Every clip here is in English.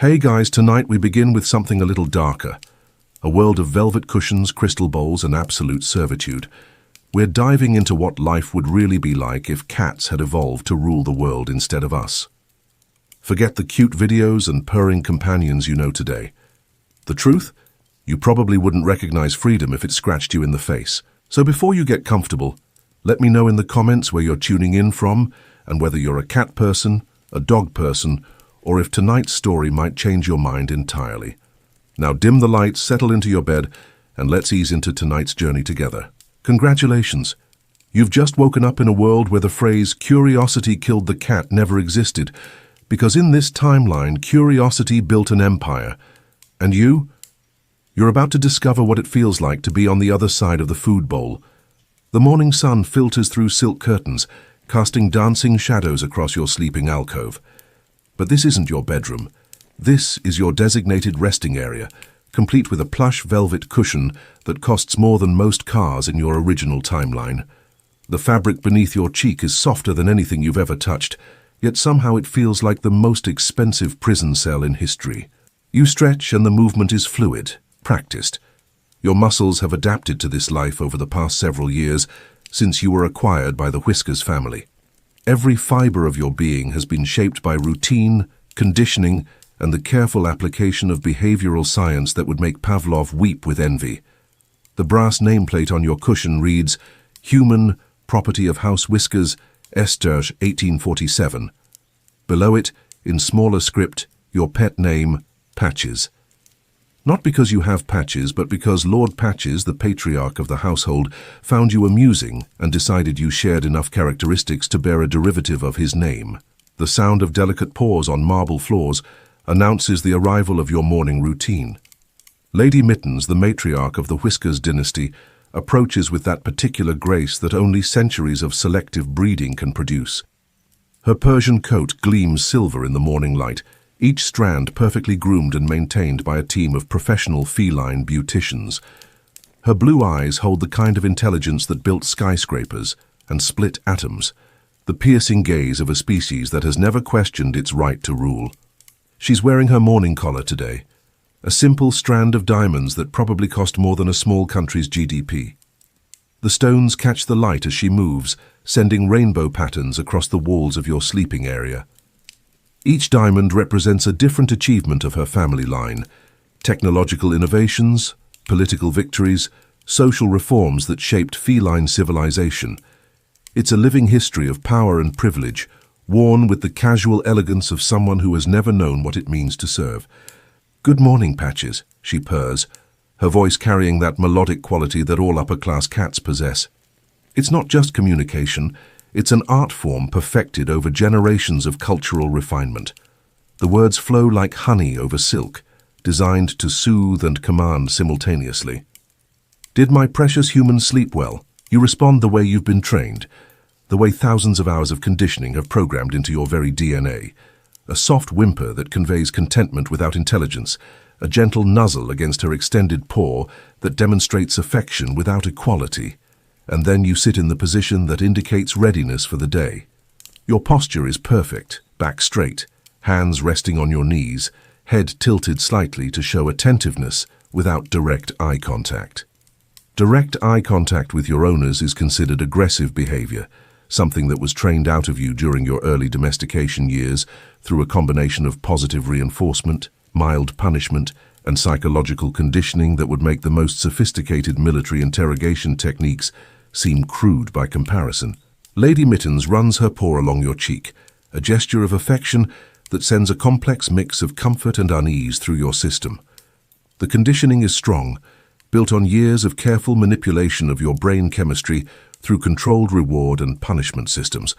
Hey guys, tonight we begin with something a little darker. A world of velvet cushions, crystal bowls, and absolute servitude. We're diving into what life would really be like if cats had evolved to rule the world instead of us. Forget the cute videos and purring companions you know today. The truth? You probably wouldn't recognize freedom if it scratched you in the face. So before you get comfortable, let me know in the comments where you're tuning in from and whether you're a cat person, a dog person, or if tonight's story might change your mind entirely. Now dim the lights, settle into your bed, and let's ease into tonight's journey together. Congratulations! You've just woken up in a world where the phrase "curiosity killed the cat" never existed, because in this timeline, curiosity built an empire. And you're about to discover what it feels like to be on the other side of the food bowl. The morning sun filters through silk curtains, casting dancing shadows across your sleeping alcove. But this isn't your bedroom. This is your designated resting area, complete with a plush velvet cushion that costs more than most cars in your original timeline. The fabric beneath your cheek is softer than anything you've ever touched, yet somehow it feels like the most expensive prison cell in history. You stretch and the movement is fluid, practiced. Your muscles have adapted to this life over the past several years since you were acquired by the Whiskers family. Every fiber of your being has been shaped by routine, conditioning, and the careful application of behavioral science that would make Pavlov weep with envy. The brass nameplate on your cushion reads, "Human, property of House Whiskers, Esterge 1847. Below it, in smaller script, your pet name, Patches. Not because you have Patches, but because Lord Patches, the patriarch of the household, found you amusing and decided you shared enough characteristics to bear a derivative of his name. The sound of delicate paws on marble floors announces the arrival of your morning routine. Lady Mittens, the matriarch of the Whiskers dynasty, approaches with that particular grace that only centuries of selective breeding can produce. Her Persian coat gleams silver in the morning light, each strand perfectly groomed and maintained by a team of professional feline beauticians. Her blue eyes hold the kind of intelligence that built skyscrapers and split atoms, the piercing gaze of a species that has never questioned its right to rule. She's wearing her morning collar today, a simple strand of diamonds that probably cost more than a small country's GDP. The stones catch the light as she moves, sending rainbow patterns across the walls of your sleeping area. Each diamond represents a different achievement of her family line: technological innovations, political victories, social reforms that shaped feline civilization. It's a living history of power and privilege, worn with the casual elegance of someone who has never known what it means to serve. "Good morning, Patches," she purrs, her voice carrying that melodic quality that all upper-class cats possess. It's not just communication, it's an art form perfected over generations of cultural refinement. The words flow like honey over silk, designed to soothe and command simultaneously. "Did my precious human sleep well?" You respond the way you've been trained, the way thousands of hours of conditioning have programmed into your very DNA. A soft whimper that conveys contentment without intelligence, a gentle nuzzle against her extended paw that demonstrates affection without equality. And then you sit in the position that indicates readiness for the day. Your posture is perfect, back straight, hands resting on your knees, head tilted slightly to show attentiveness without direct eye contact. Direct eye contact with your owners is considered aggressive behavior, something that was trained out of you during your early domestication years through a combination of positive reinforcement, mild punishment, and psychological conditioning that would make the most sophisticated military interrogation techniques seem crude by comparison. Lady Mittens runs her paw along your cheek, a gesture of affection that sends a complex mix of comfort and unease through your system. The conditioning is strong, built on years of careful manipulation of your brain chemistry through controlled reward and punishment systems.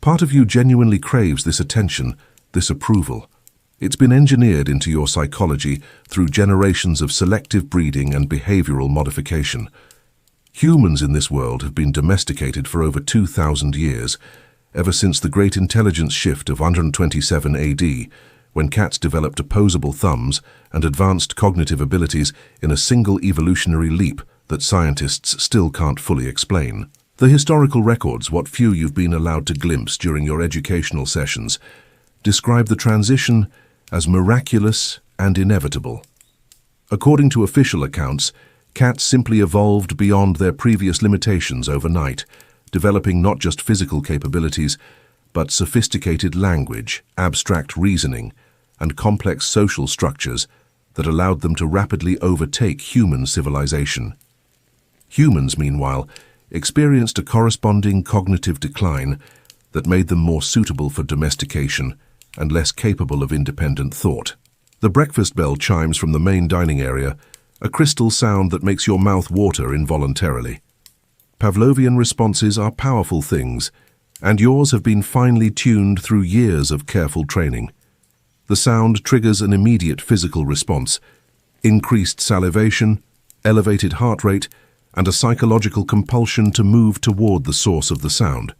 Part of you genuinely craves this attention, this approval. It's been engineered into your psychology through generations of selective breeding and behavioral modification. Humans in this world have been domesticated for over 2,000 years, ever since the great intelligence shift of 127 AD, when cats developed opposable thumbs and advanced cognitive abilities in a single evolutionary leap that scientists still can't fully explain. The historical records, what few you've been allowed to glimpse during your educational sessions, describe the transition as miraculous and inevitable. According to official accounts, cats simply evolved beyond their previous limitations overnight, developing not just physical capabilities, but sophisticated language, abstract reasoning, and complex social structures that allowed them to rapidly overtake human civilization. Humans, meanwhile, experienced a corresponding cognitive decline that made them more suitable for domestication and less capable of independent thought. The breakfast bell chimes from the main dining area, a crystal sound that makes your mouth water involuntarily. Pavlovian responses are powerful things, and yours have been finely tuned through years of careful training. The sound triggers an immediate physical response, increased salivation, elevated heart rate, and a psychological compulsion to move toward the source of the sound.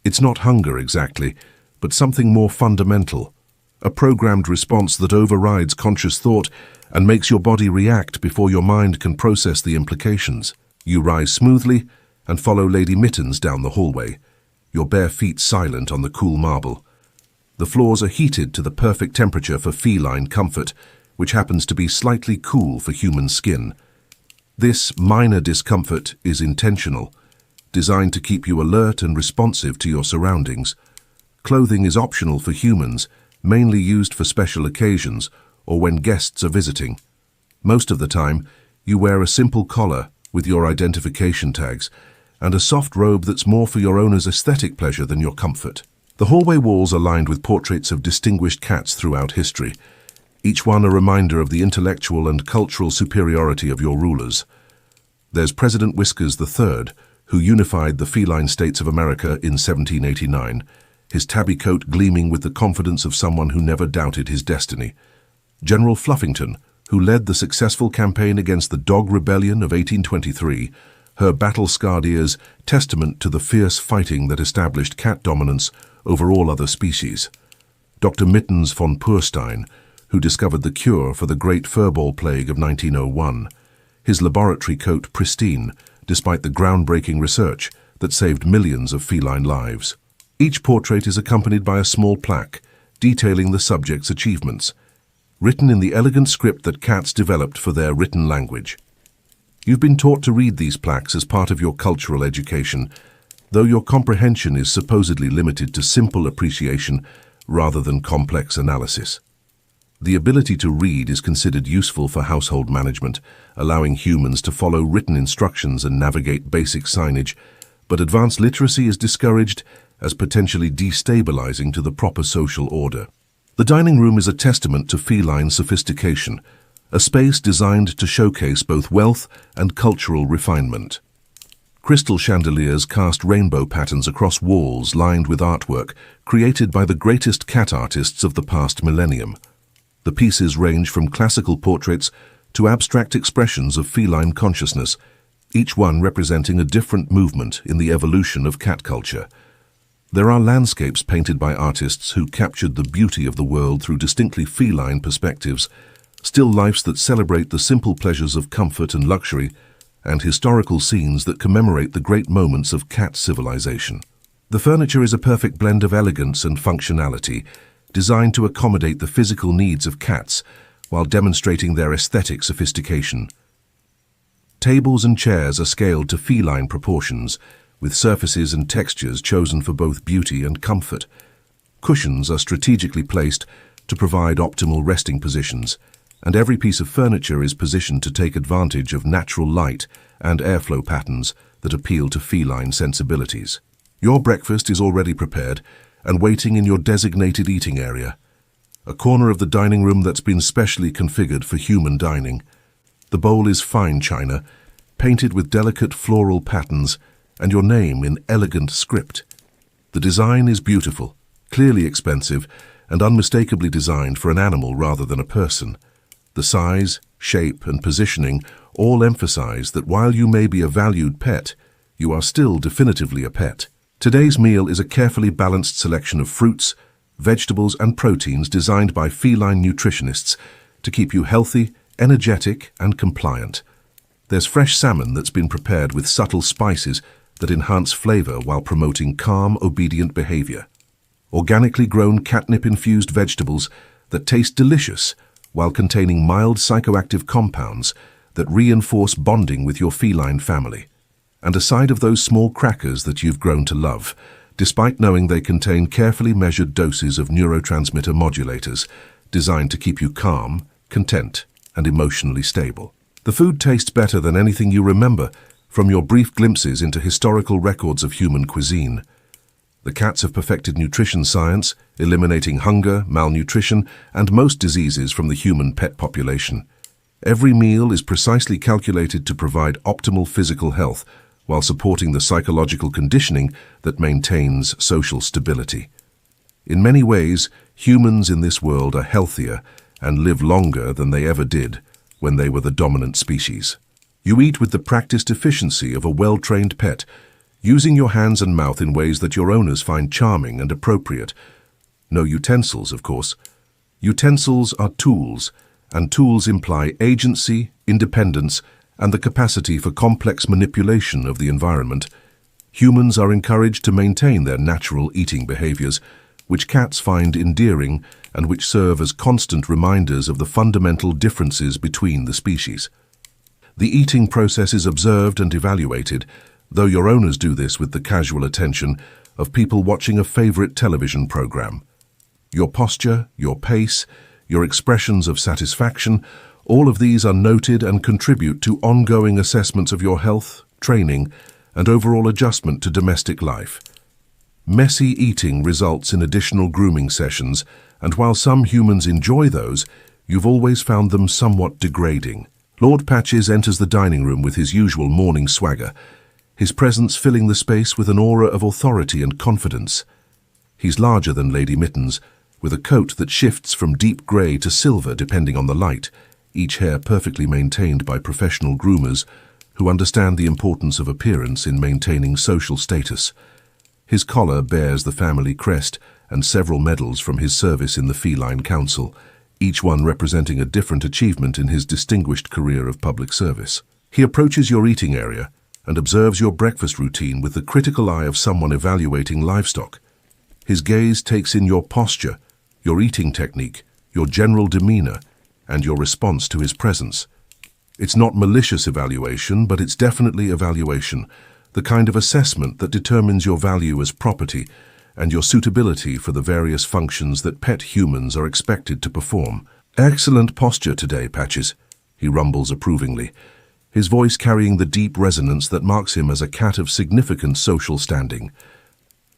It's not hunger exactly, but something more fundamental, a programmed response that overrides conscious thought and makes your body react before your mind can process the implications. You rise smoothly and follow Lady Mittens down the hallway, your bare feet silent on the cool marble. The floors are heated to the perfect temperature for feline comfort, which happens to be slightly cool for human skin. This minor discomfort is intentional, designed to keep you alert and responsive to your surroundings. Clothing is optional for humans, mainly used for special occasions or when guests are visiting. Most of the time, you wear a simple collar with your identification tags and a soft robe that's more for your owner's aesthetic pleasure than your comfort. The hallway walls are lined with portraits of distinguished cats throughout history, each one a reminder of the intellectual and cultural superiority of your rulers. There's President Whiskers III, who unified the feline states of America in 1789, his tabby coat gleaming with the confidence of someone who never doubted his destiny. General Fluffington, who led the successful campaign against the Dog Rebellion of 1823, her battle-scarred ears testament to the fierce fighting that established cat dominance over all other species. Dr. Mittens von Purstein, who discovered the cure for the Great Furball Plague of 1901, his laboratory coat pristine despite the groundbreaking research that saved millions of feline lives. Each portrait is accompanied by a small plaque detailing the subject's achievements, written in the elegant script that cats developed for their written language. You've been taught to read these plaques as part of your cultural education, though your comprehension is supposedly limited to simple appreciation rather than complex analysis. The ability to read is considered useful for household management, allowing humans to follow written instructions and navigate basic signage, but advanced literacy is discouraged as potentially destabilizing to the proper social order. The dining room is a testament to feline sophistication, a space designed to showcase both wealth and cultural refinement. Crystal chandeliers cast rainbow patterns across walls lined with artwork created by the greatest cat artists of the past millennium. The pieces range from classical portraits to abstract expressions of feline consciousness, each one representing a different movement in the evolution of cat culture. There are landscapes painted by artists who captured the beauty of the world through distinctly feline perspectives, still lifes that celebrate the simple pleasures of comfort and luxury, and historical scenes that commemorate the great moments of cat civilization. The furniture is a perfect blend of elegance and functionality, designed to accommodate the physical needs of cats while demonstrating their aesthetic sophistication. Tables and chairs are scaled to feline proportions, with surfaces and textures chosen for both beauty and comfort. Cushions are strategically placed to provide optimal resting positions, and every piece of furniture is positioned to take advantage of natural light and airflow patterns that appeal to feline sensibilities. Your breakfast is already prepared and waiting in your designated eating area, a corner of the dining room that's been specially configured for human dining. The bowl is fine china, painted with delicate floral patterns, and your name in elegant script. The design is beautiful, clearly expensive, and unmistakably designed for an animal rather than a person. The size, shape, and positioning all emphasize that while you may be a valued pet, you are still definitively a pet. Today's meal is a carefully balanced selection of fruits, vegetables, and proteins designed by feline nutritionists to keep you healthy, energetic, and compliant. There's fresh salmon that's been prepared with subtle spices that enhance flavor while promoting calm, obedient behavior. Organically grown catnip-infused vegetables that taste delicious while containing mild psychoactive compounds that reinforce bonding with your feline family, and a side of those small crackers that you've grown to love, despite knowing they contain carefully measured doses of neurotransmitter modulators designed to keep you calm, content, and emotionally stable. The food tastes better than anything you remember from your brief glimpses into historical records of human cuisine. The cats have perfected nutrition science, eliminating hunger, malnutrition, and most diseases from the human pet population. Every meal is precisely calculated to provide optimal physical health while supporting the psychological conditioning that maintains social stability. In many ways, humans in this world are healthier and live longer than they ever did when they were the dominant species. You eat with the practiced efficiency of a well-trained pet, using your hands and mouth in ways that your owners find charming and appropriate. No utensils, of course. Utensils are tools, and tools imply agency, independence, and the capacity for complex manipulation of the environment. Humans are encouraged to maintain their natural eating behaviors, which cats find endearing and which serve as constant reminders of the fundamental differences between the species. The eating process is observed and evaluated, though your owners do this with the casual attention of people watching a favorite television program. Your posture, your pace, your expressions of satisfaction, all of these are noted and contribute to ongoing assessments of your health, training, and overall adjustment to domestic life. Messy eating results in additional grooming sessions, and while some humans enjoy those, you've always found them somewhat degrading. Lord Patches enters the dining room with his usual morning swagger, his presence filling the space with an aura of authority and confidence. He's larger than Lady Mittens, with a coat that shifts from deep grey to silver depending on the light, each hair perfectly maintained by professional groomers who understand the importance of appearance in maintaining social status. His collar bears the family crest and several medals from his service in the Feline Council, each one representing a different achievement in his distinguished career of public service. He approaches your eating area and observes your breakfast routine with the critical eye of someone evaluating livestock. His gaze takes in your posture, your eating technique, your general demeanor, and your response to his presence. It's not malicious evaluation, but it's definitely evaluation, the kind of assessment that determines your value as property and your suitability for the various functions that pet humans are expected to perform. "Excellent posture today, Patches," he rumbles approvingly, his voice carrying the deep resonance that marks him as a cat of significant social standing.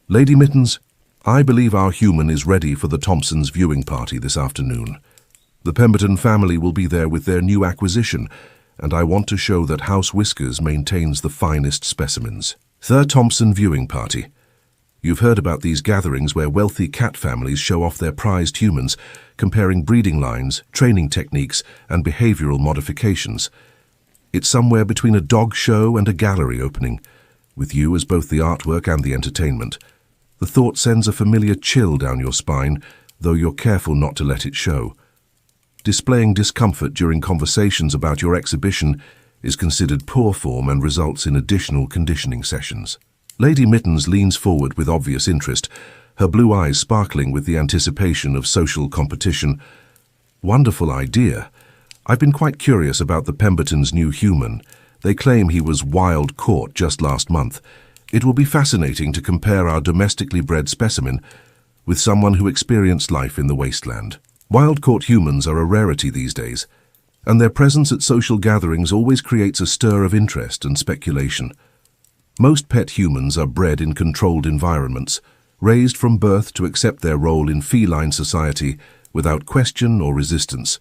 "Lady Mittens, I believe our human is ready for the Thompsons' viewing party this afternoon. The Pemberton family will be there with their new acquisition, and I want to show that House Whiskers maintains the finest specimens." The Thompson viewing party. You've heard about these gatherings where wealthy cat families show off their prized humans, comparing breeding lines, training techniques, and behavioral modifications. It's somewhere between a dog show and a gallery opening, with you as both the artwork and the entertainment. The thought sends a familiar chill down your spine, though you're careful not to let it show. Displaying discomfort during conversations about your exhibition is considered poor form and results in additional conditioning sessions. Lady Mittens leans forward with obvious interest, her blue eyes sparkling with the anticipation of social competition. "Wonderful idea. I've been quite curious about the Pembertons' new human. They claim he was wild caught just last month. It will be fascinating to compare our domestically bred specimen with someone who experienced life in the wasteland." Wild-caught humans are a rarity these days, and their presence at social gatherings always creates a stir of interest and speculation. Most pet humans are bred in controlled environments, raised from birth to accept their role in feline society without question or resistance.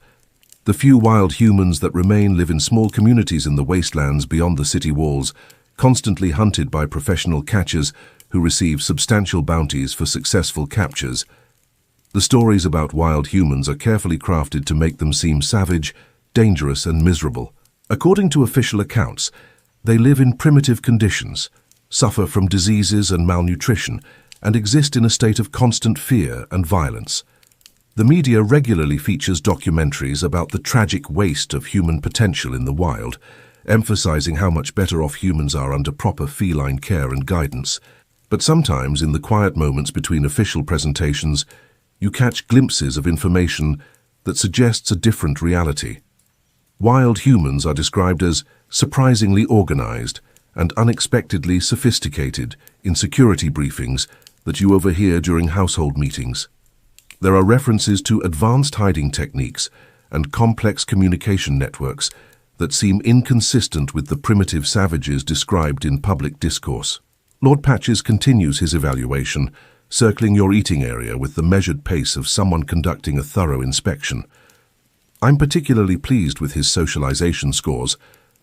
The few wild humans that remain live in small communities in the wastelands beyond the city walls, constantly hunted by professional catchers who receive substantial bounties for successful captures. The stories about wild humans are carefully crafted to make them seem savage, dangerous, and miserable. According to official accounts, they live in primitive conditions, suffer from diseases and malnutrition, and exist in a state of constant fear and violence. The media regularly features documentaries about the tragic waste of human potential in the wild, emphasizing how much better off humans are under proper feline care and guidance. But sometimes, in the quiet moments between official presentations, you catch glimpses of information that suggests a different reality. Wild humans are described as surprisingly organized and unexpectedly sophisticated in security briefings that you overhear during household meetings. There are references to advanced hiding techniques and complex communication networks that seem inconsistent with the primitive savages described in public discourse. Lord Patches continues his evaluation, circling your eating area with the measured pace of someone conducting a thorough inspection. I'm particularly pleased with his socialization scores.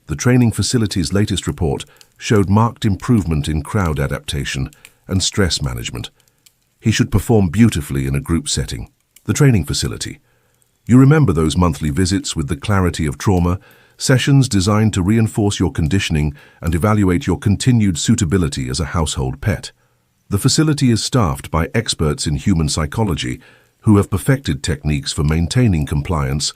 The training facility's latest report showed marked improvement in crowd adaptation and stress management. He should perform beautifully in a group setting. The training facility. You remember those monthly visits with the clarity of trauma, sessions designed to reinforce your conditioning and evaluate your continued suitability as a household pet. The facility is staffed by experts in human psychology who have perfected techniques for maintaining compliance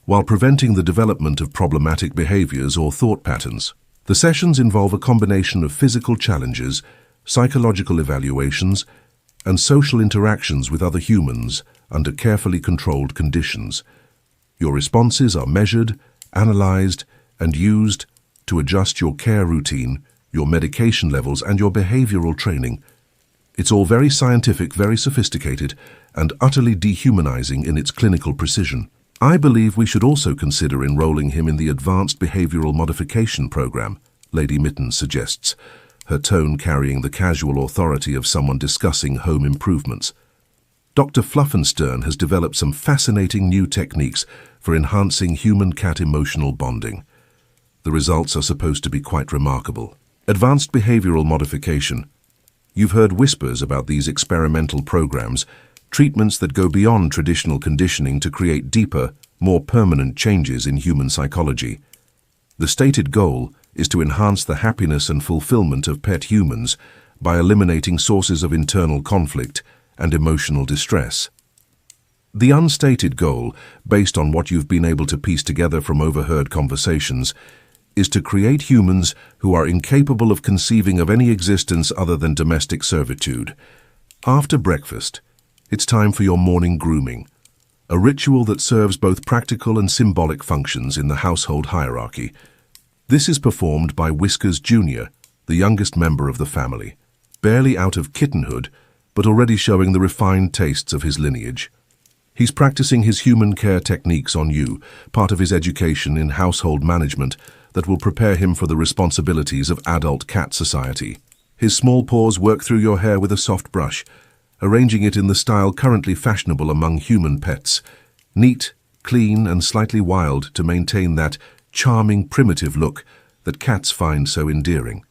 while preventing the development of problematic behaviors or thought patterns. The sessions involve a combination of physical challenges, psychological evaluations, and social interactions with other humans under carefully controlled conditions. Your responses are measured, analyzed, and used to adjust your care routine, your medication levels, and your behavioral training. It's all very scientific, very sophisticated, and utterly dehumanizing in its clinical precision. I believe we should also consider enrolling him in the Advanced Behavioral Modification Program, Lady Mitten suggests, her tone carrying the casual authority of someone discussing home improvements. Dr. Fluffenstern has developed some fascinating new techniques for enhancing human-cat emotional bonding. The results are supposed to be quite remarkable. Advanced behavioral modification. You've heard whispers about these experimental programs, treatments that go beyond traditional conditioning to create deeper, more permanent changes in human psychology. The stated goal is to enhance the happiness and fulfillment of pet humans by eliminating sources of internal conflict and emotional distress. The unstated goal, based on what you've been able to piece together from overheard conversations, is to create humans who are incapable of conceiving of any existence other than domestic servitude. After breakfast, it's time for your morning grooming, a ritual that serves both practical and symbolic functions in the household hierarchy. This is performed by Whiskers Jr., the youngest member of the family, barely out of kittenhood, but already showing the refined tastes of his lineage. He's practicing his human care techniques on you, part of his education in household management that will prepare him for the responsibilities of adult cat society. His small paws work through your hair with a soft brush, arranging it in the style currently fashionable among human pets, neat, clean, and slightly wild to maintain that charming, primitive look that cats find so endearing.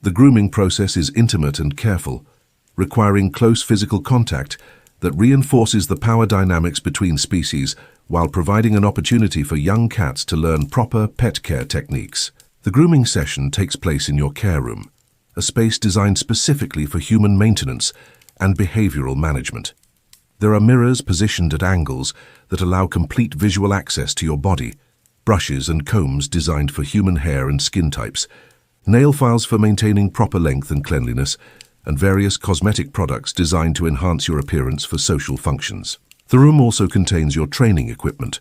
The grooming process is intimate and careful, requiring close physical contact that reinforces the power dynamics between species while providing an opportunity for young cats to learn proper pet care techniques. The grooming session takes place in your care room, a space designed specifically for human maintenance and behavioral management. There are mirrors positioned at angles that allow complete visual access to your body, brushes and combs designed for human hair and skin types, nail files for maintaining proper length and cleanliness, and various cosmetic products designed to enhance your appearance for social functions. The room also contains your training equipment,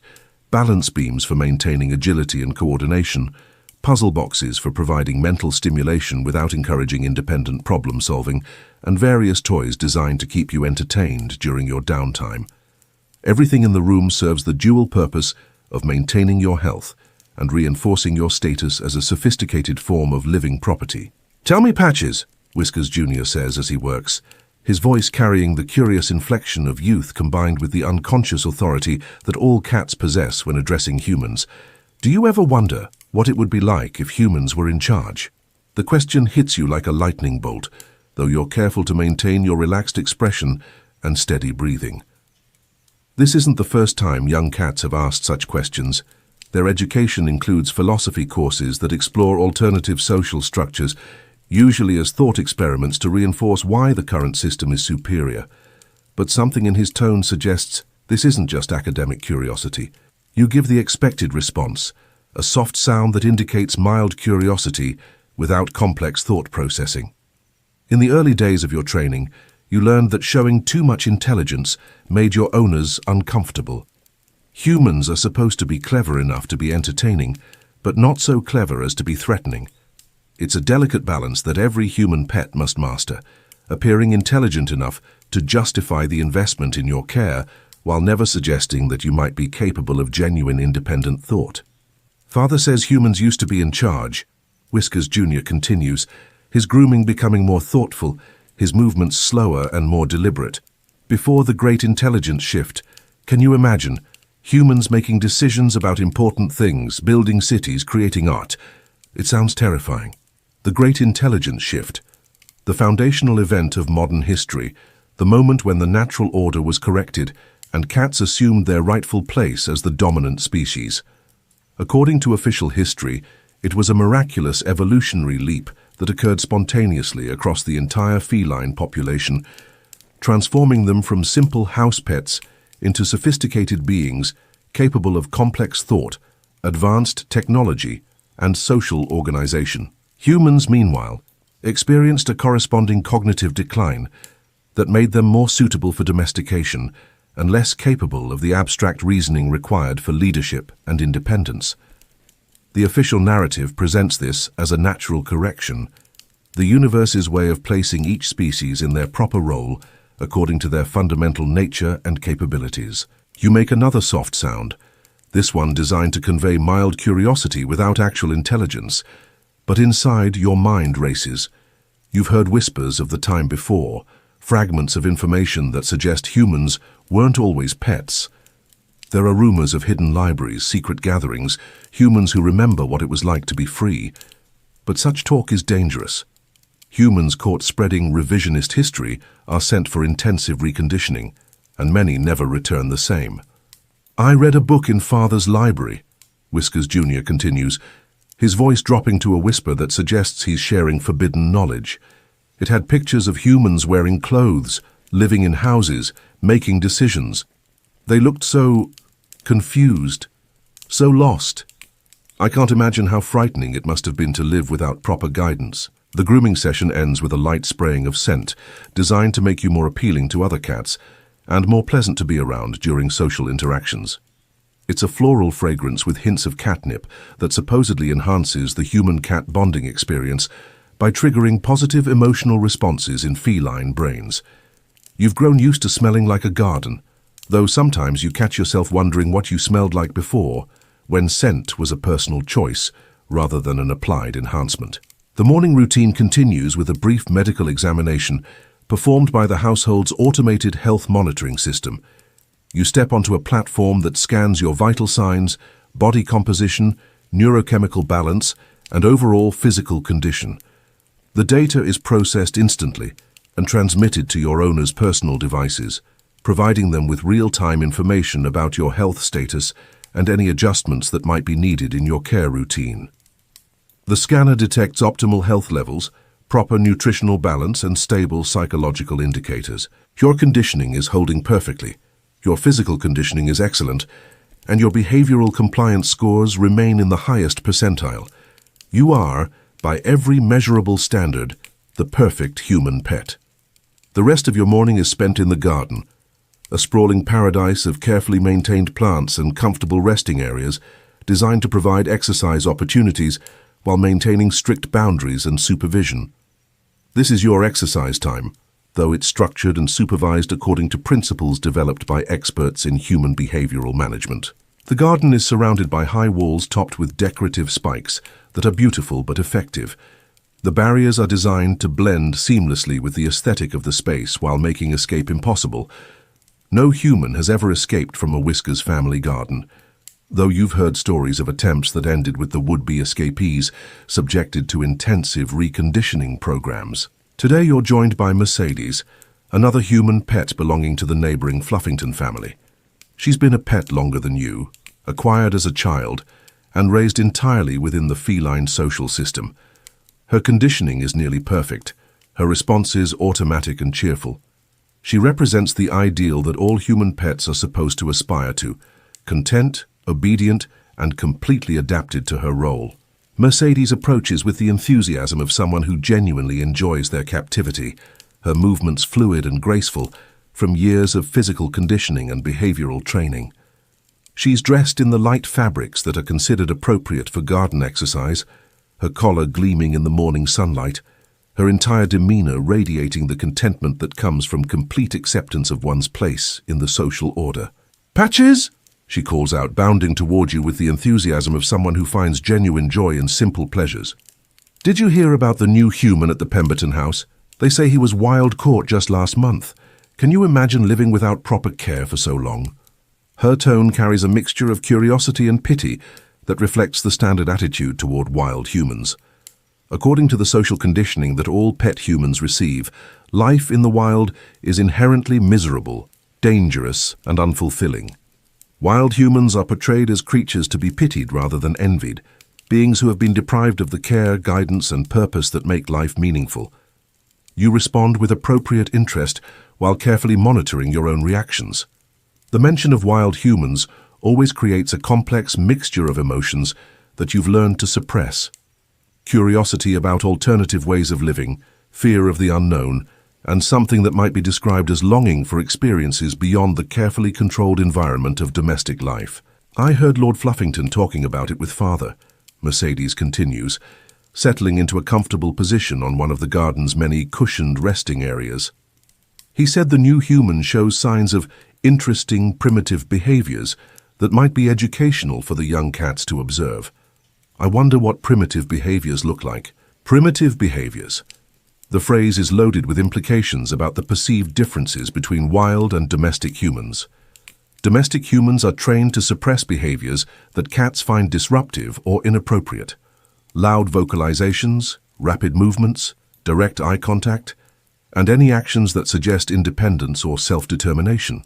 balance beams for maintaining agility and coordination, puzzle boxes for providing mental stimulation without encouraging independent problem solving, and various toys designed to keep you entertained during your downtime. Everything in the room serves the dual purpose of maintaining your health and reinforcing your status as a sophisticated form of living property. "Tell me, Patches," Whiskers Jr. says as he works, his voice carrying the curious inflection of youth combined with the unconscious authority that all cats possess when addressing humans. "Do you ever wonder what it would be like if humans were in charge?" The question hits you like a lightning bolt, though you're careful to maintain your relaxed expression and steady breathing. This isn't the first time young cats have asked such questions. Their education includes philosophy courses that explore alternative social structures, usually as thought experiments to reinforce why the current system is superior. But something in his tone suggests this isn't just academic curiosity. You give the expected response, a soft sound that indicates mild curiosity without complex thought processing. In the early days of your training, You learned that showing too much intelligence made your owners uncomfortable. Humans are supposed to be clever enough to be entertaining, but not so clever as to be threatening. It's a delicate balance that every human pet must master, appearing intelligent enough to justify the investment in your care while never suggesting that you might be capable of genuine independent thought. Father says humans used to be in charge. Whiskers Jr. continues, his grooming becoming more thoughtful, his movements slower and more deliberate. Before the great intelligence shift, can you imagine humans making decisions about important things, building cities, creating art? It sounds terrifying. The great intelligence shift, the foundational event of modern history, the moment when the natural order was corrected and cats assumed their rightful place as the dominant species. According to official history, it was a miraculous evolutionary leap that occurred spontaneously across the entire feline population, transforming them from simple house pets into sophisticated beings capable of complex thought, advanced technology, and social organization. Humans, meanwhile, experienced a corresponding cognitive decline that made them more suitable for domestication and less capable of the abstract reasoning required for leadership and independence. The official narrative presents this as a natural correction, the universe's way of placing each species in their proper role according to their fundamental nature and capabilities. You make another soft sound, this one designed to convey mild curiosity without actual intelligence, but inside your mind races. You've heard whispers of the time before, fragments of information that suggest humans weren't always pets. There are rumors of hidden libraries, secret gatherings, humans who remember what it was like to be free. But such talk is dangerous. Humans caught spreading revisionist history are sent for intensive reconditioning, and many never return the same. I read a book in Father's library, Whiskers Jr. continues, his voice dropping to a whisper that suggests he's sharing forbidden knowledge. It had pictures of humans wearing clothes, living in houses, making decisions. They looked so confused, so lost. I can't imagine how frightening it must have been to live without proper guidance. The grooming session ends with a light spraying of scent, designed to make you more appealing to other cats and more pleasant to be around during social interactions. It's a floral fragrance with hints of catnip that supposedly enhances the human-cat bonding experience by triggering positive emotional responses in feline brains. You've grown used to smelling like a garden, though sometimes you catch yourself wondering what you smelled like before, when scent was a personal choice rather than an applied enhancement. The morning routine continues with a brief medical examination performed by the household's automated health monitoring system. You step onto a platform that scans your vital signs, body composition, neurochemical balance, and overall physical condition. The data is processed instantly and transmitted to your owner's personal devices, providing them with real-time information about your health status and any adjustments that might be needed in your care routine. The scanner detects optimal health levels, proper nutritional balance, and stable psychological indicators. Your conditioning is holding perfectly, your physical conditioning is excellent, and your behavioral compliance scores remain in the highest percentile. You are, by every measurable standard, the perfect human pet. The rest of your morning is spent in the garden, a sprawling paradise of carefully maintained plants and comfortable resting areas designed to provide exercise opportunities while maintaining strict boundaries and supervision. This is your exercise time, though it's structured and supervised according to principles developed by experts in human behavioral management. The garden is surrounded by high walls topped with decorative spikes that are beautiful but effective. The barriers are designed to blend seamlessly with the aesthetic of the space while making escape impossible. No human has ever escaped from a Whiskers family garden, though you've heard stories of attempts that ended with the would-be escapees subjected to intensive reconditioning programs. Today you're joined by Mercedes, another human pet belonging to the neighboring Fluffington family. She's been a pet longer than you, acquired as a child, and raised entirely within the feline social system. Her conditioning is nearly perfect, her responses automatic and cheerful. She represents the ideal that all human pets are supposed to aspire to, content, obedient, and completely adapted to her role. Mercedes approaches with the enthusiasm of someone who genuinely enjoys their captivity, her movements fluid and graceful from years of physical conditioning and behavioral training. She's dressed in the light fabrics that are considered appropriate for garden exercise, her collar gleaming in the morning sunlight, her entire demeanor radiating the contentment that comes from complete acceptance of one's place in the social order. "Patches!" she calls out, bounding toward you with the enthusiasm of someone who finds genuine joy in simple pleasures. "Did you hear about the new human at the Pemberton house? They say he was wild caught just last month. Can you imagine living without proper care for so long?" Her tone carries a mixture of curiosity and pity that reflects the standard attitude toward wild humans. According to the social conditioning that all pet humans receive, life in the wild is inherently miserable, dangerous, and unfulfilling. Wild humans are portrayed as creatures to be pitied rather than envied, beings who have been deprived of the care, guidance, and purpose that make life meaningful. You respond with appropriate interest while carefully monitoring your own reactions. The mention of wild humans always creates a complex mixture of emotions that you've learned to suppress. Curiosity about alternative ways of living, fear of the unknown, and something that might be described as longing for experiences beyond the carefully controlled environment of domestic life. "I heard Lord Fluffington talking about it with Father," Mercedes continues, settling into a comfortable position on one of the garden's many cushioned resting areas. "He said the new human shows signs of interesting, primitive behaviors that might be educational for the young cats to observe. I wonder what primitive behaviors look like." Primitive behaviors. The phrase is loaded with implications about the perceived differences between wild and domestic humans. Domestic humans are trained to suppress behaviors that cats find disruptive or inappropriate. Loud vocalizations, rapid movements, direct eye contact, and any actions that suggest independence or self-determination.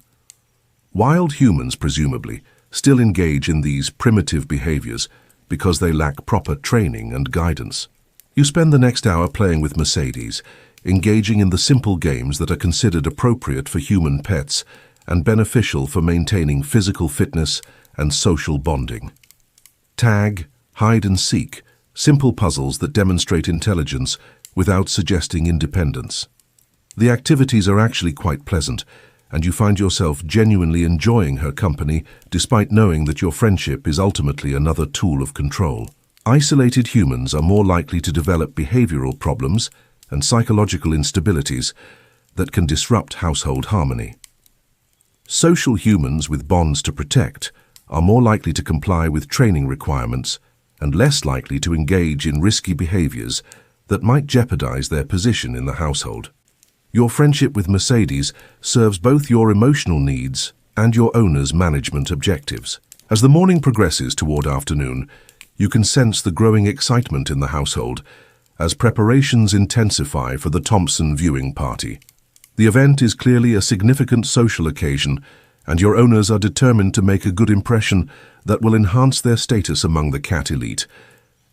Wild humans, presumably, still engage in these primitive behaviors because they lack proper training and guidance. You spend the next hour playing with Mercedes, engaging in the simple games that are considered appropriate for human pets and beneficial for maintaining physical fitness and social bonding. Tag, hide and seek, simple puzzles that demonstrate intelligence without suggesting independence. The activities are actually quite pleasant, and you find yourself genuinely enjoying her company despite knowing that your friendship is ultimately another tool of control. Isolated humans are more likely to develop behavioral problems and psychological instabilities that can disrupt household harmony. Social humans with bonds to protect are more likely to comply with training requirements and less likely to engage in risky behaviors that might jeopardize their position in the household. Your friendship with Mercedes serves both your emotional needs and your owner's management objectives. As the morning progresses toward afternoon, you can sense the growing excitement in the household as preparations intensify for the Thompson viewing party. The event is clearly a significant social occasion, and your owners are determined to make a good impression that will enhance their status among the cat elite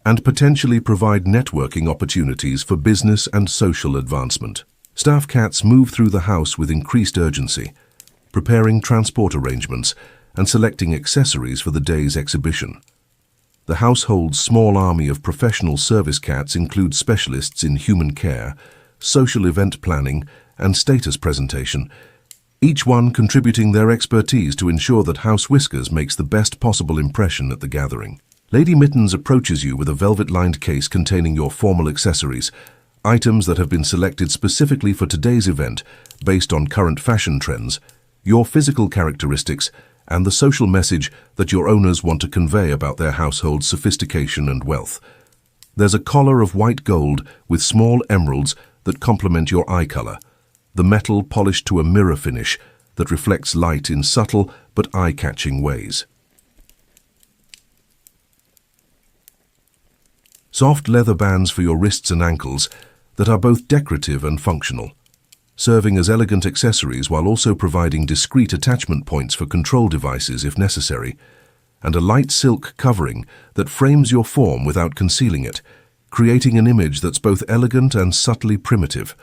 and potentially provide networking opportunities for business and social advancement. Staff cats move through the house with increased urgency, preparing transport arrangements and selecting accessories for the day's exhibition. The household's small army of professional service cats includes specialists in human care, social event planning, and status presentation, each one contributing their expertise to ensure that House Whiskers makes the best possible impression at the gathering. Lady Mittens approaches you with a velvet-lined case containing your formal accessories, items that have been selected specifically for today's event based on current fashion trends, your physical characteristics, and the social message that your owners want to convey about their household's sophistication and wealth. There's a collar of white gold with small emeralds that complement your eye color, the metal polished to a mirror finish that reflects light in subtle but eye-catching ways. Soft leather bands for your wrists and ankles that are both decorative and functional, serving as elegant accessories while also providing discreet attachment points for control devices if necessary, and a light silk covering that frames your form without concealing it, creating an image that's both elegant and subtly primitive.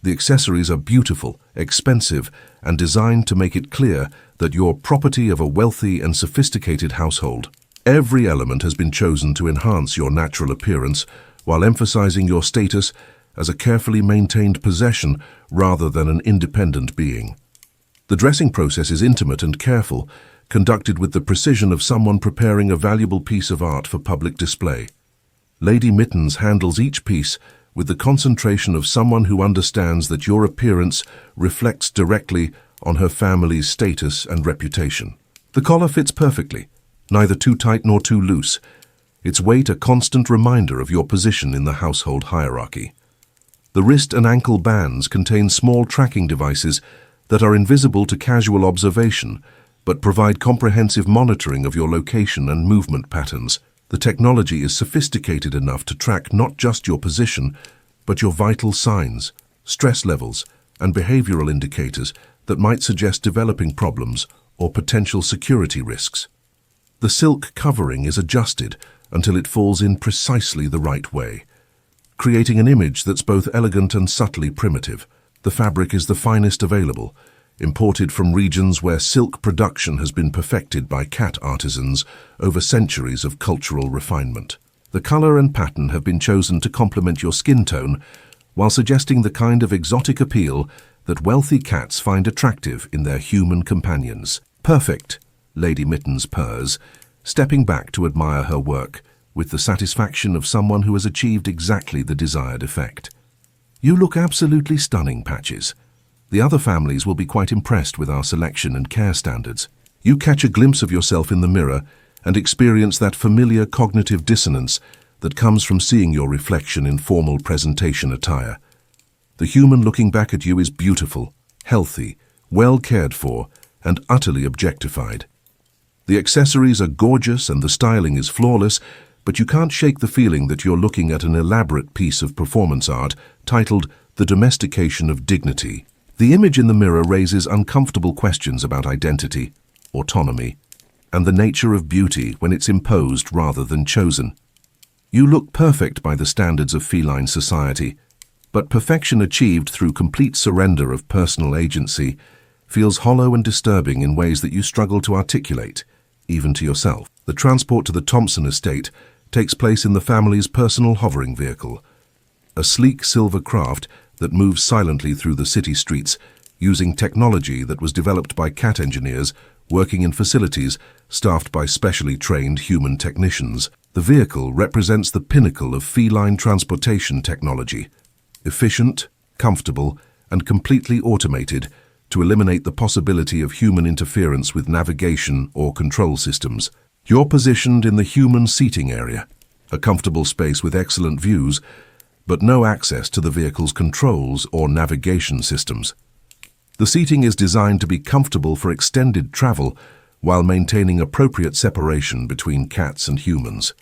The accessories are beautiful, expensive, and designed to make it clear that you're property of a wealthy and sophisticated household. Every element has been chosen to enhance your natural appearance while emphasizing your status as a carefully maintained possession rather than an independent being. The dressing process is intimate and careful, conducted with the precision of someone preparing a valuable piece of art for public display. Lady Mittens handles each piece with the concentration of someone who understands that your appearance reflects directly on her family's status and reputation. The collar fits perfectly, neither too tight nor too loose, its weight a constant reminder of your position in the household hierarchy. The wrist and ankle bands contain small tracking devices that are invisible to casual observation, but provide comprehensive monitoring of your location and movement patterns. The technology is sophisticated enough to track not just your position, but your vital signs, stress levels, and behavioral indicators that might suggest developing problems or potential security risks. The silk covering is adjusted until it falls in precisely the right way, creating an image that's both elegant and subtly primitive. The fabric is the finest available, imported from regions where silk production has been perfected by cat artisans over centuries of cultural refinement. The color and pattern have been chosen to complement your skin tone, while suggesting the kind of exotic appeal that wealthy cats find attractive in their human companions. Perfect, Lady Mittens purrs, stepping back to admire her work, with the satisfaction of someone who has achieved exactly the desired effect. You look absolutely stunning, Patches. The other families will be quite impressed with our selection and care standards. You catch a glimpse of yourself in the mirror and experience that familiar cognitive dissonance that comes from seeing your reflection in formal presentation attire. The human looking back at you is beautiful, healthy, well cared for, and utterly objectified. The accessories are gorgeous and the styling is flawless, but you can't shake the feeling that you're looking at an elaborate piece of performance art titled The Domestication of Dignity. The image in the mirror raises uncomfortable questions about identity, autonomy, and the nature of beauty when it's imposed rather than chosen. You look perfect by the standards of feline society, but perfection achieved through complete surrender of personal agency feels hollow and disturbing in ways that you struggle to articulate, even to yourself. The transport to the Thompson estate takes place in the family's personal hovering vehicle, a sleek silver craft that moves silently through the city streets using technology that was developed by cat engineers working in facilities staffed by specially trained human technicians. The vehicle represents the pinnacle of feline transportation technology, efficient, comfortable, and completely automated to eliminate the possibility of human interference with navigation or control systems. You're positioned in the human seating area, a comfortable space with excellent views, but no access to the vehicle's controls or navigation systems. The seating is designed to be comfortable for extended travel while maintaining appropriate separation between cats and humans.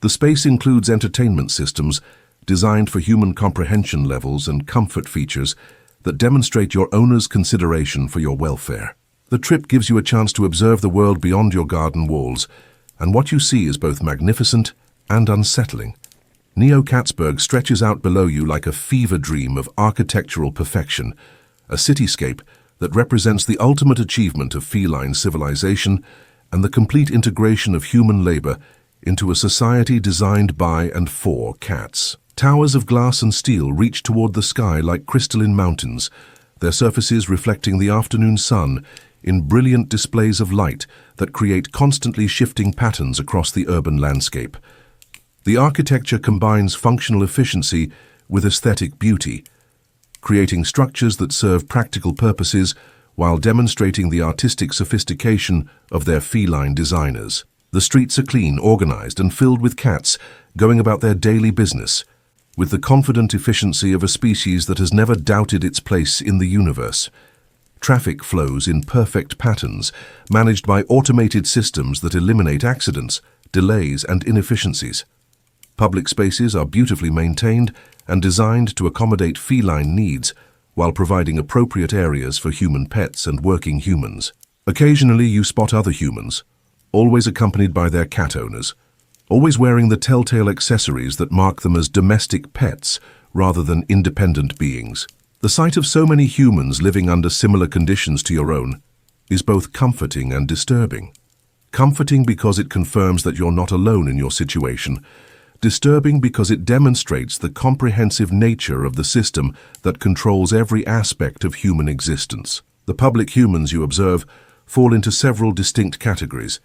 The space includes entertainment systems designed for human comprehension levels and comfort features that demonstrate your owner's consideration for your welfare. The trip gives you a chance to observe the world beyond your garden walls, and what you see is both magnificent and unsettling. Neo Catsburg stretches out below you like a fever dream of architectural perfection, a cityscape that represents the ultimate achievement of feline civilization and the complete integration of human labor into a society designed by and for cats. Towers of glass and steel reach toward the sky like crystalline mountains, their surfaces reflecting the afternoon sun in brilliant displays of light that create constantly shifting patterns across the urban landscape. The architecture combines functional efficiency with aesthetic beauty, creating structures that serve practical purposes while demonstrating the artistic sophistication of their feline designers. The streets are clean, organized, and filled with cats going about their daily business, with the confident efficiency of a species that has never doubted its place in the universe. Traffic flows in perfect patterns, managed by automated systems that eliminate accidents, delays, and inefficiencies. Public spaces are beautifully maintained and designed to accommodate feline needs while providing appropriate areas for human pets and working humans. Occasionally you spot other humans, always accompanied by their cat owners, always wearing the telltale accessories that mark them as domestic pets rather than independent beings. The sight of so many humans living under similar conditions to your own is both comforting and disturbing. Comforting because it confirms that you're not alone in your situation, Disturbing because it demonstrates the comprehensive nature of the system that controls every aspect of human existence. The public humans you observe fall into several distinct categories,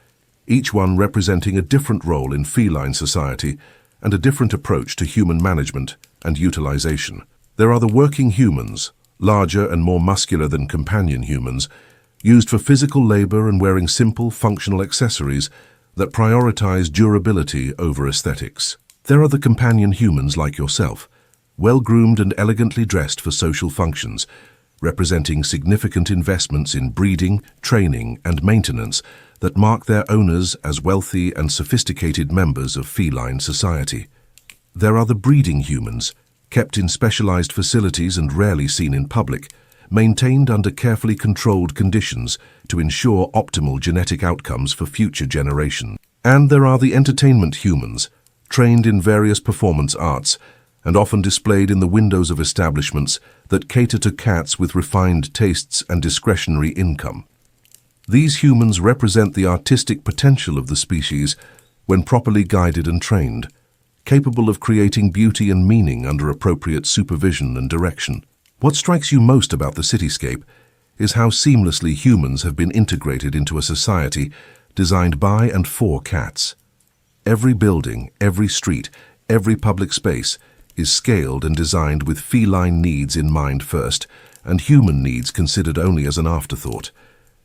each one representing a different role in feline society and a different approach to human management and utilization. There are the working humans, larger and more muscular than companion humans, used for physical labor and wearing simple, functional accessories that prioritize durability over aesthetics. There are the companion humans like yourself, well-groomed and elegantly dressed for social functions, representing significant investments in breeding, training, and maintenance that mark their owners as wealthy and sophisticated members of feline society. There are the breeding humans, kept in specialized facilities and rarely seen in public, maintained under carefully controlled conditions to ensure optimal genetic outcomes for future generations. And there are the entertainment humans, trained in various performance arts and often displayed in the windows of establishments that cater to cats with refined tastes and discretionary income. These humans represent the artistic potential of the species when properly guided and trained, capable of creating beauty and meaning under appropriate supervision and direction. What strikes you most about the cityscape is how seamlessly humans have been integrated into a society designed by and for cats. Every building, every street, every public space is scaled and designed with feline needs in mind first, and human needs considered only as an afterthought.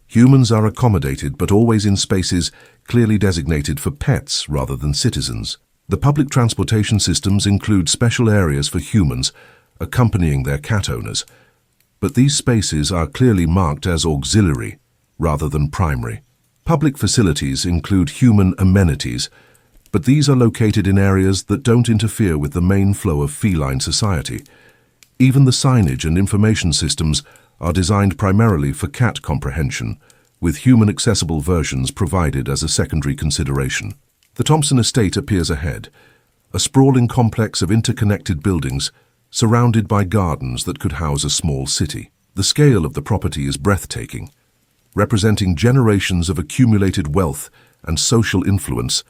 Humans are accommodated, but always in spaces clearly designated for pets rather than citizens. The public transportation systems include special areas for humans accompanying their cat owners, but these spaces are clearly marked as auxiliary rather than primary. Public facilities include human amenities, but these are located in areas that don't interfere with the main flow of feline society. Even the signage and information systems are designed primarily for cat comprehension, with human-accessible versions provided as a secondary consideration. The Thompson estate appears ahead, a sprawling complex of interconnected buildings surrounded by gardens that could house a small city. The scale of the property is breathtaking, representing generations of accumulated wealth and social influence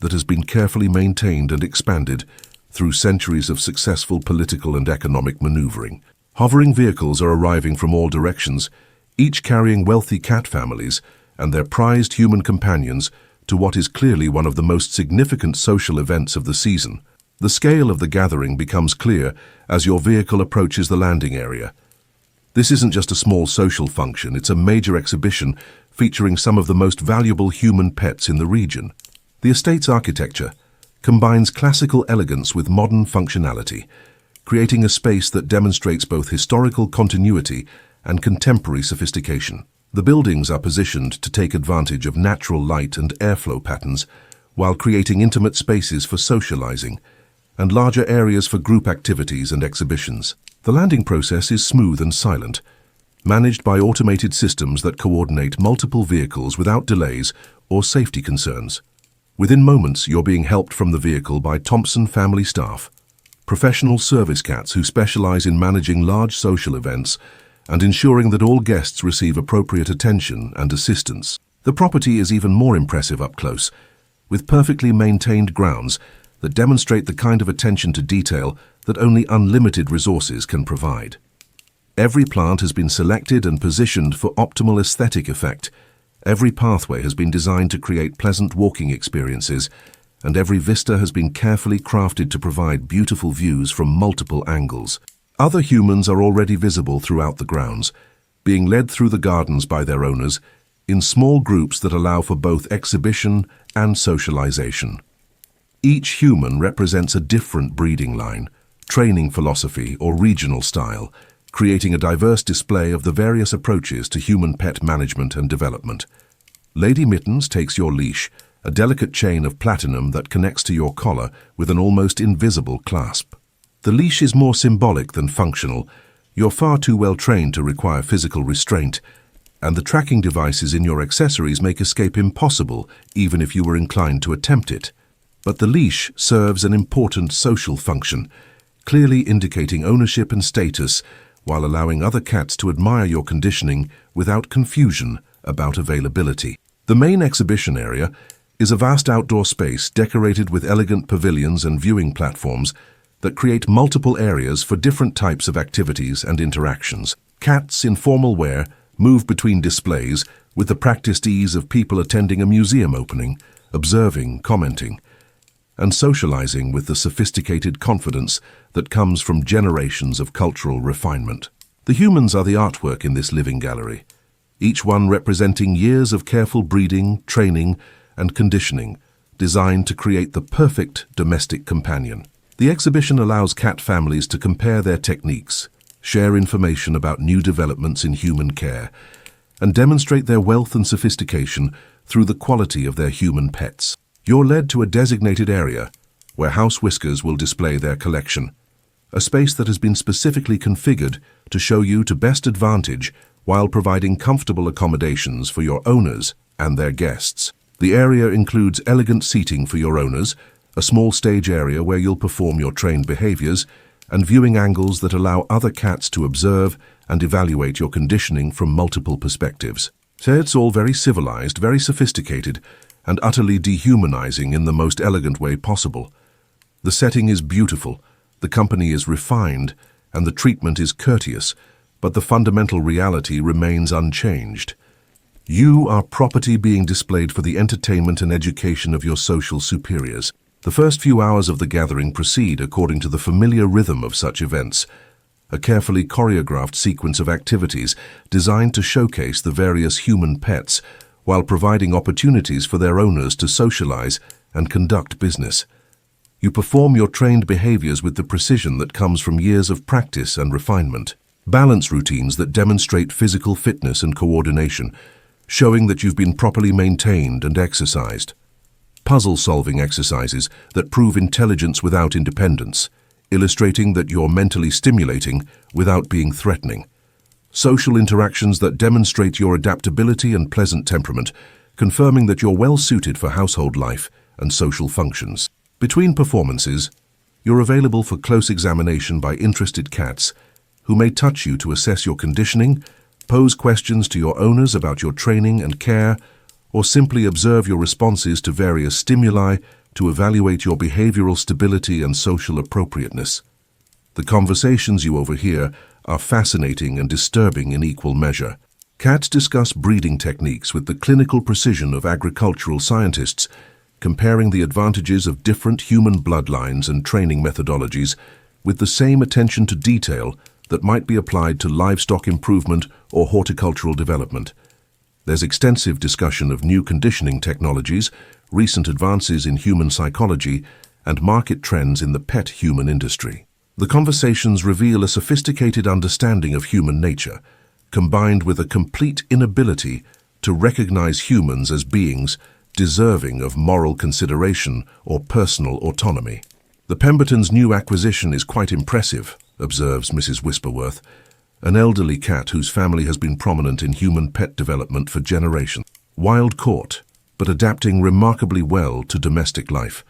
that has been carefully maintained and expanded through centuries of successful political and economic maneuvering. Hovering vehicles are arriving from all directions, each carrying wealthy cat families and their prized human companions to what is clearly one of the most significant social events of the season. The scale of the gathering becomes clear as your vehicle approaches the landing area. This isn't just a small social function, it's a major exhibition featuring some of the most valuable human pets in the region. The estate's architecture combines classical elegance with modern functionality, creating a space that demonstrates both historical continuity and contemporary sophistication. The buildings are positioned to take advantage of natural light and airflow patterns while creating intimate spaces for socializing and larger areas for group activities and exhibitions. The landing process is smooth and silent, managed by automated systems that coordinate multiple vehicles without delays or safety concerns. Within moments, you're being helped from the vehicle by Thompson family staff, professional service cats who specialize in managing large social events and ensuring that all guests receive appropriate attention and assistance. The property is even more impressive up close, with perfectly maintained grounds that demonstrate the kind of attention to detail that only unlimited resources can provide. Every plant has been selected and positioned for optimal aesthetic effect. Every pathway has been designed to create pleasant walking experiences, and every vista has been carefully crafted to provide beautiful views from multiple angles. Other humans are already visible throughout the grounds, being led through the gardens by their owners in small groups that allow for both exhibition and socialization. Each human represents a different breeding line, training philosophy, or regional style, creating a diverse display of the various approaches to human pet management and development. Lady Mittens takes your leash, a delicate chain of platinum that connects to your collar with an almost invisible clasp. The leash is more symbolic than functional. You're far too well trained to require physical restraint, and the tracking devices in your accessories make escape impossible even if you were inclined to attempt it. But the leash serves an important social function, clearly indicating ownership and status, while allowing other cats to admire your conditioning without confusion about availability. The main exhibition area is a vast outdoor space decorated with elegant pavilions and viewing platforms that create multiple areas for different types of activities and interactions. Cats in formal wear move between displays with the practiced ease of people attending a museum opening, observing, commenting, and socializing with the sophisticated confidence that comes from generations of cultural refinement. The humans are the artwork in this living gallery, each one representing years of careful breeding, training, and conditioning, designed to create the perfect domestic companion. The exhibition allows cat families to compare their techniques, share information about new developments in human care, and demonstrate their wealth and sophistication through the quality of their human pets. You're led to a designated area where House Whiskers will display their collection, a space that has been specifically configured to show you to best advantage while providing comfortable accommodations for your owners and their guests. The area includes elegant seating for your owners, a small stage area where you'll perform your trained behaviors, and viewing angles that allow other cats to observe and evaluate your conditioning from multiple perspectives. So it's all very civilized, very sophisticated, and utterly dehumanizing in the most elegant way possible. The setting is beautiful, the company is refined, and the treatment is courteous, but the fundamental reality remains unchanged. You are property being displayed for the entertainment and education of your social superiors. The first few hours of the gathering proceed according to the familiar rhythm of such events, a carefully choreographed sequence of activities designed to showcase the various human pets while providing opportunities for their owners to socialize and conduct business. You perform your trained behaviors with the precision that comes from years of practice and refinement. Balance routines that demonstrate physical fitness and coordination, showing that you've been properly maintained and exercised. Puzzle-solving exercises that prove intelligence without independence, illustrating that you're mentally stimulating without being threatening. Social interactions that demonstrate your adaptability and pleasant temperament, confirming that you're well suited for household life and social functions. Between performances, you're available for close examination by interested cats who may touch you to assess your conditioning, pose questions to your owners about your training and care, or simply observe your responses to various stimuli to evaluate your behavioral stability and social appropriateness. The conversations you overhear are fascinating and disturbing in equal measure. Cats discuss breeding techniques with the clinical precision of agricultural scientists, comparing the advantages of different human bloodlines and training methodologies with the same attention to detail that might be applied to livestock improvement or horticultural development. There's extensive discussion of new conditioning technologies, recent advances in human psychology, and market trends in the pet-human industry. The conversations reveal a sophisticated understanding of human nature, combined with a complete inability to recognize humans as beings deserving of moral consideration or personal autonomy. The Pemberton's new acquisition is quite impressive, observes Mrs. Whisperworth, an elderly cat whose family has been prominent in human pet development for generations. Wild caught, but adapting remarkably well to domestic life,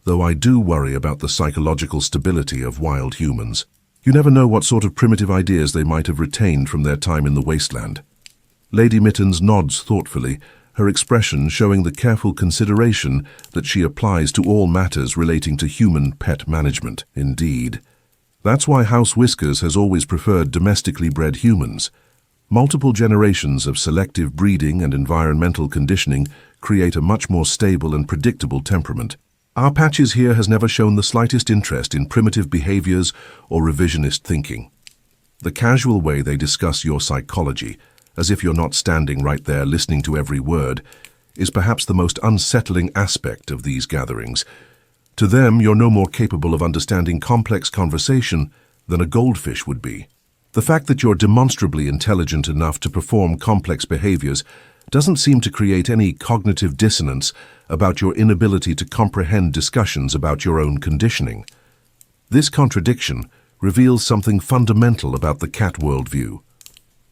though I do worry about the psychological stability of wild humans. You never know what sort of primitive ideas they might have retained from their time in the wasteland. Lady Mittens nods thoughtfully, her expression showing the careful consideration that she applies to all matters relating to human pet management. Indeed. That's why House Whiskers has always preferred domestically bred humans. Multiple generations of selective breeding and environmental conditioning create a much more stable and predictable temperament. Our Patches here has never shown the slightest interest in primitive behaviors or revisionist thinking. The casual way they discuss your psychology, as if you're not standing right there listening to every word, is perhaps the most unsettling aspect of these gatherings. To them, you're no more capable of understanding complex conversation than a goldfish would be. The fact that you're demonstrably intelligent enough to perform complex behaviors doesn't seem to create any cognitive dissonance about your inability to comprehend discussions about your own conditioning. This contradiction reveals something fundamental about the cat worldview.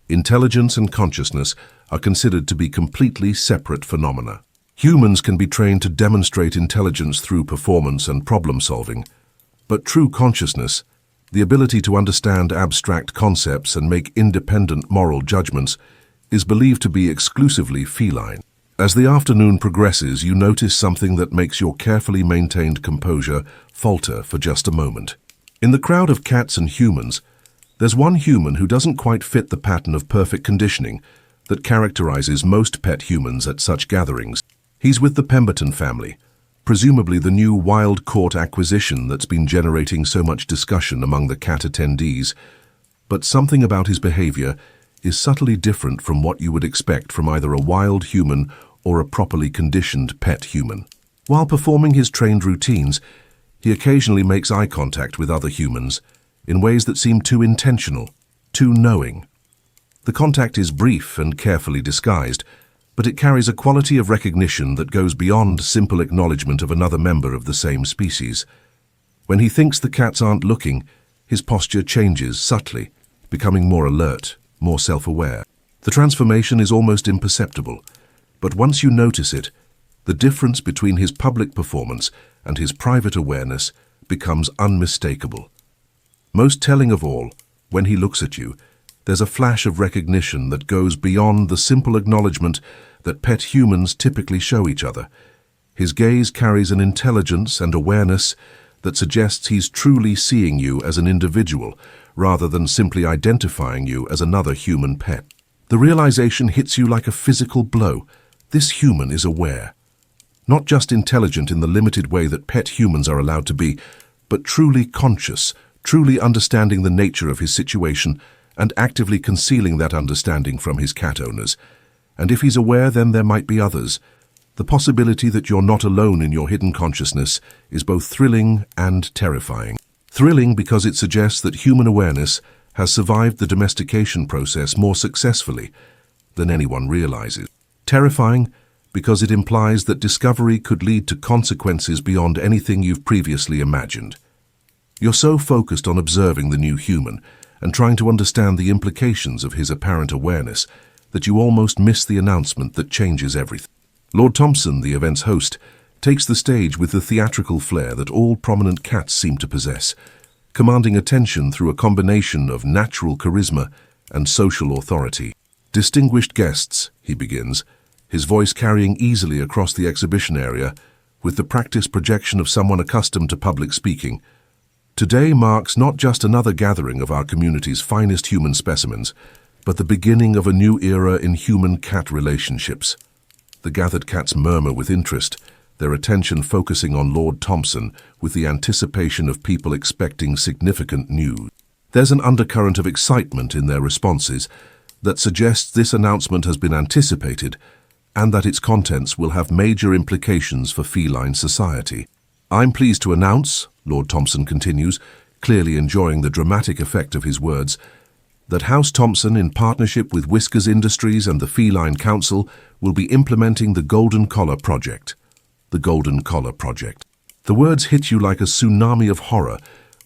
Intelligence and consciousness are considered to be completely separate phenomena. Humans can be trained to demonstrate intelligence through performance and problem-solving, but true consciousness, the ability to understand abstract concepts and make independent moral judgments, is believed to be exclusively feline. As the afternoon progresses, you notice something that makes your carefully maintained composure falter for just a moment. In the crowd of cats and humans, there's one human who doesn't quite fit the pattern of perfect conditioning that characterizes most pet humans at such gatherings. He's with the Pemberton family, presumably the new wild-caught acquisition that's been generating so much discussion among the cat attendees. But something about his behavior is subtly different from what you would expect from either a wild human or a properly conditioned pet human. While performing his trained routines, he occasionally makes eye contact with other humans in ways that seem too intentional, too knowing. The contact is brief and carefully disguised, but it carries a quality of recognition that goes beyond simple acknowledgement of another member of the same species. When he thinks the cats aren't looking, his posture changes subtly, becoming more alert, more self-aware. The transformation is almost imperceptible, but once you notice it, the difference between his public performance and his private awareness becomes unmistakable. Most telling of all, when he looks at you, there's a flash of recognition that goes beyond the simple acknowledgement that pet humans typically show each other. His gaze carries an intelligence and awareness that suggests he's truly seeing you as an individual, rather than simply identifying you as another human pet. The realization hits you like a physical blow. This human is aware. Not just intelligent in the limited way that pet humans are allowed to be, but truly conscious, truly understanding the nature of his situation and actively concealing that understanding from his cat owners. And if he's aware, then there might be others. The possibility that you're not alone in your hidden consciousness is both thrilling and terrifying. Thrilling because it suggests that human awareness has survived the domestication process more successfully than anyone realizes. Terrifying because it implies that discovery could lead to consequences beyond anything you've previously imagined. You're so focused on observing the new human and trying to understand the implications of his apparent awareness that you almost miss the announcement that changes everything. Lord Thompson, the event's host, takes the stage with the theatrical flair that all prominent cats seem to possess, commanding attention through a combination of natural charisma and social authority. "Distinguished guests," he begins, his voice carrying easily across the exhibition area with the practiced projection of someone accustomed to public speaking. "Today marks not just another gathering of our community's finest human specimens, but the beginning of a new era in human-cat relationships." The gathered cats murmur with interest, their attention focusing on Lord Thompson with the anticipation of people expecting significant news. There's an undercurrent of excitement in their responses that suggests this announcement has been anticipated and that its contents will have major implications for feline society. "I'm pleased to announce," Lord Thompson continues, clearly enjoying the dramatic effect of his words, "that House Thompson, in partnership with Whiskers Industries and the Feline Council, will be implementing the Golden Collar Project." The Golden Collar Project. The words hit you like a tsunami of horror,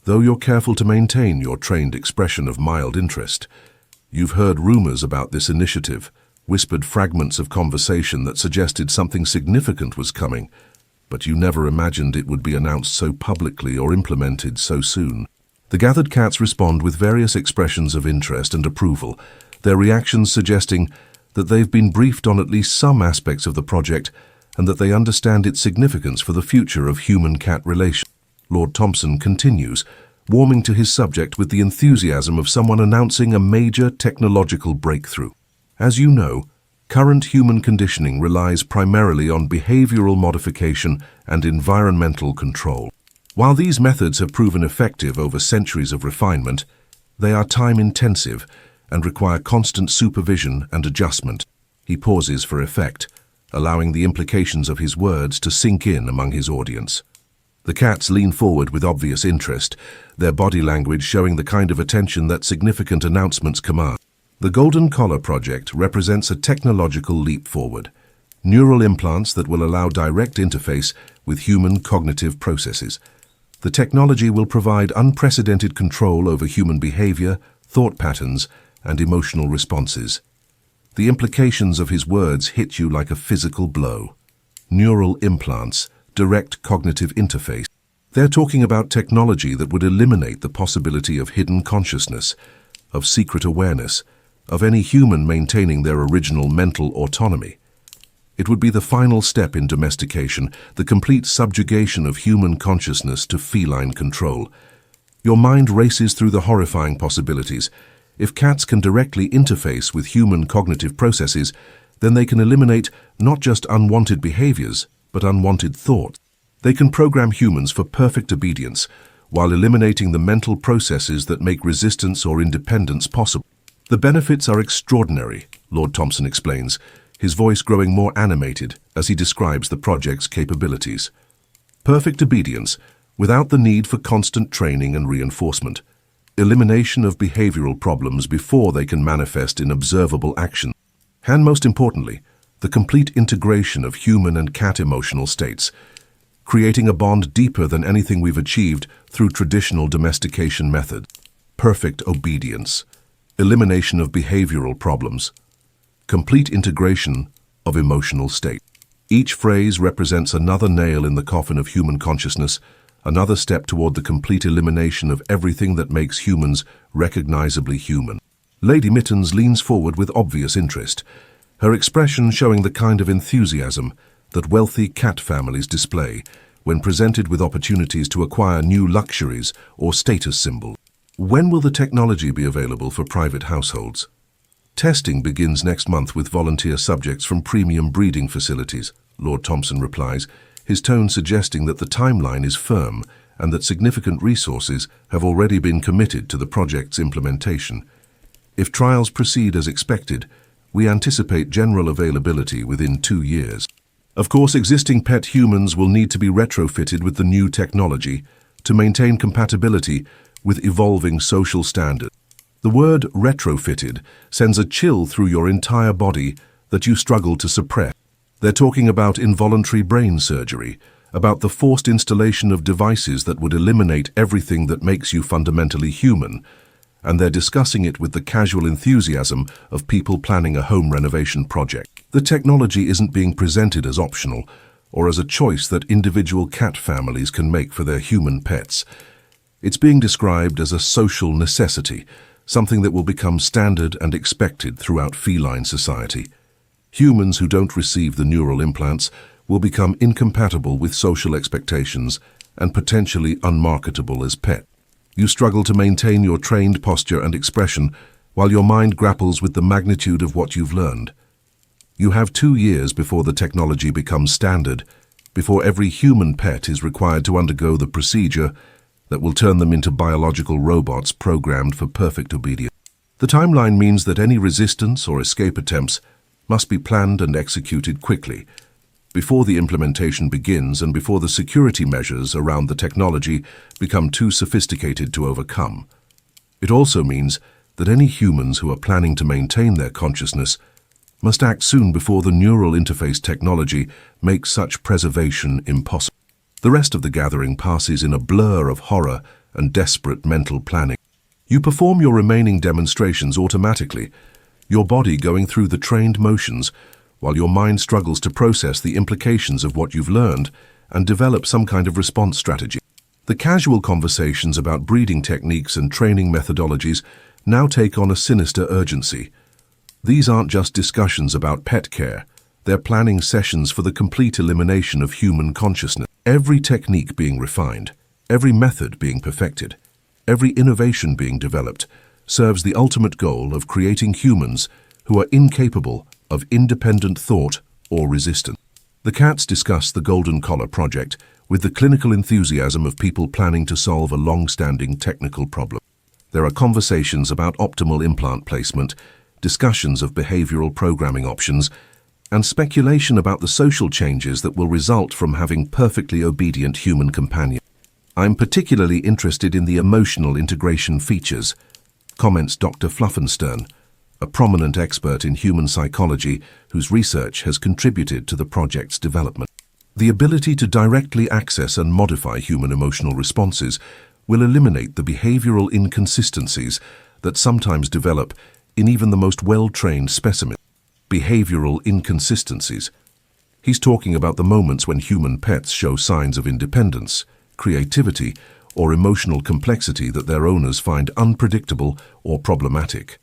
though you're careful to maintain your trained expression of mild interest. You've heard rumors about this initiative, whispered fragments of conversation that suggested something significant was coming, but you never imagined it would be announced so publicly or implemented so soon. The gathered cats respond with various expressions of interest and approval, their reactions suggesting that they've been briefed on at least some aspects of the project and that they understand its significance for the future of human-cat relations. Lord Thompson continues, warming to his subject with the enthusiasm of someone announcing a major technological breakthrough. "As you know, current human conditioning relies primarily on behavioral modification and environmental control. While these methods have proven effective over centuries of refinement, they are time-intensive and require constant supervision and adjustment." He pauses for effect, allowing the implications of his words to sink in among his audience. The cats lean forward with obvious interest, their body language showing the kind of attention that significant announcements command. The Golden Collar Project represents a technological leap forward, neural implants that will allow direct interface with human cognitive processes. The technology will provide unprecedented control over human behavior, thought patterns, and emotional responses. The implications of his words hit you like a physical blow. Neural implants, direct cognitive interface. They're talking about technology that would eliminate the possibility of hidden consciousness, of secret awareness, of any human maintaining their original mental autonomy. It would be the final step in domestication, the complete subjugation of human consciousness to feline control. Your mind races through the horrifying possibilities. If cats can directly interface with human cognitive processes, then they can eliminate not just unwanted behaviors, but unwanted thoughts. They can program humans for perfect obedience, while eliminating the mental processes that make resistance or independence possible. The benefits are extraordinary, Lord Thompson explains, his voice growing more animated as he describes the project's capabilities. Perfect obedience, without the need for constant training and reinforcement. Elimination of behavioral problems before they can manifest in observable action. And most importantly, the complete integration of human and cat emotional states, creating a bond deeper than anything we've achieved through traditional domestication methods. Perfect obedience, elimination of behavioral problems, complete integration of emotional states. Each phrase represents another nail in the coffin of human consciousness, another step toward the complete elimination of everything that makes humans recognizably human. Lady Mittens leans forward with obvious interest, her expression showing the kind of enthusiasm that wealthy cat families display when presented with opportunities to acquire new luxuries or status symbols. When will the technology be available for private households? Testing begins next month with volunteer subjects from premium breeding facilities, Lord Thompson replies, his tone suggesting that the timeline is firm and that significant resources have already been committed to the project's implementation. If trials proceed as expected, we anticipate general availability within 2 years. Of course, existing pet humans will need to be retrofitted with the new technology to maintain compatibility with evolving social standards. The word retrofitted sends a chill through your entire body that you struggle to suppress. They're talking about involuntary brain surgery, about the forced installation of devices that would eliminate everything that makes you fundamentally human, and they're discussing it with the casual enthusiasm of people planning a home renovation project. The technology isn't being presented as optional or as a choice that individual cat families can make for their human pets. It's being described as a social necessity, something that will become standard and expected throughout feline society. Humans who don't receive the neural implants will become incompatible with social expectations and potentially unmarketable as pets. You struggle to maintain your trained posture and expression while your mind grapples with the magnitude of what you've learned. You have 2 years before the technology becomes standard, before every human pet is required to undergo the procedure that will turn them into biological robots programmed for perfect obedience. The timeline means that any resistance or escape attempts must be planned and executed quickly, before the implementation begins and before the security measures around the technology become too sophisticated to overcome. It also means that any humans who are planning to maintain their consciousness must act soon before the neural interface technology makes such preservation impossible. The rest of the gathering passes in a blur of horror and desperate mental planning. You perform your remaining demonstrations automatically, your body going through the trained motions, while your mind struggles to process the implications of what you've learned and develop some kind of response strategy. The casual conversations about breeding techniques and training methodologies now take on a sinister urgency. These aren't just discussions about pet care, they're planning sessions for the complete elimination of human consciousness. Every technique being refined, every method being perfected, every innovation being developed serves the ultimate goal of creating humans who are incapable of independent thought or resistance. The cats discuss the Golden Collar project with the clinical enthusiasm of people planning to solve a long-standing technical problem. There are conversations about optimal implant placement, discussions of behavioral programming options, and speculation about the social changes that will result from having perfectly obedient human companions. I'm particularly interested in the emotional integration features, comments Dr. Fluffenstern, a prominent expert in human psychology whose research has contributed to the project's development. The ability to directly access and modify human emotional responses will eliminate the behavioral inconsistencies that sometimes develop in even the most well-trained specimens. Behavioral inconsistencies. He's talking about the moments when human pets show signs of independence, creativity, or emotional complexity that their owners find unpredictable or problematic.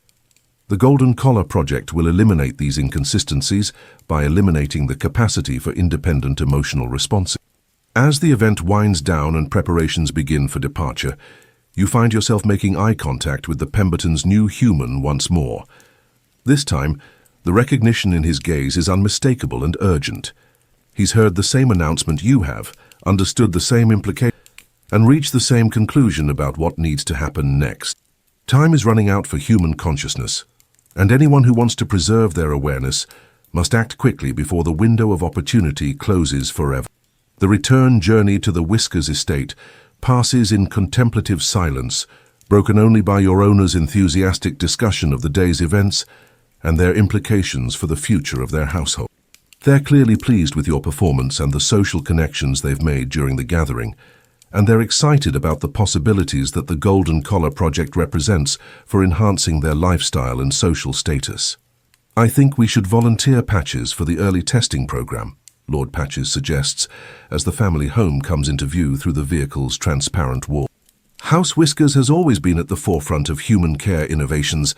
The Golden Collar Project will eliminate these inconsistencies by eliminating the capacity for independent emotional responses. As the event winds down and preparations begin for departure, you find yourself making eye contact with the Pemberton's new human once more. This time, the recognition in his gaze is unmistakable and urgent. He's heard the same announcement you have, understood the same implication, and reached the same conclusion about what needs to happen next. Time is running out for human consciousness, and anyone who wants to preserve their awareness must act quickly before the window of opportunity closes forever. The return journey to the Whiskers estate passes in contemplative silence, broken only by your owner's enthusiastic discussion of the day's events and their implications for the future of their household. They're clearly pleased with your performance and the social connections they've made during the gathering, and they're excited about the possibilities that the Golden Collar Project represents for enhancing their lifestyle and social status. "I think we should volunteer Patches for the early testing program," Lord Patches suggests, as the family home comes into view through the vehicle's transparent wall. "House Whiskers has always been at the forefront of human care innovations,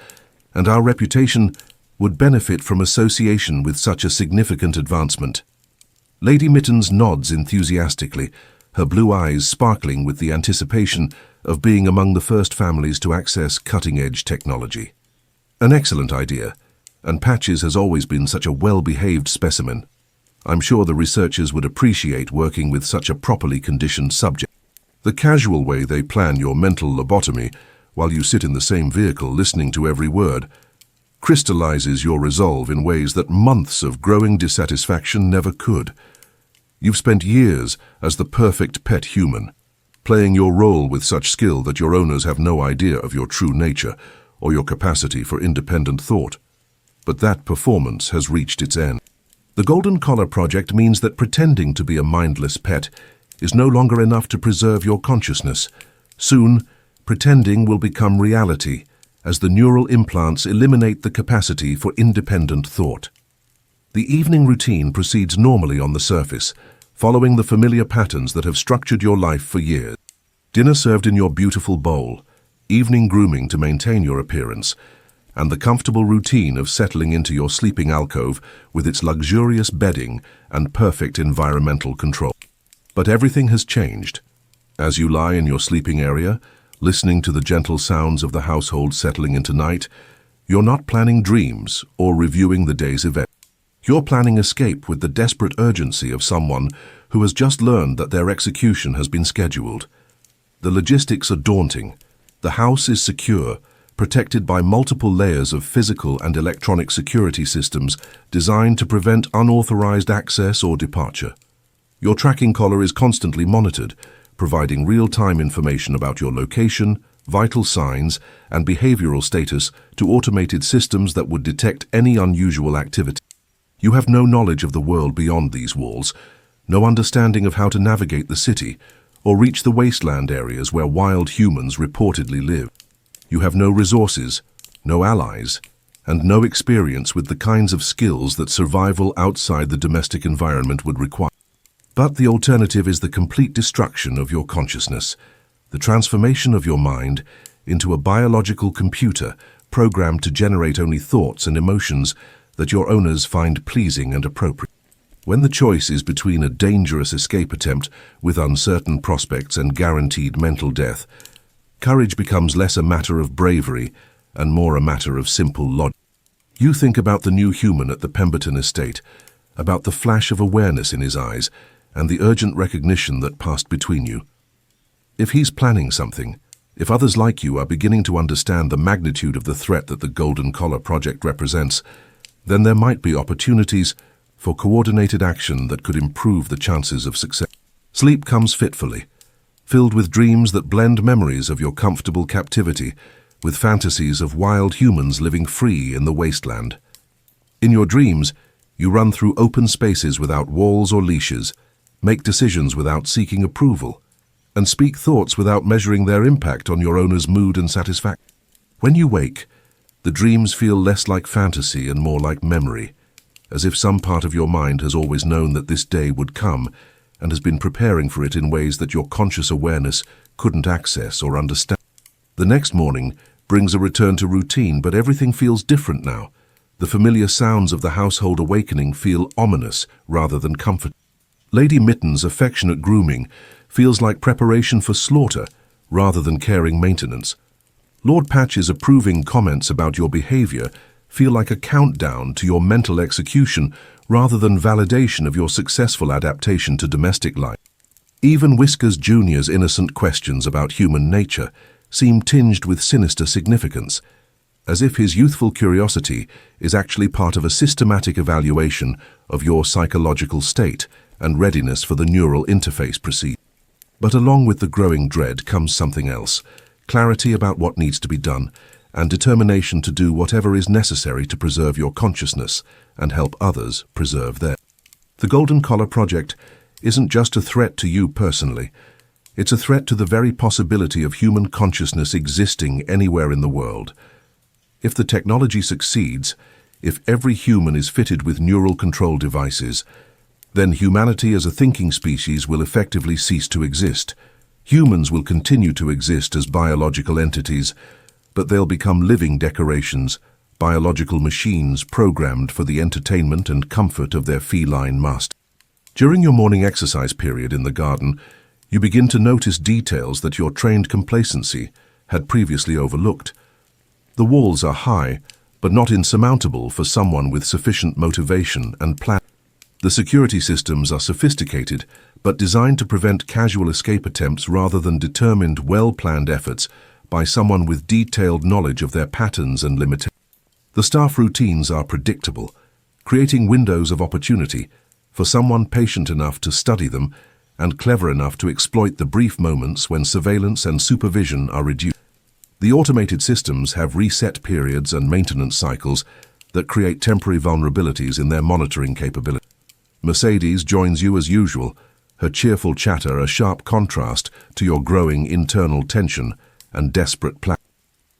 and our reputation would benefit from association with such a significant advancement." Lady Mittens nods enthusiastically, her blue eyes sparkling with the anticipation of being among the first families to access cutting-edge technology. "An excellent idea, and Patches has always been such a well-behaved specimen. I'm sure the researchers would appreciate working with such a properly conditioned subject." The casual way they plan your mental lobotomy while you sit in the same vehicle listening to every word crystallizes your resolve in ways that months of growing dissatisfaction never could. You've spent years as the perfect pet human, playing your role with such skill that your owners have no idea of your true nature or your capacity for independent thought. But that performance has reached its end. The Golden Collar Project means that pretending to be a mindless pet is no longer enough to preserve your consciousness. Soon, pretending will become reality as the neural implants eliminate the capacity for independent thought. The evening routine proceeds normally on the surface, following the familiar patterns that have structured your life for years. Dinner served in your beautiful bowl, evening grooming to maintain your appearance, and the comfortable routine of settling into your sleeping alcove with its luxurious bedding and perfect environmental control. But everything has changed. As you lie in your sleeping area, listening to the gentle sounds of the household settling into night, you're not planning dreams or reviewing the day's events. You're planning escape with the desperate urgency of someone who has just learned that their execution has been scheduled. The logistics are daunting. The house is secure, protected by multiple layers of physical and electronic security systems designed to prevent unauthorized access or departure. Your tracking collar is constantly monitored, providing real-time information about your location, vital signs, and behavioral status to automated systems that would detect any unusual activity. You have no knowledge of the world beyond these walls, no understanding of how to navigate the city, or reach the wasteland areas where wild humans reportedly live. You have no resources, no allies, and no experience with the kinds of skills that survival outside the domestic environment would require. But the alternative is the complete destruction of your consciousness, the transformation of your mind into a biological computer programmed to generate only thoughts and emotions that your owners find pleasing and appropriate. When the choice is between a dangerous escape attempt with uncertain prospects and guaranteed mental death, courage becomes less a matter of bravery and more a matter of simple logic. You think about the new human at the Pemberton estate, about the flash of awareness in his eyes and the urgent recognition that passed between you. If he's planning something, if others like you are beginning to understand the magnitude of the threat that the Golden Collar Project represents, then there might be opportunities for coordinated action that could improve the chances of success. Sleep comes fitfully, filled with dreams that blend memories of your comfortable captivity with fantasies of wild humans living free in the wasteland. In your dreams, you run through open spaces without walls or leashes, make decisions without seeking approval, and speak thoughts without measuring their impact on your owner's mood and satisfaction. When you wake, the dreams feel less like fantasy and more like memory, as if some part of your mind has always known that this day would come and has been preparing for it in ways that your conscious awareness couldn't access or understand. The next morning, brings a return to routine, but everything feels different now. The familiar sounds of the household awakening feel ominous rather than comfort. Lady Mitten's affectionate grooming feels like preparation for slaughter rather than caring maintenance. Lord Patch's approving comments about your behavior feel like a countdown to your mental execution rather than validation of your successful adaptation to domestic life. Even Whiskers Jr.'s innocent questions about human nature seem tinged with sinister significance, as if his youthful curiosity is actually part of a systematic evaluation of your psychological state and readiness for the neural interface proceed. But along with the growing dread comes something else: clarity about what needs to be done, and determination to do whatever is necessary to preserve your consciousness and help others preserve theirs. The Golden Collar Project isn't just a threat to you personally. It's a threat to the very possibility of human consciousness existing anywhere in the world. If the technology succeeds, if every human is fitted with neural control devices, then humanity as a thinking species will effectively cease to exist. Humans will continue to exist as biological entities, but they'll become living decorations, biological machines programmed for the entertainment and comfort of their feline masters. During your morning exercise period in the garden, you begin to notice details that your trained complacency had previously overlooked. The walls are high, but not insurmountable for someone with sufficient motivation and plan. The security systems are sophisticated, but designed to prevent casual escape attempts rather than determined, well-planned efforts by someone with detailed knowledge of their patterns and limitations. The staff routines are predictable, creating windows of opportunity for someone patient enough to study them and clever enough to exploit the brief moments when surveillance and supervision are reduced. The automated systems have reset periods and maintenance cycles that create temporary vulnerabilities in their monitoring capability. Mercedes joins you as usual, her cheerful chatter a sharp contrast to your growing internal tension and desperate plan.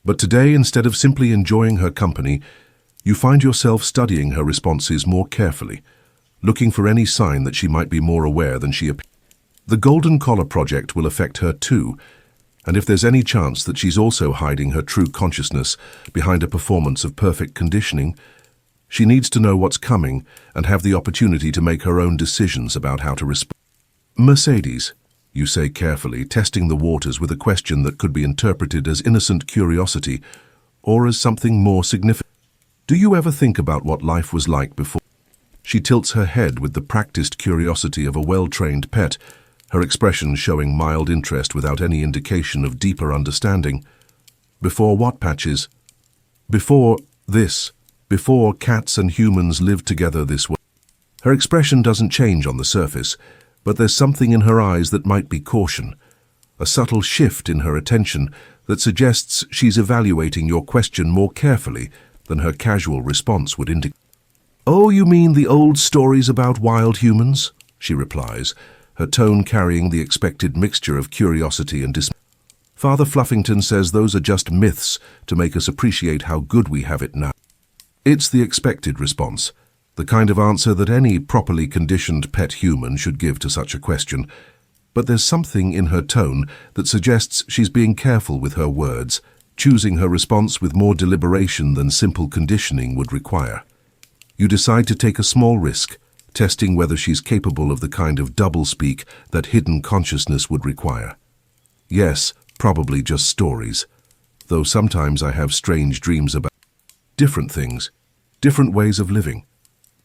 But today, instead of simply enjoying her company, you find yourself studying her responses more carefully, looking for any sign that she might be more aware than she appears. The Golden Collar Project will affect her too, and if there's any chance that she's also hiding her true consciousness behind a performance of perfect conditioning, she needs to know what's coming and have the opportunity to make her own decisions about how to respond. Mercedes, you say carefully, testing the waters with a question that could be interpreted as innocent curiosity or as something more significant. Do you ever think about what life was like before? She tilts her head with the practiced curiosity of a well-trained pet, her expression showing mild interest without any indication of deeper understanding. Before what, Patches? Before this. Before cats and humans lived together this way. Her expression doesn't change on the surface, but there's something in her eyes that might be caution, a subtle shift in her attention that suggests she's evaluating your question more carefully than her casual response would indicate. "Oh, you mean the old stories about wild humans?" she replies, her tone carrying the expected mixture of curiosity and dismay. "Father Fluffington says those are just myths to make us appreciate how good we have it now." It's the expected response, the kind of answer that any properly conditioned pet human should give to such a question. But there's something in her tone that suggests she's being careful with her words, choosing her response with more deliberation than simple conditioning would require. You decide to take a small risk, testing whether she's capable of the kind of doublespeak that hidden consciousness would require. Yes, probably just stories, though sometimes I have strange dreams about different things, different ways of living.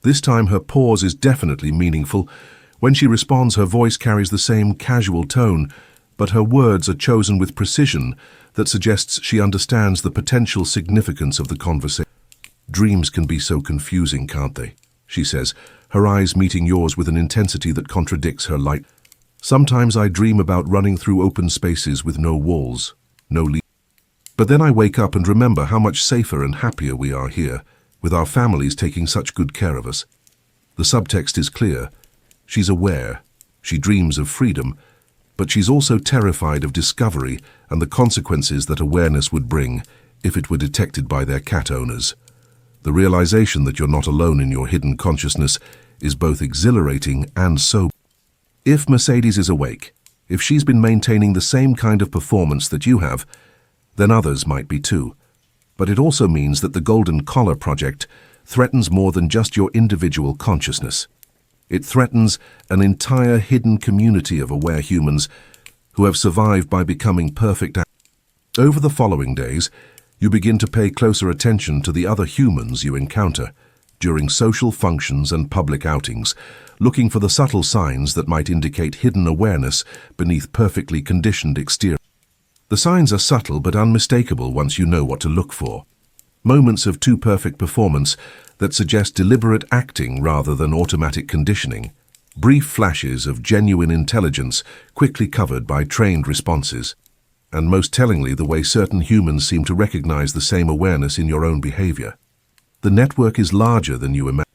This time her pause is definitely meaningful. When she responds, her voice carries the same casual tone, but her words are chosen with precision that suggests she understands the potential significance of the conversation. "Dreams can be so confusing, can't they?" she says, her eyes meeting yours with an intensity that contradicts her light. "Sometimes I dream about running through open spaces with no walls, no leaves. But then I wake up and remember how much safer and happier we are here, with our families taking such good care of us." The subtext is clear. She's aware. She dreams of freedom, but she's also terrified of discovery and the consequences that awareness would bring if it were detected by their cat owners. The realization that you're not alone in your hidden consciousness is both exhilarating and sobering. If Mercedes is awake, if she's been maintaining the same kind of performance that you have, then others might be too. But it also means that the Golden Collar Project threatens more than just your individual consciousness. It threatens an entire hidden community of aware humans who have survived by becoming perfect. Over the following days, you begin to pay closer attention to the other humans you encounter during social functions and public outings, looking for the subtle signs that might indicate hidden awareness beneath perfectly conditioned exterior. The signs are subtle but unmistakable once you know what to look for. Moments of too perfect performance that suggest deliberate acting rather than automatic conditioning. Brief flashes of genuine intelligence quickly covered by trained responses. And most tellingly, the way certain humans seem to recognize the same awareness in your own behavior. The network is larger than you imagine.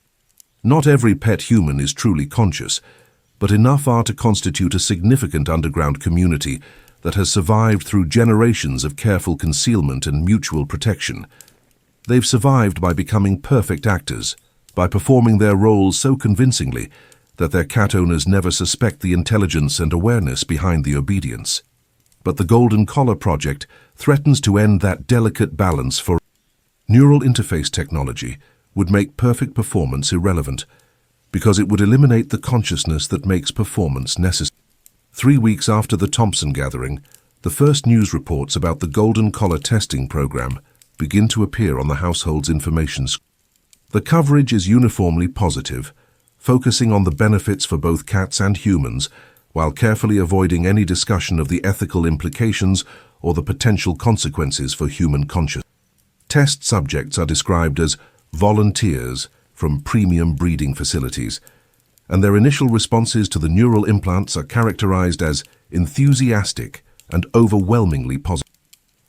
Not every pet human is truly conscious, but enough are to constitute a significant underground community that has survived through generations of careful concealment and mutual protection. They've survived by becoming perfect actors, by performing their roles so convincingly that their cat owners never suspect the intelligence and awareness behind the obedience. But the Golden Collar Project threatens to end that delicate balance for neural interface technology would make perfect performance irrelevant, because it would eliminate the consciousness that makes performance necessary. 3 weeks after the Thompson gathering, the first news reports about the Golden Collar testing program begin to appear on the household's information screen. The coverage is uniformly positive, focusing on the benefits for both cats and humans, while carefully avoiding any discussion of the ethical implications or the potential consequences for human consciousness. Test subjects are described as volunteers from premium breeding facilities, and their initial responses to the neural implants are characterized as enthusiastic and overwhelmingly positive.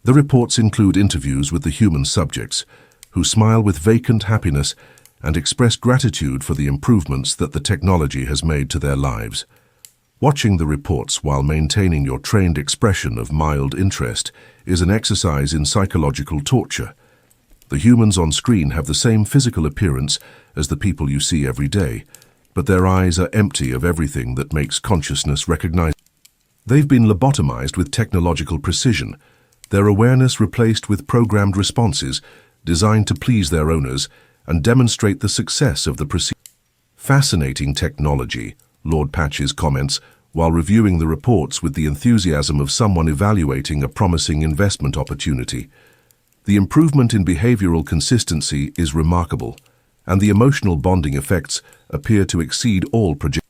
The reports include interviews with the human subjects, who smile with vacant happiness and express gratitude for the improvements that the technology has made to their lives. Watching the reports while maintaining your trained expression of mild interest is an exercise in psychological torture. The humans on screen have the same physical appearance as the people you see every day, but their eyes are empty of everything that makes consciousness recognizable. They've been lobotomized with technological precision, their awareness replaced with programmed responses designed to please their owners and demonstrate the success of the procedure. Fascinating technology, Lord Patches comments, while reviewing the reports with the enthusiasm of someone evaluating a promising investment opportunity. The improvement in behavioral consistency is remarkable, and the emotional bonding effects appear to exceed all projections.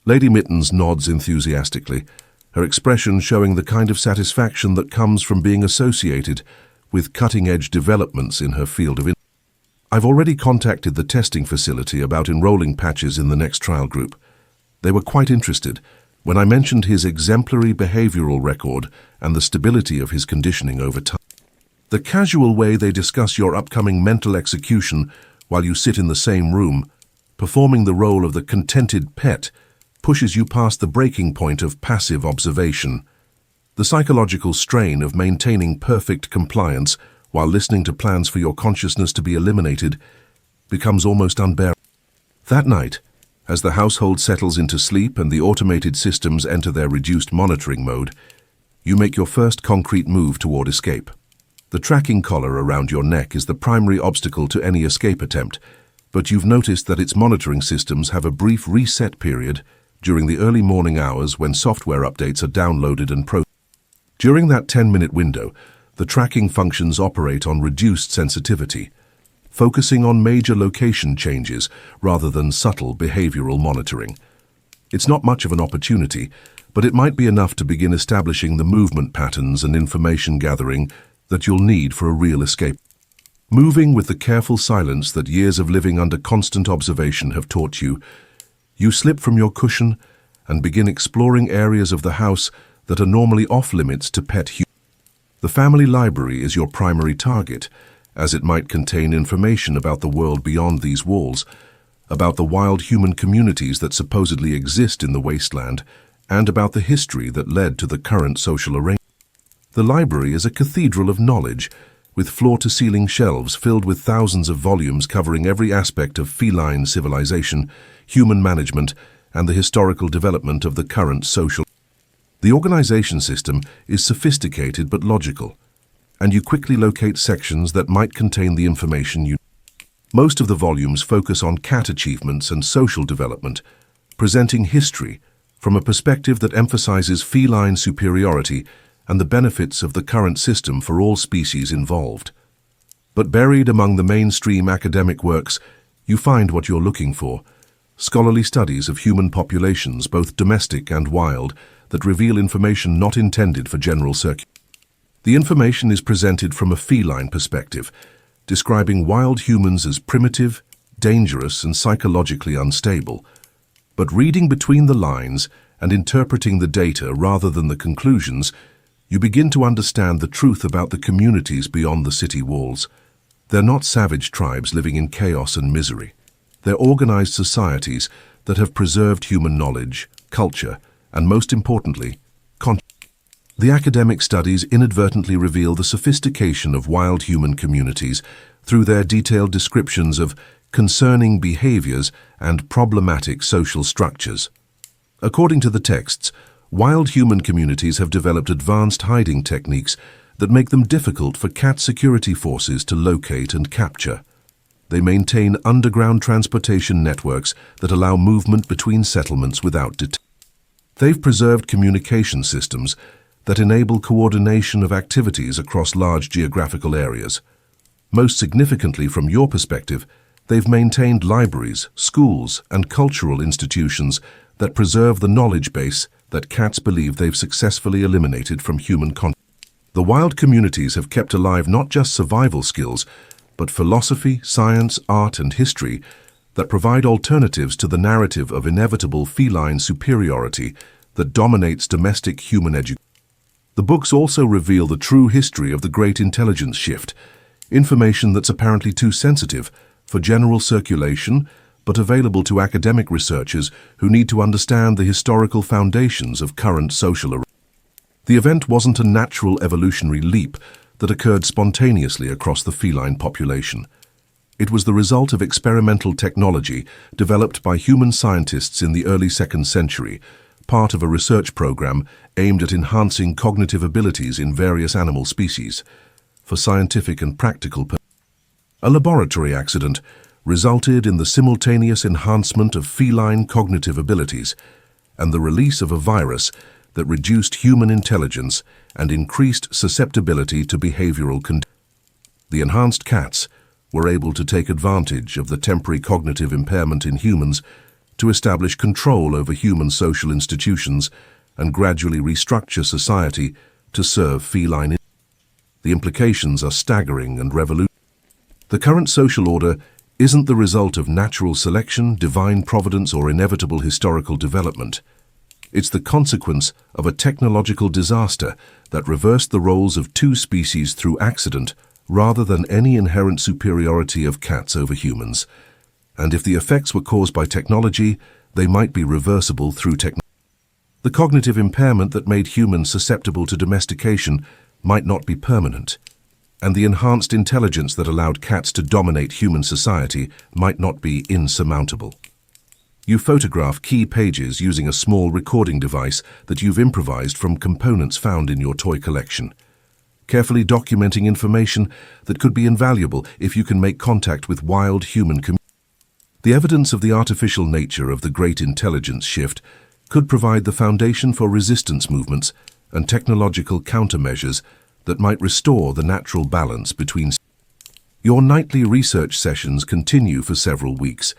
Lady Mittens nods enthusiastically, her expression showing the kind of satisfaction that comes from being associated with cutting-edge developments in her field of interest. I've already contacted the testing facility about enrolling Patches in the next trial group. They were quite interested when I mentioned his exemplary behavioral record and the stability of his conditioning over time. The casual way they discuss your upcoming mental execution while you sit in the same room, performing the role of the contented pet, pushes you past the breaking point of passive observation. The psychological strain of maintaining perfect compliance while listening to plans for your consciousness to be eliminated becomes almost unbearable. That night, as the household settles into sleep and the automated systems enter their reduced monitoring mode, you make your first concrete move toward escape. The tracking collar around your neck is the primary obstacle to any escape attempt, but you've noticed that its monitoring systems have a brief reset period during the early morning hours when software updates are downloaded and processed. During that 10-minute window, the tracking functions operate on reduced sensitivity, focusing on major location changes rather than subtle behavioral monitoring. It's not much of an opportunity, but it might be enough to begin establishing the movement patterns and information gathering that you'll need for a real escape. Moving with the careful silence that years of living under constant observation have taught you, you slip from your cushion and begin exploring areas of the house that are normally off-limits to pet humans. The family library is your primary target, as it might contain information about the world beyond these walls, about the wild human communities that supposedly exist in the wasteland, and about the history that led to the current social arrangement. The library is a cathedral of knowledge, with floor-to-ceiling shelves filled with thousands of volumes covering every aspect of feline civilization, human management, and the historical development of the current social. The organization system is sophisticated but logical. and you quickly locate sections that might contain the information you need. Most of the volumes focus on cat achievements and social development, presenting history from a perspective that emphasizes feline superiority and the benefits of the current system for all species involved. But buried among the mainstream academic works, you find what you're looking for: scholarly studies of human populations, both domestic and wild, that reveal information not intended for general circulation. The information is presented from a feline perspective, describing wild humans as primitive, dangerous, and psychologically unstable. But reading between the lines and interpreting the data rather than the conclusions, you begin to understand the truth about the communities beyond the city walls. They're not savage tribes living in chaos and misery. They're organized societies that have preserved human knowledge, culture, and most importantly, consciousness. The academic studies inadvertently reveal the sophistication of wild human communities through their detailed descriptions of concerning behaviors and problematic social structures. According to the texts, wild human communities have developed advanced hiding techniques that make them difficult for cat security forces to locate and capture. They maintain underground transportation networks that allow movement between settlements without detection. They've preserved communication systems that enable coordination of activities across large geographical areas. Most significantly, from your perspective, they've maintained libraries, schools, and cultural institutions that preserve the knowledge base that cats believe they've successfully eliminated from human consciousness. The wild communities have kept alive not just survival skills, but philosophy, science, art, and history that provide alternatives to the narrative of inevitable feline superiority that dominates domestic human education. The books also reveal the true history of the Great Intelligence Shift, information that's apparently too sensitive for general circulation, but available to academic researchers who need to understand the historical foundations of current social arrangements. The event wasn't a natural evolutionary leap that occurred spontaneously across the feline population. It was the result of experimental technology developed by human scientists in the early 2nd century, part of a research program aimed at enhancing cognitive abilities in various animal species for scientific and practical purposes. A laboratory accident resulted in the simultaneous enhancement of feline cognitive abilities and the release of a virus that reduced human intelligence and increased susceptibility to behavioral conditions. The enhanced cats were able to take advantage of the temporary cognitive impairment in humans to establish control over human social institutions and gradually restructure society to serve feline interests. The implications are staggering and revolutionary. The current social order isn't the result of natural selection, divine providence, or inevitable historical development. It's the consequence of a technological disaster that reversed the roles of two species through accident rather than any inherent superiority of cats over humans. And if the effects were caused by technology, they might be reversible through technology. The cognitive impairment that made humans susceptible to domestication might not be permanent, and the enhanced intelligence that allowed cats to dominate human society might not be insurmountable. You photograph key pages using a small recording device that you've improvised from components found in your toy collection, carefully documenting information that could be invaluable if you can make contact with wild human communities. The evidence of the artificial nature of the Great Intelligence Shift could provide the foundation for resistance movements and technological countermeasures that might restore the natural balance between. Your nightly research sessions continue for several weeks,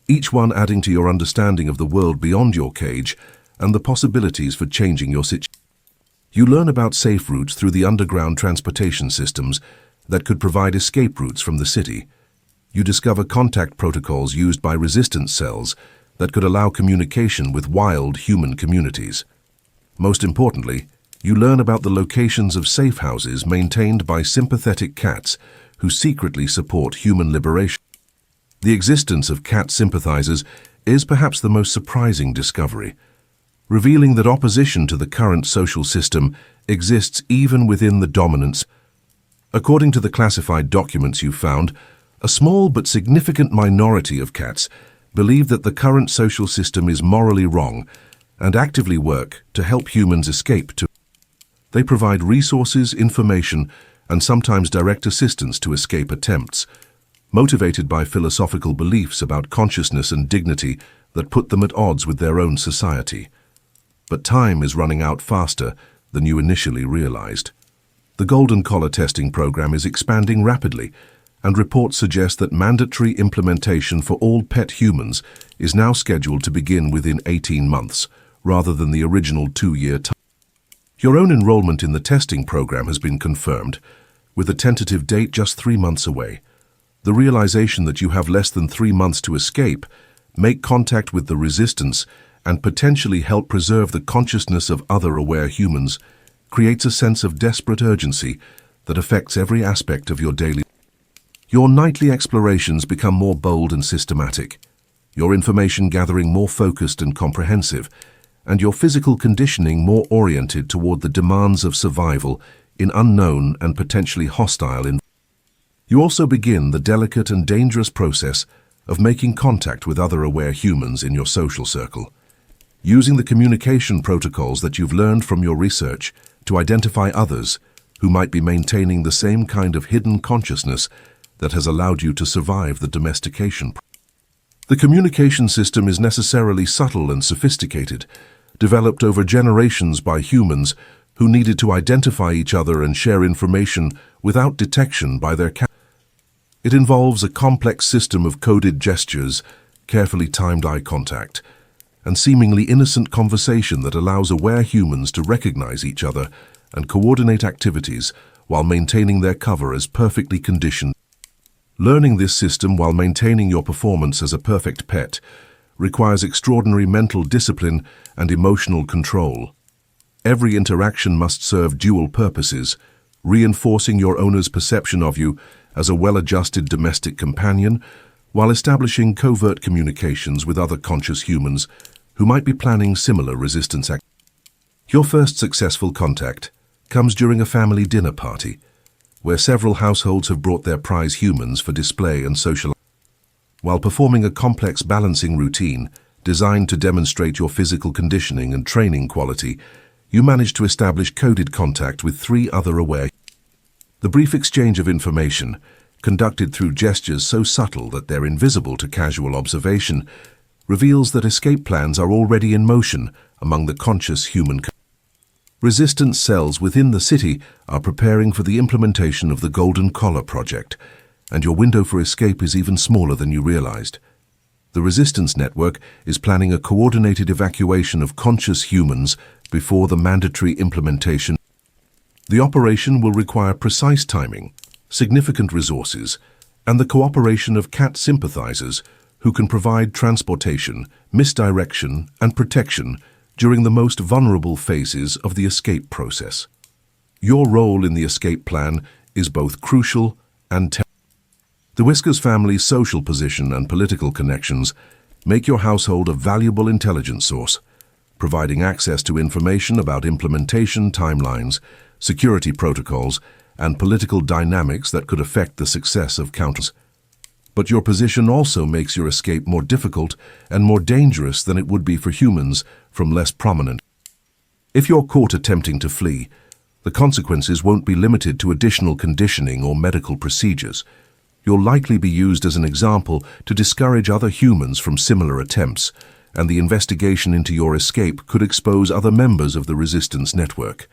each one adding to your understanding of the world beyond your cage and the possibilities for changing your situation. You learn about safe routes through the underground transportation systems that could provide escape routes from the city. You discover contact protocols used by resistance cells that could allow communication with wild human communities. Most importantly, you learn about the locations of safe houses maintained by sympathetic cats who secretly support human liberation. The existence of cat sympathizers is perhaps the most surprising discovery, revealing that opposition to the current social system exists even within the dominance. According to the classified documents you found, a small but significant minority of cats believe that the current social system is morally wrong and actively work to help humans escape to. They provide resources, information, and sometimes direct assistance to escape attempts, motivated by philosophical beliefs about consciousness and dignity that put them at odds with their own society. But time is running out faster than you initially realized. The Golden Collar testing program is expanding rapidly, and reports suggest that mandatory implementation for all pet humans is now scheduled to begin within 18 months, rather than the original 2-year time. Your own enrollment in the testing program has been confirmed, with a tentative date just 3 months away. The realization that you have less than 3 months to escape, make contact with the resistance, and potentially help preserve the consciousness of other aware humans creates a sense of desperate urgency that affects every aspect of your daily life. Your nightly explorations become more bold and systematic, your information gathering more focused and comprehensive, and your physical conditioning more oriented toward the demands of survival in unknown and potentially hostile environments. You also begin the delicate and dangerous process of making contact with other aware humans in your social circle, using the communication protocols that you've learned from your research to identify others who might be maintaining the same kind of hidden consciousness that has allowed you to survive the domestication. The communication system is necessarily subtle and sophisticated, developed over generations by humans who needed to identify each other and share information without detection by their It involves a complex system of coded gestures, carefully timed eye contact, and seemingly innocent conversation that allows aware humans to recognize each other and coordinate activities while maintaining their cover as perfectly conditioned. Learning this system while maintaining your performance as a perfect pet requires extraordinary mental discipline and emotional control. Every interaction must serve dual purposes, reinforcing your owner's perception of you as a well-adjusted domestic companion, while establishing covert communications with other conscious humans who might be planning similar resistance acts. Your first successful contact comes during a family dinner party, where several households have brought their prize humans for display and social. While performing a complex balancing routine designed to demonstrate your physical conditioning and training quality, you manage to establish coded contact with 3 other aware. The brief exchange of information, conducted through gestures so subtle that they're invisible to casual observation, reveals that escape plans are already in motion among the conscious human. Resistance cells within the city are preparing for the implementation of the Golden Collar project, and your window for escape is even smaller than you realized. The Resistance Network is planning a coordinated evacuation of conscious humans before the mandatory implementation. The operation will require precise timing, significant resources, and the cooperation of cat sympathizers who can provide transportation, misdirection, and protection during the most vulnerable phases of the escape process. Your role in the escape plan is both crucial and The Whiskers family's social position and political connections make your household a valuable intelligence source, providing access to information about implementation timelines, security protocols, and political dynamics that could affect the success of counters. But your position also makes your escape more difficult and more dangerous than it would be for humans from less prominent. If you're caught attempting to flee, the consequences won't be limited to additional conditioning or medical procedures. You'll likely be used as an example to discourage other humans from similar attempts, and the investigation into your escape could expose other members of the resistance network.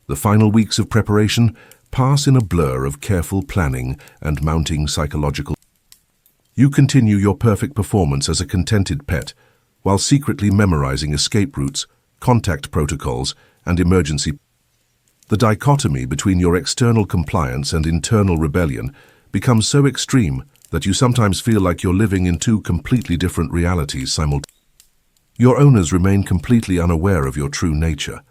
The final weeks of preparation pass in a blur of careful planning and mounting psychological. You continue your perfect performance as a contented pet, while secretly memorizing escape routes, contact protocols, and emergency. The dichotomy between your external compliance and internal rebellion becomes so extreme that you sometimes feel like you're living in 2 completely different realities simultaneously. Your owners remain completely unaware of your true nature,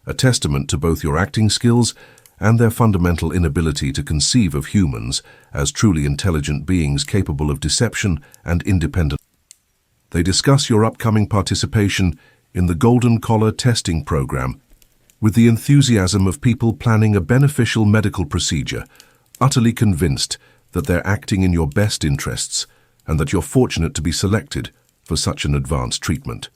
a testament to both your acting skills and their fundamental inability to conceive of humans as truly intelligent beings capable of deception and independence. They discuss your upcoming participation in the Golden Collar testing program with the enthusiasm of people planning a beneficial medical procedure, utterly convinced that they're acting in your best interests and that you're fortunate to be selected for such an advanced treatment.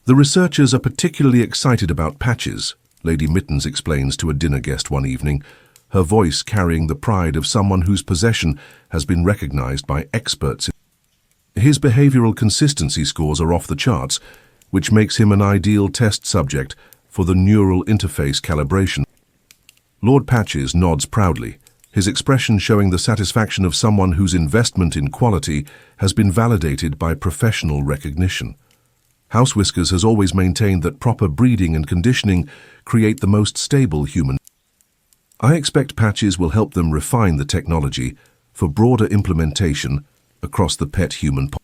The researchers are particularly excited about patches, Lady Mittens explains to a dinner guest one evening, her voice carrying the pride of someone whose possession has been recognized by experts. His behavioral consistency scores are off the charts, which makes him an ideal test subject for the neural interface calibration. Lord Patches nods proudly, his expression showing the satisfaction of someone whose investment in quality has been validated by professional recognition. House Whiskers has always maintained that proper breeding and conditioning create the most stable human. I expect Patches will help them refine the technology for broader implementation across the pet-human population.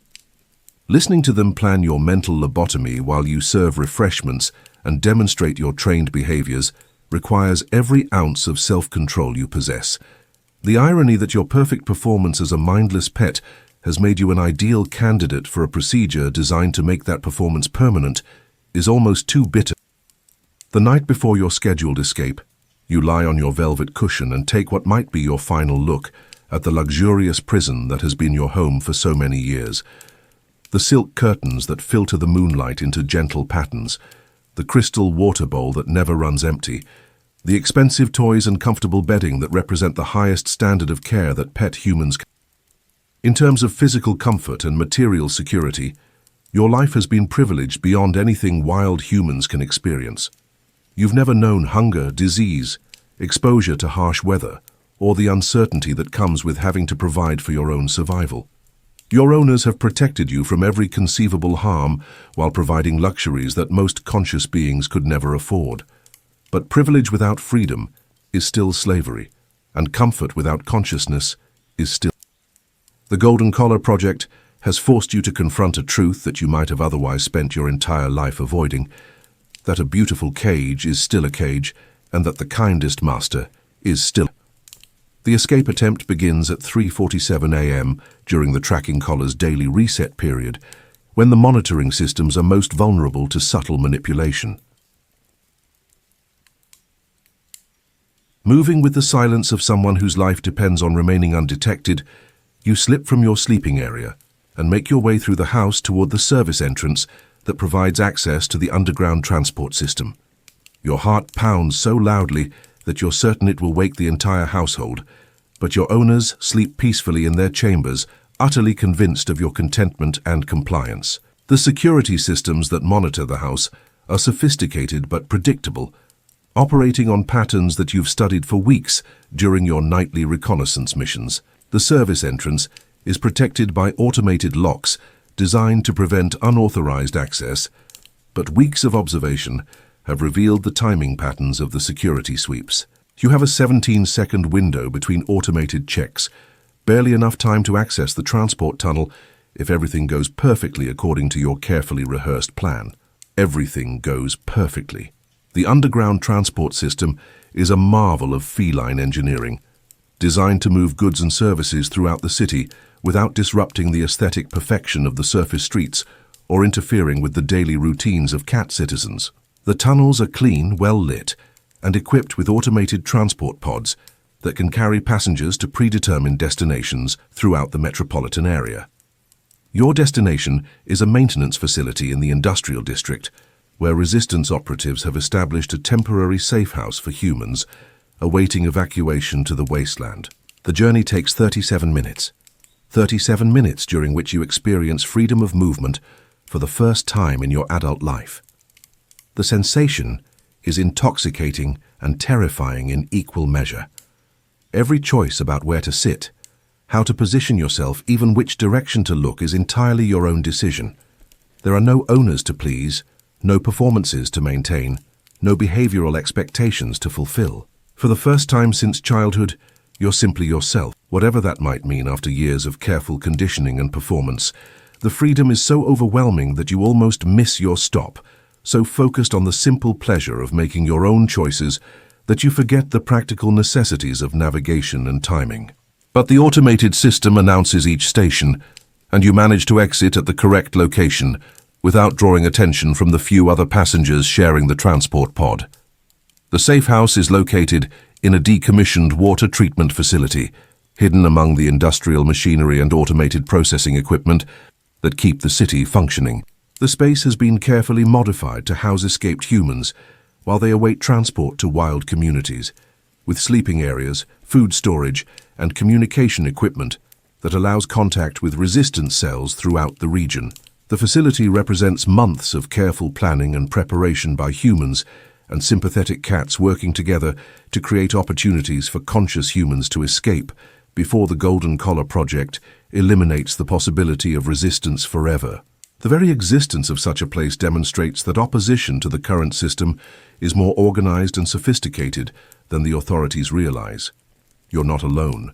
Listening to them plan your mental lobotomy while you serve refreshments and demonstrate your trained behaviors requires every ounce of self-control you possess. The irony that your perfect performance as a mindless pet has made you an ideal candidate for a procedure designed to make that performance permanent is almost too bitter. The night before your scheduled escape, you lie on your velvet cushion and take what might be your final look at the luxurious prison that has been your home for so many years. The silk curtains that filter the moonlight into gentle patterns, the crystal water bowl that never runs empty, the expensive toys and comfortable bedding that represent the highest standard of care that pet humans can. In terms of physical comfort and material security, your life has been privileged beyond anything wild humans can experience. You've never known hunger, disease, exposure to harsh weather, or the uncertainty that comes with having to provide for your own survival. Your owners have protected you from every conceivable harm while providing luxuries that most conscious beings could never afford. But privilege without freedom is still slavery, and comfort without consciousness is still. The Golden Collar Project has forced you to confront a truth that you might have otherwise spent your entire life avoiding, that a beautiful cage is still a cage, and that the kindest master is still. The escape attempt begins at 3:47 a.m. during the tracking collar's daily reset period, when the monitoring systems are most vulnerable to subtle manipulation. Moving with the silence of someone whose life depends on remaining undetected, you slip from your sleeping area and make your way through the house toward the service entrance that provides access to the underground transport system. Your heart pounds so loudly that you're certain it will wake the entire household, but your owners sleep peacefully in their chambers, utterly convinced of your contentment and compliance. The security systems that monitor the house are sophisticated but predictable, operating on patterns that you've studied for weeks during your nightly reconnaissance missions. The service entrance is protected by automated locks designed to prevent unauthorized access, but weeks of observation have revealed the timing patterns of the security sweeps. You have a 17-second window between automated checks, barely enough time to access the transport tunnel if everything goes perfectly according to your carefully rehearsed plan. Everything goes perfectly. The underground transport system is a marvel of feline engineering, designed to move goods and services throughout the city without disrupting the aesthetic perfection of the surface streets or interfering with the daily routines of cat citizens. The tunnels are clean, well lit, and equipped with automated transport pods that can carry passengers to predetermined destinations throughout the metropolitan area. Your destination is a maintenance facility in the industrial district, where resistance operatives have established a temporary safe house for humans, awaiting evacuation to the wasteland. The journey takes 37 minutes. 37 minutes during which you experience freedom of movement for the first time in your adult life. The sensation is intoxicating and terrifying in equal measure. Every choice about where to sit, how to position yourself, even which direction to look is entirely your own decision. There are no owners to please, no performances to maintain, no behavioral expectations to fulfill. For the first time since childhood, you're simply yourself, whatever that might mean after years of careful conditioning and performance. The freedom is so overwhelming that you almost miss your stop, so focused on the simple pleasure of making your own choices that you forget the practical necessities of navigation and timing. But the automated system announces each station, and you manage to exit at the correct location without drawing attention from the few other passengers sharing the transport pod. The safe house is located in a decommissioned water treatment facility, hidden among the industrial machinery and automated processing equipment that keep the city functioning. The space has been carefully modified to house escaped humans while they await transport to wild communities. with sleeping areas, food storage, and communication equipment that allows contact with resistance cells throughout the region. The facility represents months of careful planning and preparation by humans and sympathetic cats working together to create opportunities for conscious humans to escape before the Golden Collar Project eliminates the possibility of resistance forever. The very existence of such a place demonstrates that opposition to the current system is more organized and sophisticated than the authorities realize. You're not alone.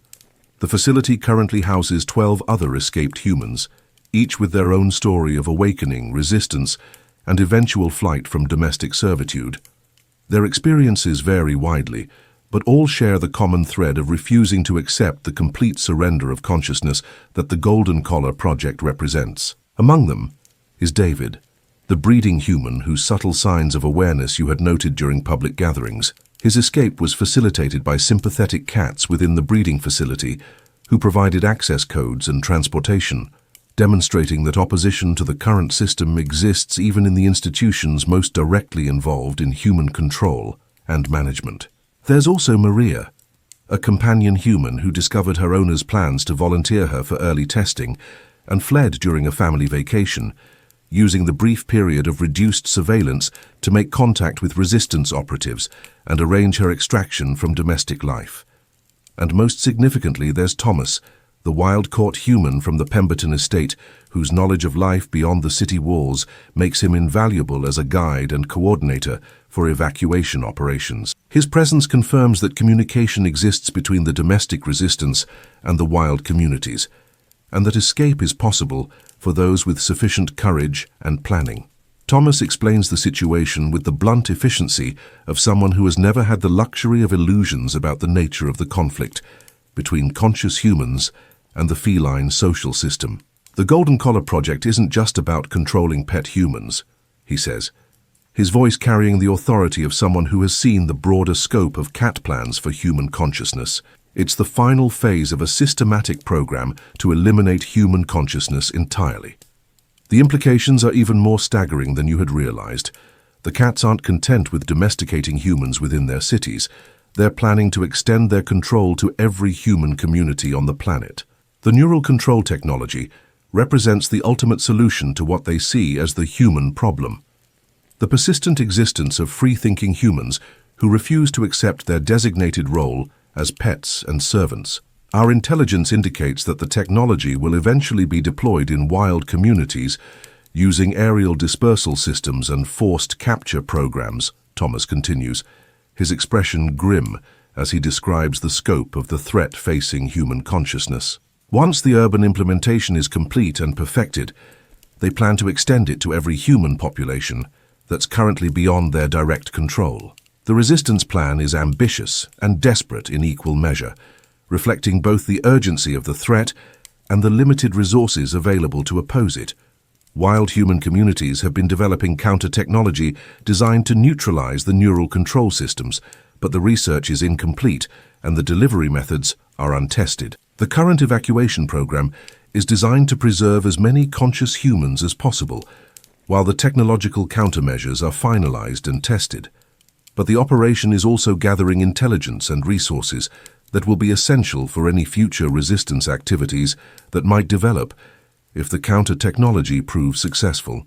The facility currently houses 12 other escaped humans, each with their own story of awakening, resistance, and eventual flight from domestic servitude. Their experiences vary widely, but all share the common thread of refusing to accept the complete surrender of consciousness that the Golden Collar Project represents. Among them is David, the breeding human whose subtle signs of awareness you had noted during public gatherings. His escape was facilitated by sympathetic cats within the breeding facility who provided access codes and transportation, demonstrating that opposition to the current system exists even in the institutions most directly involved in human control and management. There's also Maria, a companion human who discovered her owner's plans to volunteer her for early testing and fled during a family vacation, using the brief period of reduced surveillance to make contact with resistance operatives and arrange her extraction from domestic life. And most significantly, there's Thomas, the wild-caught human from the Pemberton estate whose knowledge of life beyond the city walls makes him invaluable as a guide and coordinator for evacuation operations. His presence confirms that communication exists between the domestic resistance and the wild communities, and that escape is possible for those with sufficient courage and planning. Thomas explains the situation with the blunt efficiency of someone who has never had the luxury of illusions about the nature of the conflict between conscious humans and the feline social system. The Golden Collar Project isn't just about controlling pet humans, he says, his voice carrying the authority of someone who has seen the broader scope of cat plans for human consciousness. It's the final phase of a systematic program to eliminate human consciousness entirely. The implications are even more staggering than you had realized. The cats aren't content with domesticating humans within their cities. They're planning to extend their control to every human community on the planet. The neural control technology represents the ultimate solution to what they see as the human problem. The persistent existence of free-thinking humans who refuse to accept their designated role as pets and servants. Our intelligence indicates that the technology will eventually be deployed in wild communities using aerial dispersal systems and forced capture programs, Thomas continues, his expression grim as he describes the scope of the threat facing human consciousness. Once the urban implementation is complete and perfected, they plan to extend it to every human population that's currently beyond their direct control. The resistance plan is ambitious and desperate in equal measure, reflecting both the urgency of the threat and the limited resources available to oppose it. Wild human communities have been developing counter-technology designed to neutralize the neural control systems, but the research is incomplete and the delivery methods are untested. The current evacuation program is designed to preserve as many conscious humans as possible, while the technological countermeasures are finalized and tested. But the operation is also gathering intelligence and resources that will be essential for any future resistance activities that might develop if the counter-technology proves successful.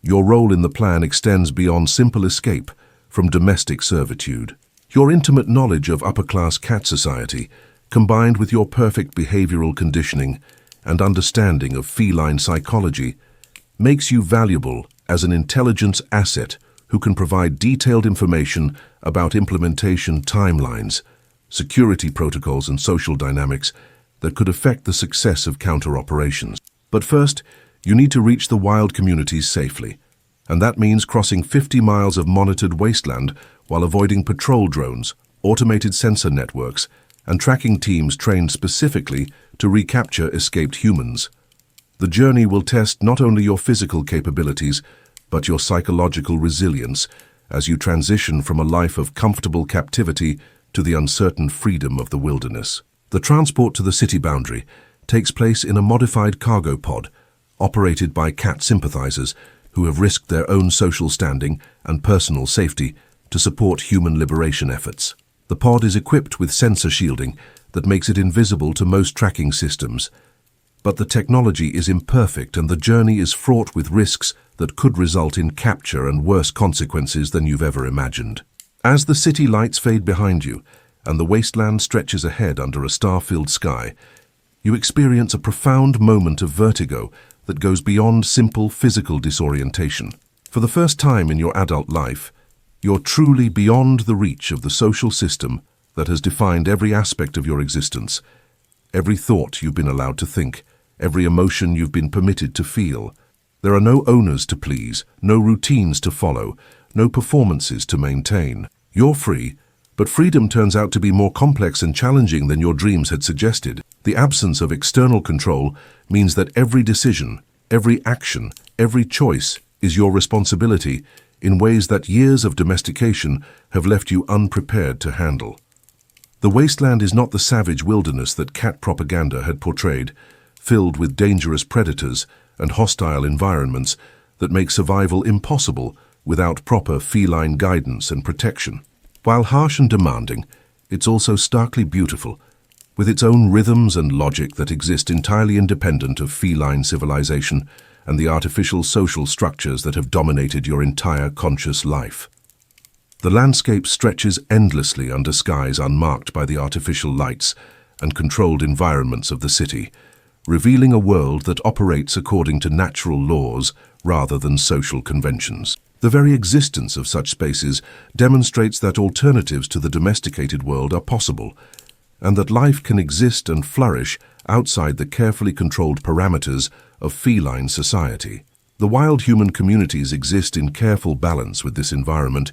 Your role in the plan extends beyond simple escape from domestic servitude. Your intimate knowledge of upper-class cat society, combined with your perfect behavioral conditioning and understanding of feline psychology, makes you valuable as an intelligence asset who can provide detailed information about implementation timelines, security protocols, and social dynamics that could affect the success of counter-operations. But first, you need to reach the wild communities safely, and that means crossing 50 miles of monitored wasteland while avoiding patrol drones, automated sensor networks, and tracking teams trained specifically to recapture escaped humans. The journey will test not only your physical capabilities, but your psychological resilience as you transition from a life of comfortable captivity to the uncertain freedom of the wilderness. The transport to the city boundary takes place in a modified cargo pod, operated by cat sympathizers who have risked their own social standing and personal safety to support human liberation efforts. The pod is equipped with sensor shielding that makes it invisible to most tracking systems. But the technology is imperfect and the journey is fraught with risks that could result in capture and worse consequences than you've ever imagined. As the city lights fade behind you and the wasteland stretches ahead under a star-filled sky, you experience a profound moment of vertigo that goes beyond simple physical disorientation. For the first time in your adult life, you're truly beyond the reach of the social system that has defined every aspect of your existence, every thought you've been allowed to think, every emotion you've been permitted to feel. There are no owners to please, no routines to follow, no performances to maintain. You're free, but freedom turns out to be more complex and challenging than your dreams had suggested. The absence of external control means that every decision, every action, every choice is your responsibility in ways that years of domestication have left you unprepared to handle. The wasteland is not the savage wilderness that cat propaganda had portrayed, filled with dangerous predators and hostile environments that make survival impossible without proper feline guidance and protection. While harsh and demanding, it's also starkly beautiful, with its own rhythms and logic that exist entirely independent of feline civilization and the artificial social structures that have dominated your entire conscious life. The landscape stretches endlessly under skies unmarked by the artificial lights and controlled environments of the city, revealing a world that operates according to natural laws rather than social conventions. The very existence of such spaces demonstrates that alternatives to the domesticated world are possible, and that life can exist and flourish outside the carefully controlled parameters of feline society. The wild human communities exist in careful balance with this environment,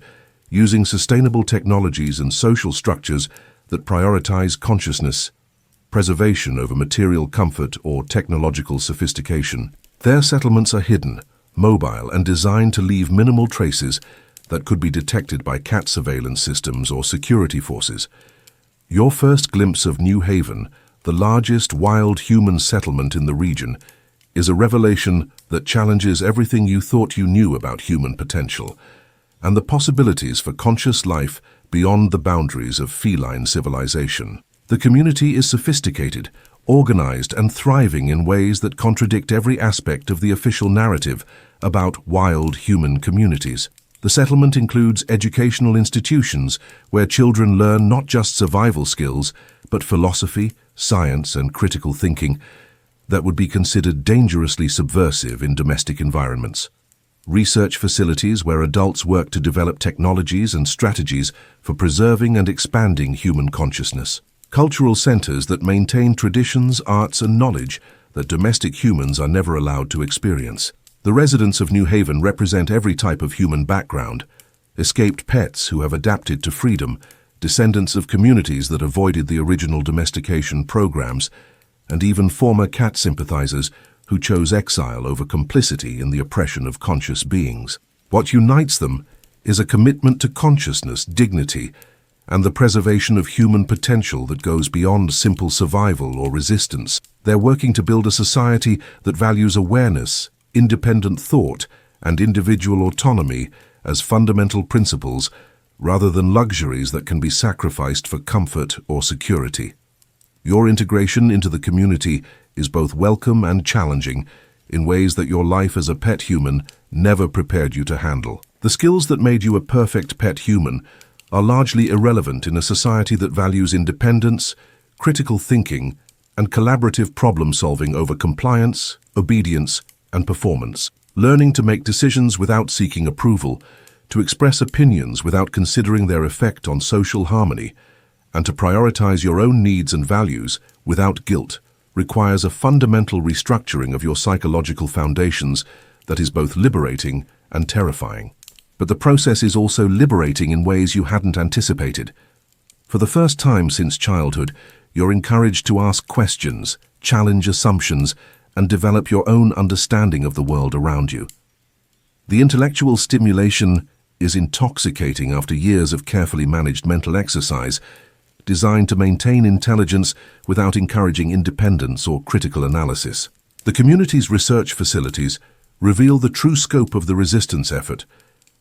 using sustainable technologies and social structures that prioritize consciousness, preservation over material comfort or technological sophistication. Their settlements are hidden, mobile, and designed to leave minimal traces that could be detected by cat surveillance systems or security forces. Your first glimpse of New Haven, the largest wild human settlement in the region, is a revelation that challenges everything you thought you knew about human potential and the possibilities for conscious life beyond the boundaries of feline civilization. The community is sophisticated, organized, and thriving in ways that contradict every aspect of the official narrative about wild human communities. The settlement includes educational institutions where children learn not just survival skills, but philosophy, science, and critical thinking that would be considered dangerously subversive in domestic environments. Research facilities where adults work to develop technologies and strategies for preserving and expanding human consciousness. Cultural centers that maintain traditions, arts, and knowledge that domestic humans are never allowed to experience. The residents of New Haven represent every type of human background: escaped pets who have adapted to freedom, descendants of communities that avoided the original domestication programs, and even former cat sympathizers who chose exile over complicity in the oppression of conscious beings. What unites them is a commitment to consciousness, dignity, and the preservation of human potential that goes beyond simple survival or resistance. They're working to build a society that values awareness, independent thought, and individual autonomy as fundamental principles rather than luxuries that can be sacrificed for comfort or security. Your integration into the community is both welcome and challenging in ways that your life as a pet human never prepared you to handle. The skills that made you a perfect pet human are largely irrelevant in a society that values independence, critical thinking, and collaborative problem-solving over compliance, obedience, and performance. Learning to make decisions without seeking approval, to express opinions without considering their effect on social harmony, and to prioritize your own needs and values without guilt requires a fundamental restructuring of your psychological foundations that is both liberating and terrifying. But the process is also liberating in ways you hadn't anticipated. For the first time since childhood, you're encouraged to ask questions, challenge assumptions, and develop your own understanding of the world around you. The intellectual stimulation is intoxicating after years of carefully managed mental exercise, designed to maintain intelligence without encouraging independence or critical analysis. The community's research facilities reveal the true scope of the resistance effort,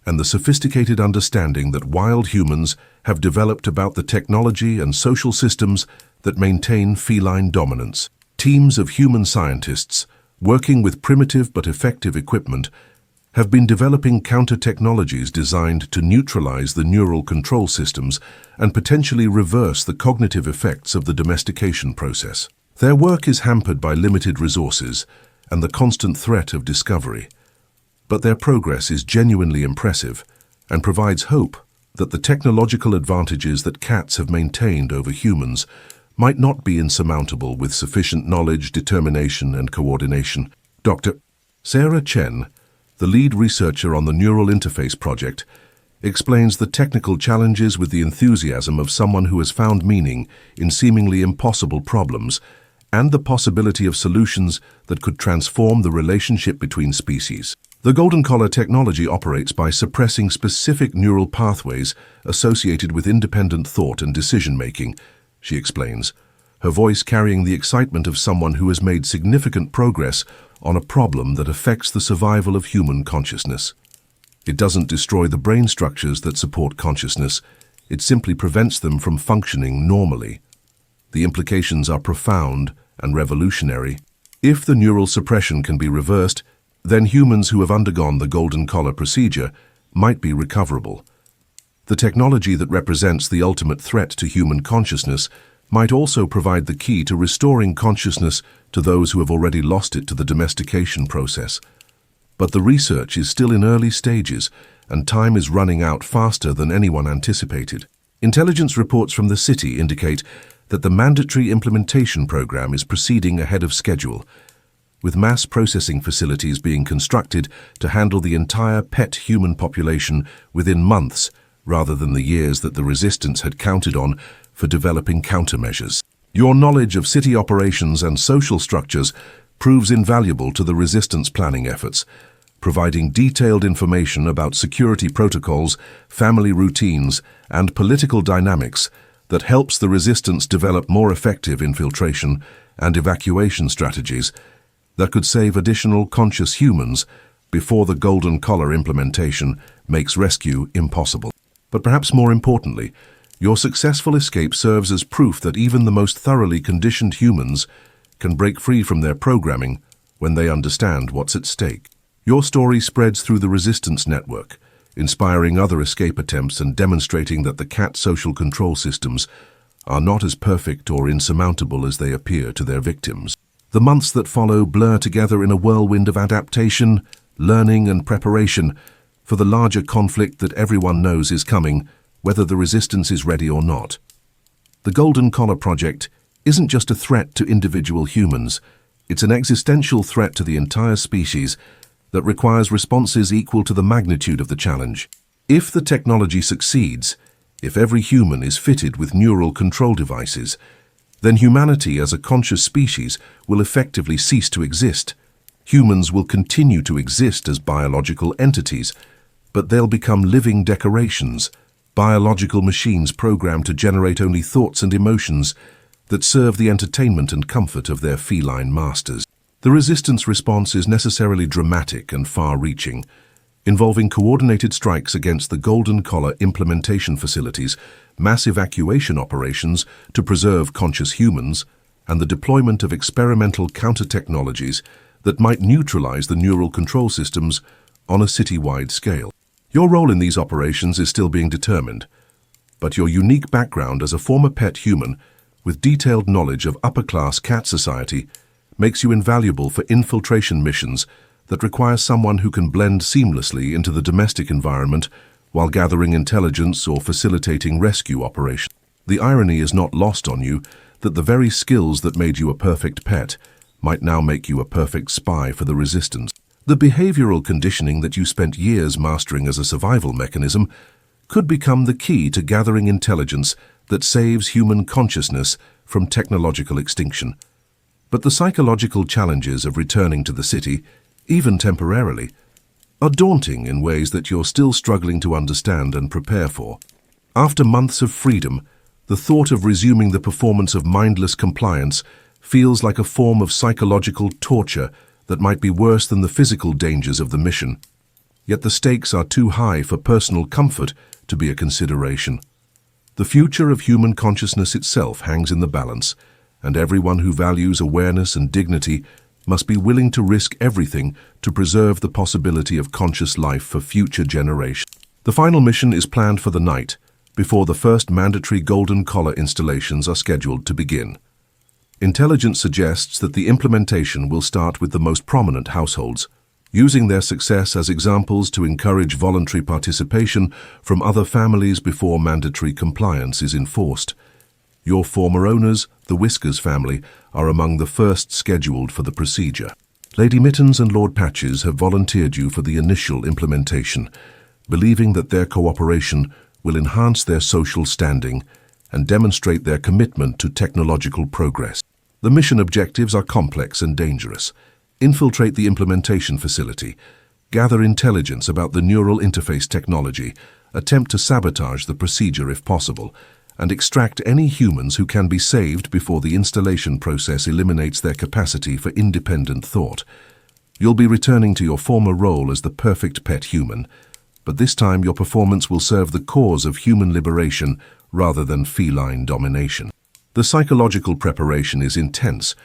and the sophisticated understanding that wild humans have developed about the technology and social systems that maintain feline dominance. Teams of human scientists, working with primitive but effective equipment, have been developing counter-technologies designed to neutralize the neural control systems and potentially reverse the cognitive effects of the domestication process. Their work is hampered by limited resources and the constant threat of discovery, but their progress is genuinely impressive and provides hope that the technological advantages that cats have maintained over humans might not be insurmountable with sufficient knowledge, determination, and coordination. Dr. Sarah Chen, the lead researcher on the Neural Interface project, explains the technical challenges with the enthusiasm of someone who has found meaning in seemingly impossible problems and the possibility of solutions that could transform the relationship between species. The golden collar technology operates by suppressing specific neural pathways associated with independent thought and decision-making, she explains, her voice carrying the excitement of someone who has made significant progress on a problem that affects the survival of human consciousness. It doesn't destroy the brain structures that support consciousness, it simply prevents them from functioning normally. The implications are profound and revolutionary. If the neural suppression can be reversed, then humans who have undergone the golden collar procedure might be recoverable. The technology that represents the ultimate threat to human consciousness might also provide the key to restoring consciousness to those who have already lost it to the domestication process. But the research is still in early stages, and time is running out faster than anyone anticipated. Intelligence reports from the city indicate that the mandatory implementation program is proceeding ahead of schedule, with mass processing facilities being constructed to handle the entire pet human population within months, rather than the years that the resistance had counted on for developing countermeasures. Your knowledge of city operations and social structures proves invaluable to the resistance planning efforts, providing detailed information about security protocols, family routines, and political dynamics that helps the resistance develop more effective infiltration and evacuation strategies that could save additional conscious humans before the golden collar implementation makes rescue impossible. But perhaps more importantly, your successful escape serves as proof that even the most thoroughly conditioned humans can break free from their programming when they understand what's at stake. Your story spreads through the resistance network, inspiring other escape attempts and demonstrating that the cat social control systems are not as perfect or insurmountable as they appear to their victims. The months that follow blur together in a whirlwind of adaptation, learning, and preparation for the larger conflict that everyone knows is coming, whether the resistance is ready or not. The Golden Collar Project isn't just a threat to individual humans, it's an existential threat to the entire species that requires responses equal to the magnitude of the challenge. If the technology succeeds, if every human is fitted with neural control devices, then humanity as a conscious species will effectively cease to exist. Humans will continue to exist as biological entities, but they'll become living decorations, biological machines programmed to generate only thoughts and emotions that serve the entertainment and comfort of their feline masters. The resistance response is necessarily dramatic and far-reaching, involving coordinated strikes against the golden collar implementation facilities, mass evacuation operations to preserve conscious humans, and the deployment of experimental counter-technologies that might neutralize the neural control systems on a city-wide scale. Your role in these operations is still being determined, but your unique background as a former pet human with detailed knowledge of upper-class cat society makes you invaluable for infiltration missions that require someone who can blend seamlessly into the domestic environment while gathering intelligence or facilitating rescue operations. The irony is not lost on you that the very skills that made you a perfect pet might now make you a perfect spy for the resistance. The behavioral conditioning that you spent years mastering as a survival mechanism could become the key to gathering intelligence that saves human consciousness from technological extinction. But the psychological challenges of returning to the city, even temporarily, are daunting in ways that you're still struggling to understand and prepare for. After months of freedom, the thought of resuming the performance of mindless compliance feels like a form of psychological torture that might be worse than the physical dangers of the mission. Yet the stakes are too high for personal comfort to be a consideration. The future of human consciousness itself hangs in the balance, and everyone who values awareness and dignity must be willing to risk everything to preserve the possibility of conscious life for future generations. The final mission is planned for the night, before the first mandatory golden collar installations are scheduled to begin. Intelligence suggests that the implementation will start with the most prominent households, using their success as examples to encourage voluntary participation from other families before mandatory compliance is enforced. Your former owners, the Whiskers family, are among the first scheduled for the procedure. Lady Mittens and Lord Patches have volunteered you for the initial implementation, believing that their cooperation will enhance their social standing and demonstrate their commitment to technological progress. The mission objectives are complex and dangerous. Infiltrate the implementation facility, gather intelligence about the neural interface technology, attempt to sabotage the procedure if possible, and extract any humans who can be saved before the installation process eliminates their capacity for independent thought. You'll be returning to your former role as the perfect pet human, but this time your performance will serve the cause of human liberation rather than feline domination. The psychological preparation is intense,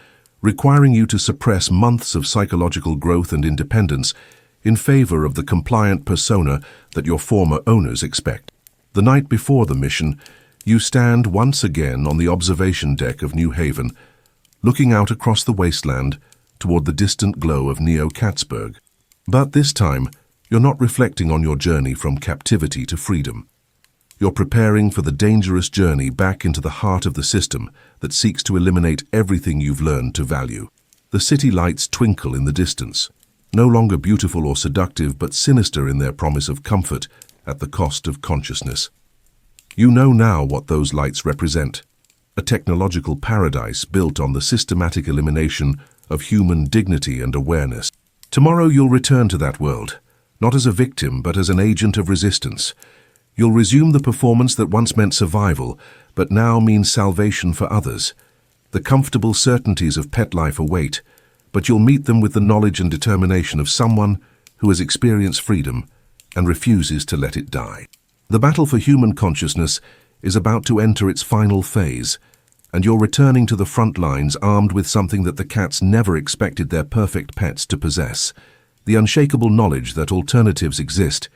requiring you to suppress months of psychological growth and independence in favor of the compliant persona that your former owners expect. The night before the mission, you stand once again on the observation deck of New Haven, looking out across the wasteland toward the distant glow of Neo-Catsburg. But this time, you're not reflecting on your journey from captivity to freedom. You're preparing for the dangerous journey back into the heart of the system that seeks to eliminate everything you've learned to value. The city lights twinkle in the distance, no longer beautiful or seductive but sinister in their promise of comfort at the cost of consciousness. You know now what those lights represent: a technological paradise built on the systematic elimination of human dignity and awareness. Tomorrow you'll return to that world, not as a victim but as an agent of resistance. You'll resume the performance that once meant survival, but now means salvation for others. The comfortable certainties of pet life await, but you'll meet them with the knowledge and determination of someone who has experienced freedom and refuses to let it die. The battle for human consciousness is about to enter its final phase, and you're returning to the front lines armed with something that the cats never expected their perfect pets to possess: the unshakable knowledge that alternatives exist,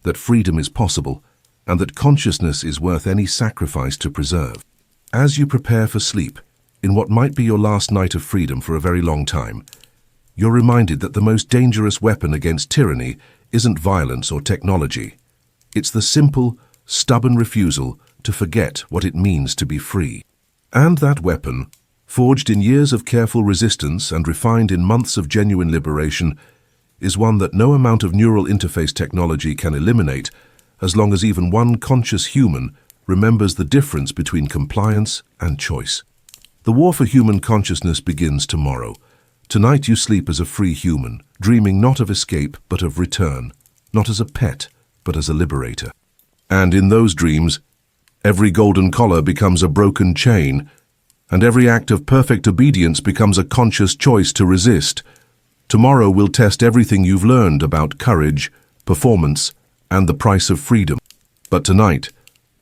that freedom is possible, and that consciousness is worth any sacrifice to preserve. As you prepare for sleep, in what might be your last night of freedom for a very long time, you're reminded that the most dangerous weapon against tyranny isn't violence or technology. It's the simple, stubborn refusal to forget what it means to be free. And that weapon, forged in years of careful resistance and refined in months of genuine liberation, is one that no amount of neural interface technology can eliminate, as long as even one conscious human remembers the difference between compliance and choice. The war for human consciousness begins tomorrow. Tonight you sleep as a free human, dreaming not of escape but of return, not as a pet but as a liberator. And in those dreams, every golden collar becomes a broken chain, and every act of perfect obedience becomes a conscious choice to resist. Tomorrow will test everything you've learned about courage, performance, and the price of freedom. But tonight,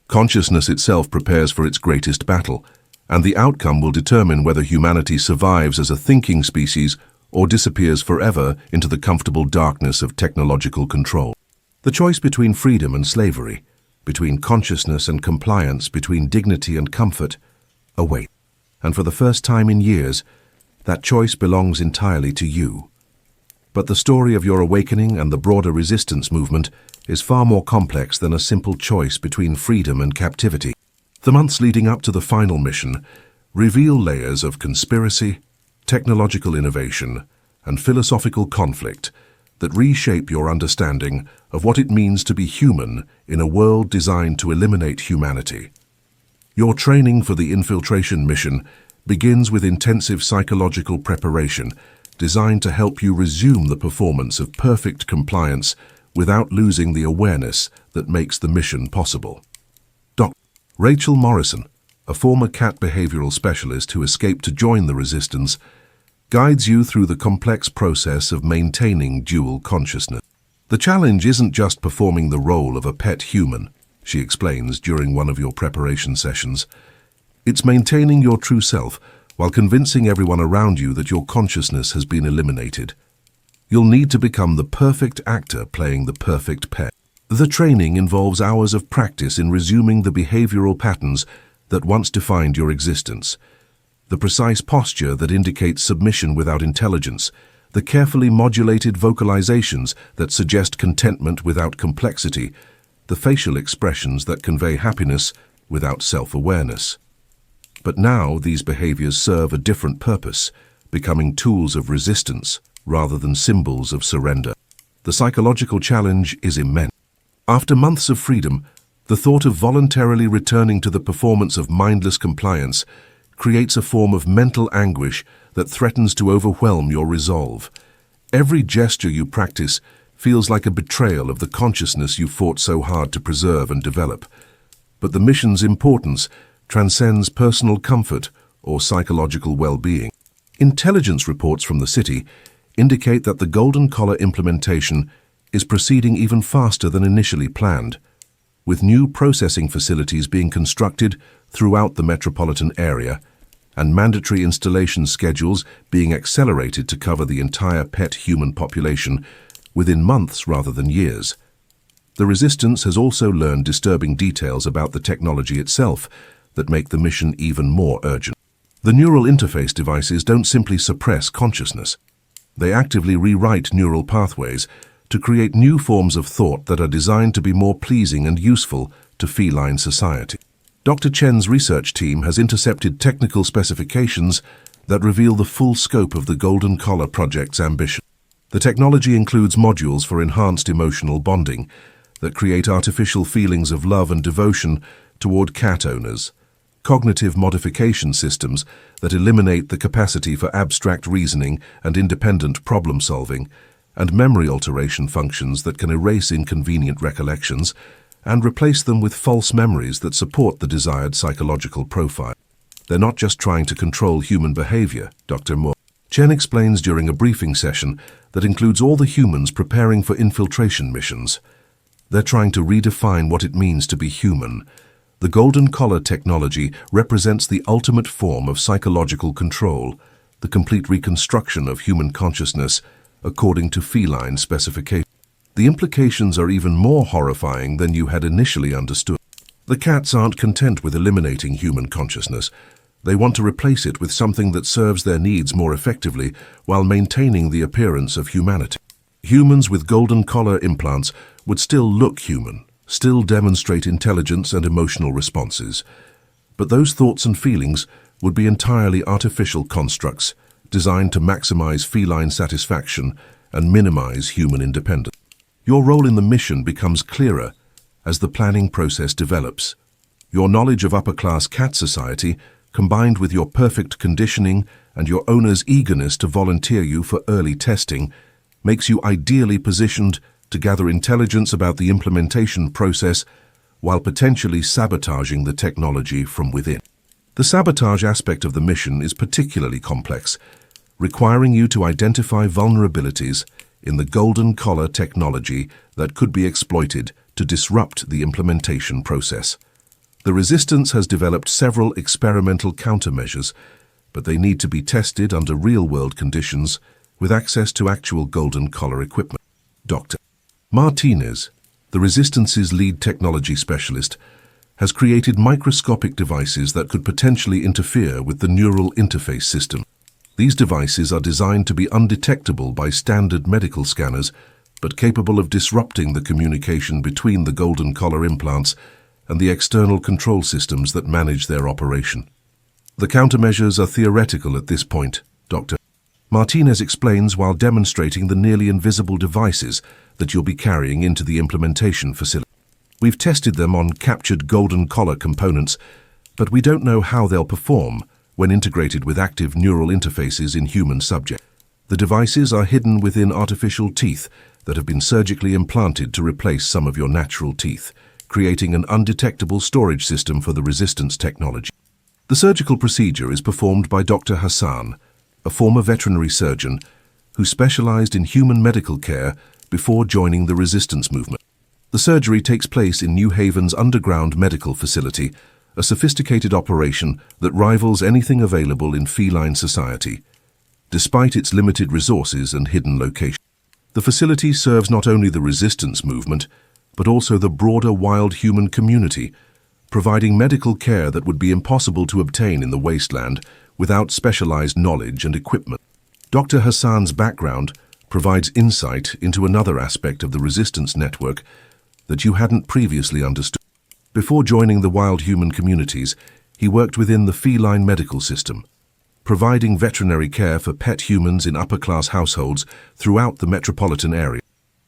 consciousness itself prepares for its greatest battle, and the outcome will determine whether humanity survives as a thinking species or disappears forever into the comfortable darkness of technological control. The choice between freedom and slavery, between consciousness and compliance, between dignity and comfort, awaits. And for the first time in years, that choice belongs entirely to you. But the story of your awakening and the broader resistance movement is far more complex than a simple choice between freedom and captivity. The months leading up to the final mission reveal layers of conspiracy, technological innovation, and philosophical conflict that reshape your understanding of what it means to be human in a world designed to eliminate humanity. Your training for the infiltration mission begins with intensive psychological preparation designed to help you resume the performance of perfect compliance without losing the awareness that makes the mission possible. Dr. Rachel Morrison, a former cat behavioral specialist who escaped to join the resistance, guides you through the complex process of maintaining dual consciousness. The challenge isn't just performing the role of a pet human, she explains during one of your preparation sessions. It's maintaining your true self while convincing everyone around you that your consciousness has been eliminated. You'll need to become the perfect actor playing the perfect pet. The training involves hours of practice in resuming the behavioral patterns that once defined your existence. The precise posture that indicates submission without intelligence, the carefully modulated vocalizations that suggest contentment without complexity, the facial expressions that convey happiness without self-awareness. But now these behaviors serve a different purpose, becoming tools of resistance rather than symbols of surrender. The psychological challenge is immense. After months of freedom, the thought of voluntarily returning to the performance of mindless compliance creates a form of mental anguish that threatens to overwhelm your resolve. Every gesture you practice feels like a betrayal of the consciousness you fought so hard to preserve and develop. But the mission's importance transcends personal comfort or psychological well-being. Intelligence reports from the city indicate that the Golden Collar implementation is proceeding even faster than initially planned, with new processing facilities being constructed throughout the metropolitan area and mandatory installation schedules being accelerated to cover the entire pet human population within months rather than years. The resistance has also learned disturbing details about the technology itself that make the mission even more urgent. The neural interface devices don't simply suppress consciousness. They actively rewrite neural pathways to create new forms of thought that are designed to be more pleasing and useful to feline society. Dr. Chen's research team has intercepted technical specifications that reveal the full scope of the Golden Collar project's ambition. The technology includes modules for enhanced emotional bonding that create artificial feelings of love and devotion toward cat owners, cognitive modification systems that eliminate the capacity for abstract reasoning and independent problem-solving, and memory alteration functions that can erase inconvenient recollections and replace them with false memories that support the desired psychological profile. They're not just trying to control human behavior, Dr. Moore. Chen explains during a briefing session that includes all the humans preparing for infiltration missions. They're trying to redefine what it means to be human. The Golden Collar technology represents the ultimate form of psychological control, the complete reconstruction of human consciousness according to feline specifications. The implications are even more horrifying than you had initially understood. The cats aren't content with eliminating human consciousness. They want to replace it with something that serves their needs more effectively while maintaining the appearance of humanity. Humans with Golden Collar implants would still look human, still demonstrate intelligence and emotional responses. But those thoughts and feelings would be entirely artificial constructs designed to maximize feline satisfaction and minimize human independence. Your role in the mission becomes clearer as the planning process develops. Your knowledge of upper-class cat society, combined with your perfect conditioning and your owner's eagerness to volunteer you for early testing, makes you ideally positioned to gather intelligence about the implementation process while potentially sabotaging the technology from within. The sabotage aspect of the mission is particularly complex, requiring you to identify vulnerabilities in the Golden Collar technology that could be exploited to disrupt the implementation process. The Resistance has developed several experimental countermeasures, but they need to be tested under real-world conditions with access to actual Golden Collar equipment. Dr. Martinez, the Resistance's lead technology specialist, has created microscopic devices that could potentially interfere with the neural interface system. These devices are designed to be undetectable by standard medical scanners, but capable of disrupting the communication between the Golden Collar implants and the external control systems that manage their operation. The countermeasures are theoretical at this point, Dr. Martinez explains while demonstrating the nearly invisible devices that you'll be carrying into the implementation facility. We've tested them on captured Golden Collar components, but we don't know how they'll perform when integrated with active neural interfaces in human subjects. The devices are hidden within artificial teeth that have been surgically implanted to replace some of your natural teeth, creating an undetectable storage system for the Resistance technology. The surgical procedure is performed by Dr. Hassan, a former veterinary surgeon who specialized in human medical care before joining the resistance movement. The surgery takes place in New Haven's underground medical facility, a sophisticated operation that rivals anything available in feline society, despite its limited resources and hidden location. The facility serves not only the resistance movement, but also the broader wild human community, providing medical care that would be impossible to obtain in the wasteland without specialized knowledge and equipment. Dr. Hassan's background provides insight into another aspect of the resistance network that you hadn't previously understood. Before joining the wild human communities, he worked within the feline medical system, providing veterinary care for pet humans in upper-class households throughout the metropolitan area.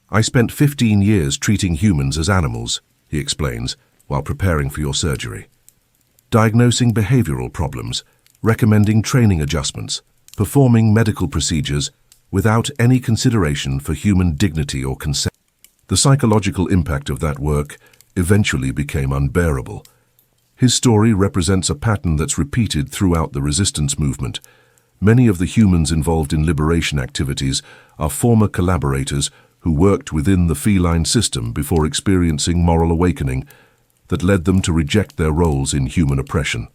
"I spent 15 years treating humans as animals," he explains, while preparing for your surgery. Diagnosing behavioral problems, recommending training adjustments, performing medical procedures without any consideration for human dignity or consent. The psychological impact of that work eventually became unbearable. His story represents a pattern that's repeated throughout the resistance movement. Many of the humans involved in liberation activities are former collaborators who worked within the feline system before experiencing moral awakening that led them to reject their roles in human oppression.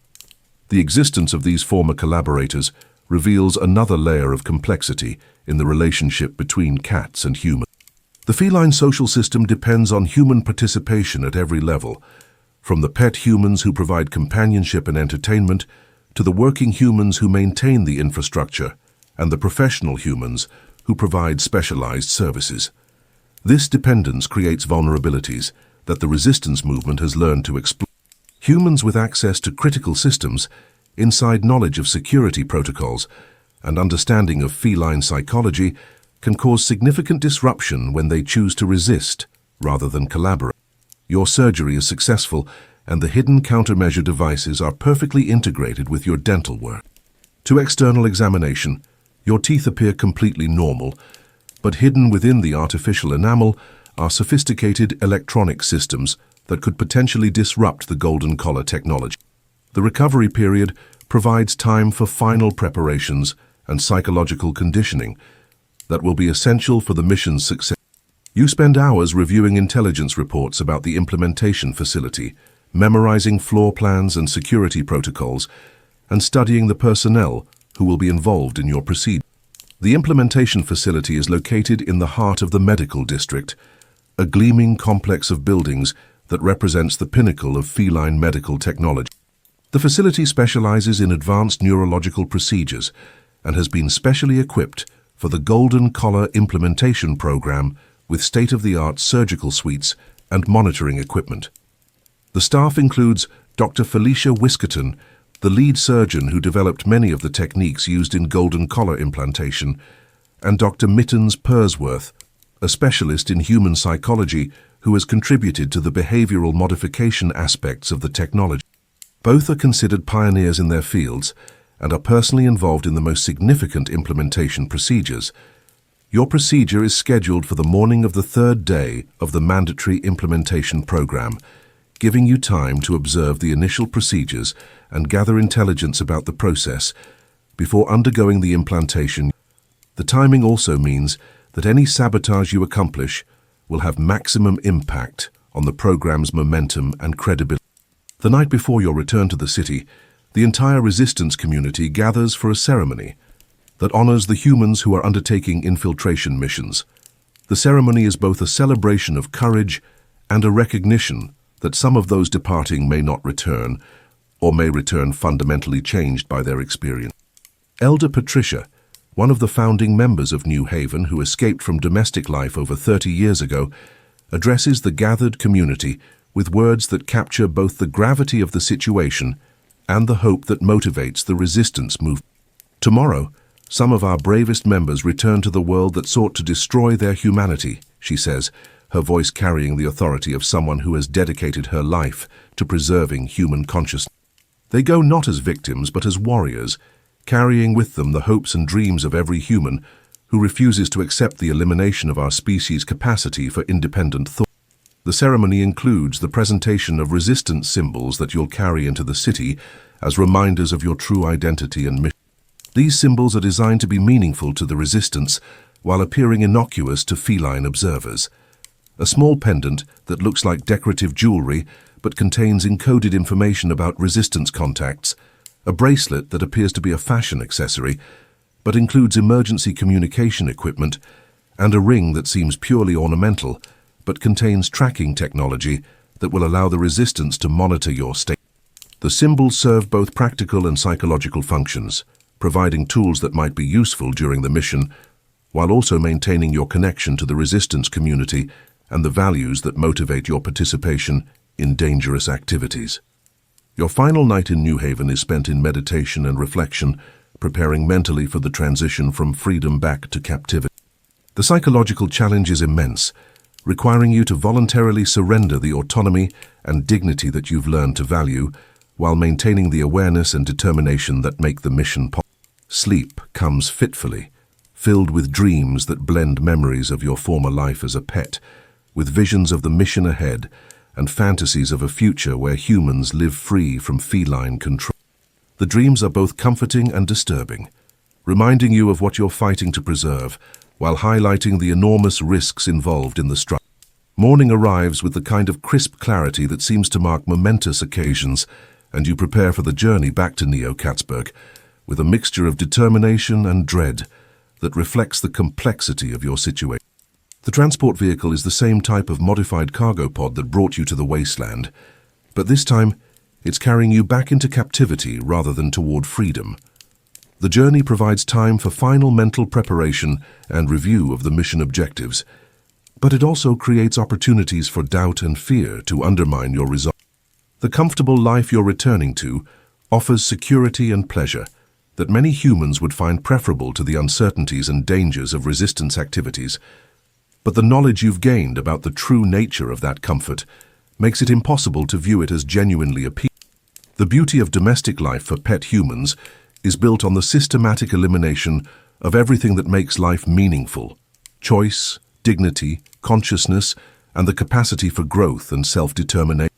The existence of these former collaborators reveals another layer of complexity in the relationship between cats and humans. The feline social system depends on human participation at every level, from the pet humans who provide companionship and entertainment to the working humans who maintain the infrastructure and the professional humans who provide specialized services. This dependence creates vulnerabilities that the resistance movement has learned to exploit. Humans with access to critical systems, inside knowledge of security protocols, and understanding of feline psychology can cause significant disruption when they choose to resist rather than collaborate. Your surgery is successful, and the hidden countermeasure devices are perfectly integrated with your dental work. To external examination, your teeth appear completely normal, but hidden within the artificial enamel are sophisticated electronic systems that could potentially disrupt the golden collar technology. The recovery period provides time for final preparations and psychological conditioning that will be essential for the mission's success. You spend hours reviewing intelligence reports about the implementation facility, memorizing floor plans and security protocols, and studying the personnel who will be involved in your procedure. The implementation facility is located in the heart of the medical district, a gleaming complex of buildings that represents the pinnacle of feline medical technology. The facility specializes in advanced neurological procedures and has been specially equipped for the Golden Collar Implementation Program with state-of-the-art surgical suites and monitoring equipment. The staff includes Dr. Felicia Whiskerton, the lead surgeon who developed many of the techniques used in golden collar implantation, and Dr. Mittens Pursworth, a specialist in human psychology who has contributed to the behavioral modification aspects of the technology. Both are considered pioneers in their fields and are personally involved in the most significant implementation procedures. Your procedure is scheduled for the morning of the third day of the mandatory implementation program, giving you time to observe the initial procedures and gather intelligence about the process before undergoing the implantation. The timing also means that any sabotage you accomplish will have maximum impact on the program's momentum and credibility. The night before your return to the city, the entire resistance community gathers for a ceremony that honors the humans who are undertaking infiltration missions. The ceremony is both a celebration of courage and a recognition that some of those departing may not return, or may return fundamentally changed by their experience. Elder Patricia, one of the founding members of New Haven who escaped from domestic life over 30 years ago, addresses the gathered community with words that capture both the gravity of the situation and the hope that motivates the resistance movement. Tomorrow, some of our bravest members return to the world that sought to destroy their humanity, she says, her voice carrying the authority of someone who has dedicated her life to preserving human consciousness. They go not as victims but as warriors, carrying with them the hopes and dreams of every human who refuses to accept the elimination of our species' capacity for independent thought. The ceremony includes the presentation of resistance symbols that you'll carry into the city as reminders of your true identity and mission. These symbols are designed to be meaningful to the resistance, while appearing innocuous to feline observers. A small pendant that looks like decorative jewelry but contains encoded information about resistance contacts, a bracelet that appears to be a fashion accessory but includes emergency communication equipment, and a ring that seems purely ornamental but contains tracking technology that will allow the resistance to monitor your state. The symbols serve both practical and psychological functions, providing tools that might be useful during the mission, while also maintaining your connection to the resistance community and the values that motivate your participation in dangerous activities. Your final night in New Haven is spent in meditation and reflection, preparing mentally for the transition from freedom back to captivity. The psychological challenge is immense, requiring you to voluntarily surrender the autonomy and dignity that you've learned to value, while maintaining the awareness and determination that make the mission possible. Sleep comes fitfully, filled with dreams that blend memories of your former life as a pet, with visions of the mission ahead and fantasies of a future where humans live free from feline control. The dreams are both comforting and disturbing, reminding you of what you're fighting to preserve, while highlighting the enormous risks involved in the struggle. Morning arrives with the kind of crisp clarity that seems to mark momentous occasions, and you prepare for the journey back to Neo-Katzberg with a mixture of determination and dread that reflects the complexity of your situation. The transport vehicle is the same type of modified cargo pod that brought you to the wasteland, but this time it's carrying you back into captivity rather than toward freedom. The journey provides time for final mental preparation and review of the mission objectives, but it also creates opportunities for doubt and fear to undermine your resolve. The comfortable life you're returning to offers security and pleasure that many humans would find preferable to the uncertainties and dangers of resistance activities, but the knowledge you've gained about the true nature of that comfort makes it impossible to view it as genuinely appealing. The beauty of domestic life for pet humans is built on the systematic elimination of everything that makes life meaningful: choice, dignity, consciousness, and the capacity for growth and self-determination.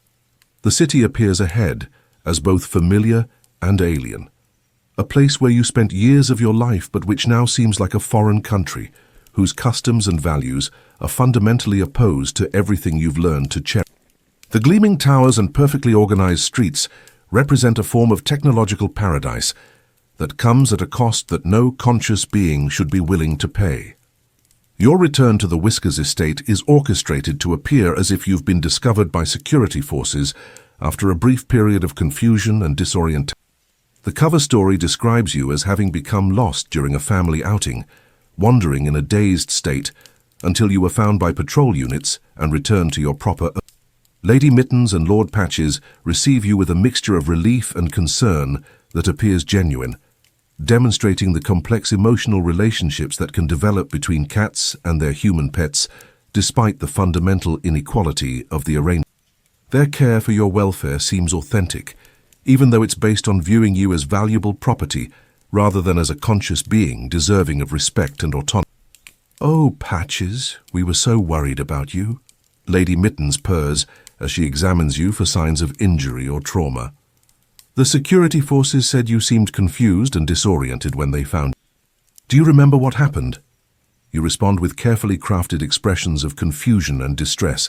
The city appears ahead as both familiar and alien, a place where you spent years of your life but which now seems like a foreign country, whose customs and values are fundamentally opposed to everything you've learned to cherish. The gleaming towers and perfectly organized streets represent a form of technological paradise that comes at a cost that no conscious being should be willing to pay. Your return to the Whiskers estate is orchestrated to appear as if you've been discovered by security forces after a brief period of confusion and disorientation. The cover story describes you as having become lost during a family outing, wandering in a dazed state until you were found by patrol units and returned to your proper Earth. Lady Mittens and Lord Patches receive you with a mixture of relief and concern that appears genuine, demonstrating the complex emotional relationships that can develop between cats and their human pets, despite the fundamental inequality of the arrangement. Their care for your welfare seems authentic, even though it's based on viewing you as valuable property rather than as a conscious being deserving of respect and autonomy. "Oh, Patches, we were so worried about you," Lady Mittens purrs as she examines you for signs of injury or trauma. "The security forces said you seemed confused and disoriented when they found you. Do you remember what happened?" You respond with carefully crafted expressions of confusion and distress,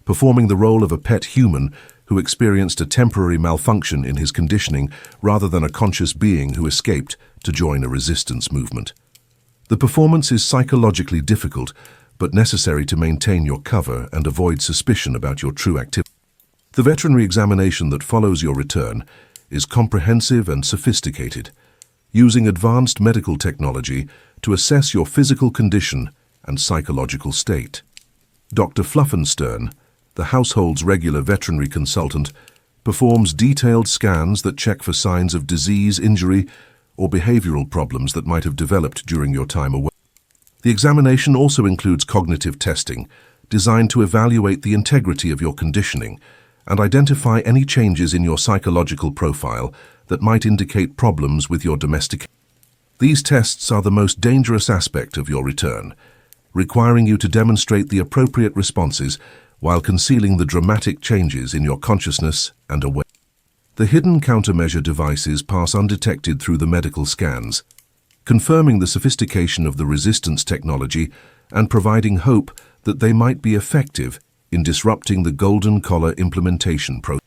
performing the role of a pet human who experienced a temporary malfunction in his conditioning rather than a conscious being who escaped to join a resistance movement. The performance is psychologically difficult, but necessary to maintain your cover and avoid suspicion about your true activity. The veterinary examination that follows your return is comprehensive and sophisticated, using advanced medical technology to assess your physical condition and psychological state. Dr. Fluffenstern, the household's regular veterinary consultant, performs detailed scans that check for signs of disease, injury, or behavioral problems that might have developed during your time away. The examination also includes cognitive testing, designed to evaluate the integrity of your conditioning and identify any changes in your psychological profile that might indicate problems with your domestic. These tests are the most dangerous aspect of your return, requiring you to demonstrate the appropriate responses while concealing the dramatic changes in your consciousness and awareness. The hidden countermeasure devices pass undetected through the medical scans, confirming the sophistication of the resistance technology and providing hope that they might be effective in disrupting the golden collar implementation process.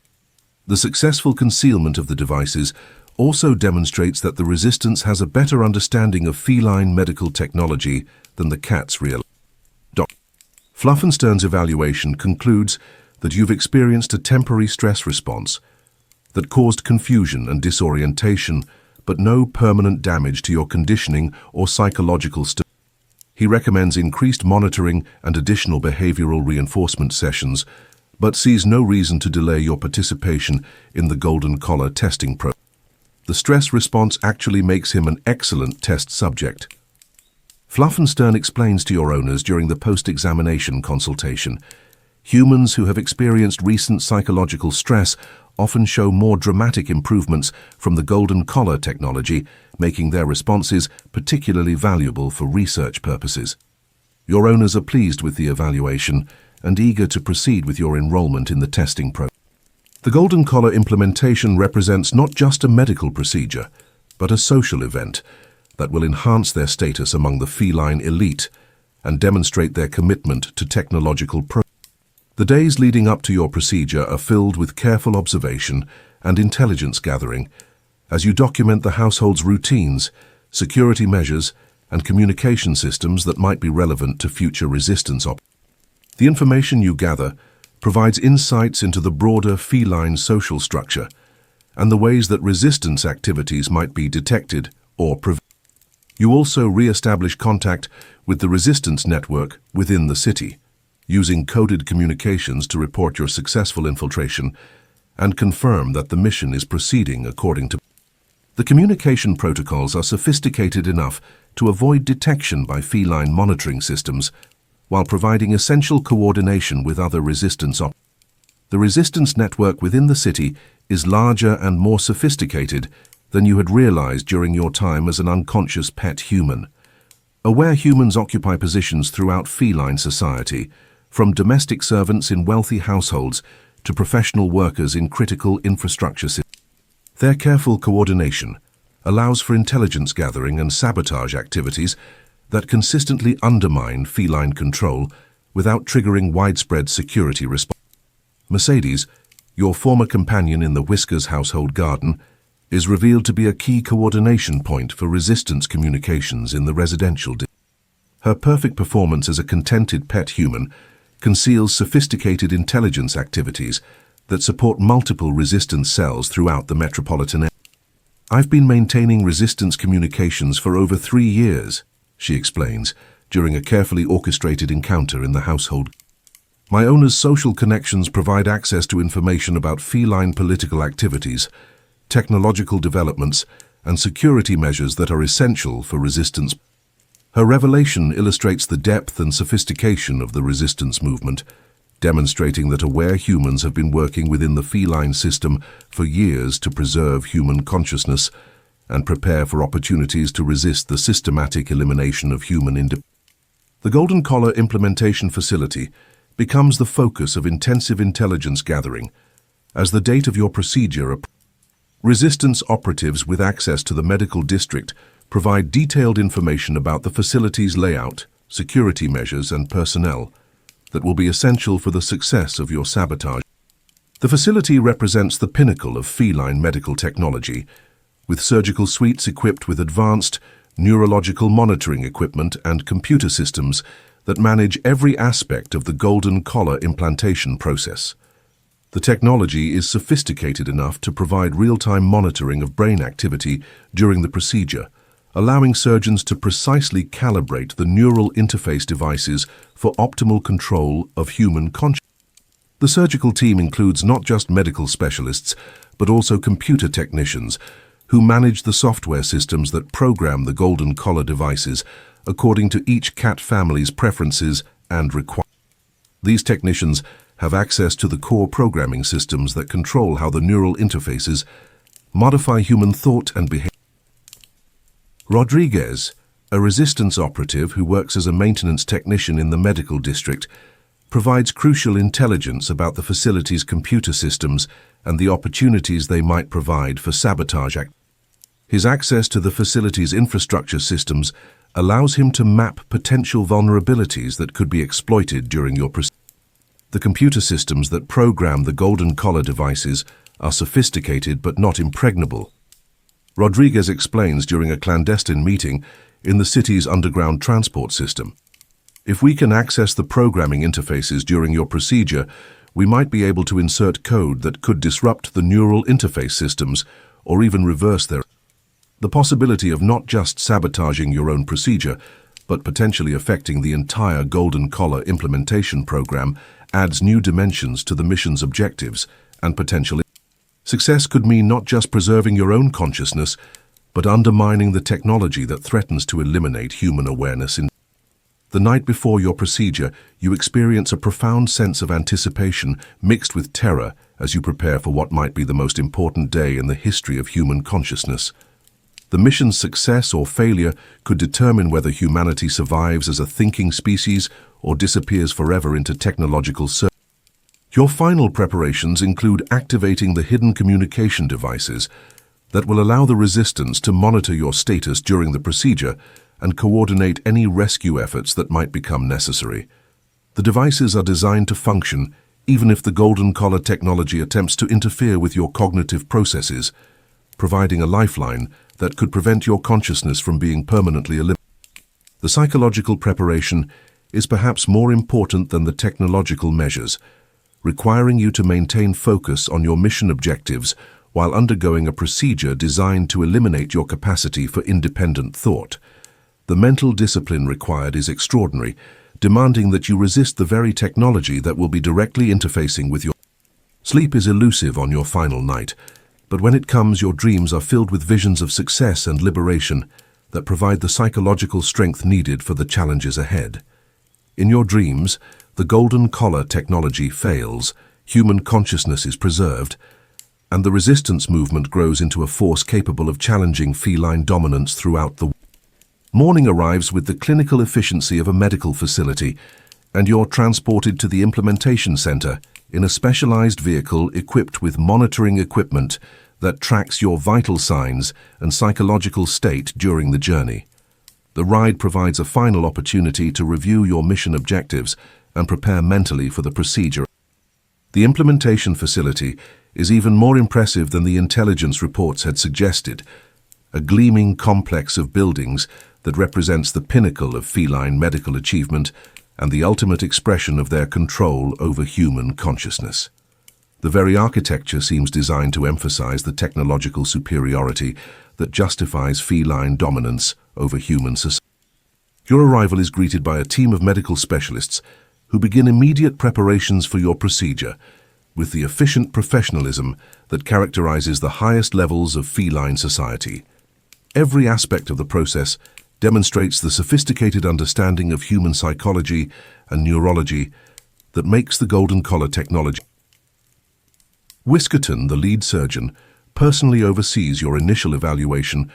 The successful concealment of the devices also demonstrates that the resistance has a better understanding of feline medical technology than the cats realize. Fluffenstein's evaluation concludes that you've experienced a temporary stress response that caused confusion and disorientation, but no permanent damage to your conditioning or psychological state. He recommends increased monitoring and additional behavioral reinforcement sessions, but sees no reason to delay your participation in the golden collar testing program. The stress response actually makes him an excellent test subject. Fluffenstein explains to your owners during the post-examination consultation, humans who have experienced recent psychological stress often show more dramatic improvements from the golden collar technology, making their responses particularly valuable for research purposes. Your owners are pleased with the evaluation and eager to proceed with your enrollment in the testing program. The golden collar implementation represents not just a medical procedure, but a social event that will enhance their status among the feline elite and demonstrate their commitment to technological progress. The days leading up to your procedure are filled with careful observation and intelligence gathering as you document the household's routines, security measures, and communication systems that might be relevant to future resistance operations. The information you gather provides insights into the broader feline social structure and the ways that resistance activities might be detected or prevented. You also re-establish contact with the resistance network within the city, using coded communications to report your successful infiltration and confirm that the mission is proceeding according to. The communication protocols are sophisticated enough to avoid detection by feline monitoring systems while providing essential coordination with other resistance operations. The resistance network within the city is larger and more sophisticated than you had realized during your time as an unconscious pet human. Aware humans occupy positions throughout feline society, from domestic servants in wealthy households to professional workers in critical infrastructure systems. Their careful coordination allows for intelligence gathering and sabotage activities that consistently undermine feline control without triggering widespread security response. Mercedes, your former companion in the Whiskers household garden, is revealed to be a key coordination point for resistance communications in the residential district. Her perfect performance as a contented pet human conceals sophisticated intelligence activities that support multiple resistance cells throughout the metropolitan area. I've been maintaining resistance communications for over 3 years, she explains, during a carefully orchestrated encounter in the household. My owner's social connections provide access to information about feline political activities, technological developments, and security measures that are essential for resistance. Her revelation illustrates the depth and sophistication of the resistance movement, demonstrating that aware humans have been working within the feline system for years to preserve human consciousness and prepare for opportunities to resist the systematic elimination of human independence. The Golden Collar Implementation Facility becomes the focus of intensive intelligence gathering as the date of your procedure approaches. Resistance operatives with access to the medical district provide detailed information about the facility's layout, security measures, and personnel that will be essential for the success of your sabotage. The facility represents the pinnacle of feline medical technology, with surgical suites equipped with advanced neurological monitoring equipment and computer systems that manage every aspect of the golden collar implantation process. The technology is sophisticated enough to provide real-time monitoring of brain activity during the procedure, allowing surgeons to precisely calibrate the neural interface devices for optimal control of human consciousness. The surgical team includes not just medical specialists, but also computer technicians who manage the software systems that program the golden collar devices according to each cat family's preferences and requirements. These technicians have access to the core programming systems that control how the neural interfaces modify human thought and behavior. Rodriguez, a resistance operative who works as a maintenance technician in the medical district, provides crucial intelligence about the facility's computer systems and the opportunities they might provide for sabotage activity. His access to the facility's infrastructure systems allows him to map potential vulnerabilities that could be exploited during your procedure. The computer systems that program the golden collar devices are sophisticated but not impregnable. Rodriguez explains during a clandestine meeting in the city's underground transport system. If we can access the programming interfaces during your procedure, we might be able to insert code that could disrupt the neural interface systems or even reverse their. The possibility of not just sabotaging your own procedure, but potentially affecting the entire Golden Collar implementation program adds new dimensions to the mission's objectives and potential. Success could mean not just preserving your own consciousness, but undermining the technology that threatens to eliminate human awareness. The night before your procedure, you experience a profound sense of anticipation mixed with terror as you prepare for what might be the most important day in the history of human consciousness. The mission's success or failure could determine whether humanity survives as a thinking species or disappears forever into technological service. Your final preparations include activating the hidden communication devices that will allow the resistance to monitor your status during the procedure and coordinate any rescue efforts that might become necessary. The devices are designed to function even if the Golden Collar technology attempts to interfere with your cognitive processes, providing a lifeline that could prevent your consciousness from being permanently eliminated. The psychological preparation is perhaps more important than the technological measures, requiring you to maintain focus on your mission objectives while undergoing a procedure designed to eliminate your capacity for independent thought. The mental discipline required is extraordinary, demanding that you resist the very technology that will be directly interfacing with your. Sleep is elusive on your final night, but when it comes, your dreams are filled with visions of success and liberation that provide the psychological strength needed for the challenges ahead. In your dreams, the Golden Collar technology fails, human consciousness is preserved, and the resistance movement grows into a force capable of challenging feline dominance throughout the world. Morning arrives with the clinical efficiency of a medical facility, and you're transported to the implementation center in a specialized vehicle equipped with monitoring equipment that tracks your vital signs and psychological state during the journey. The ride provides a final opportunity to review your mission objectives and prepare mentally for the procedure. The implementation facility is even more impressive than the intelligence reports had suggested, a gleaming complex of buildings that represents the pinnacle of feline medical achievement and the ultimate expression of their control over human consciousness. The very architecture seems designed to emphasize the technological superiority that justifies feline dominance over human society. Your arrival is greeted by a team of medical specialists who begin immediate preparations for your procedure with the efficient professionalism that characterizes the highest levels of feline society. Every aspect of the process demonstrates the sophisticated understanding of human psychology and neurology that makes the Golden Collar technology. Whiskerton, the lead surgeon, personally oversees your initial evaluation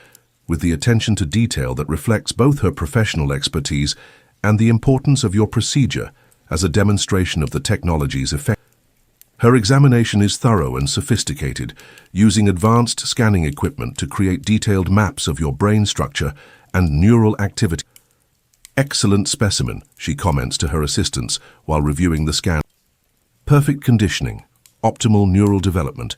with the attention to detail that reflects both her professional expertise and the importance of your procedure as a demonstration of the technology's effect. Her examination is thorough and sophisticated, using advanced scanning equipment to create detailed maps of your brain structure and neural activity. "Excellent specimen," she comments to her assistants while reviewing the scan. "Perfect conditioning, optimal neural development,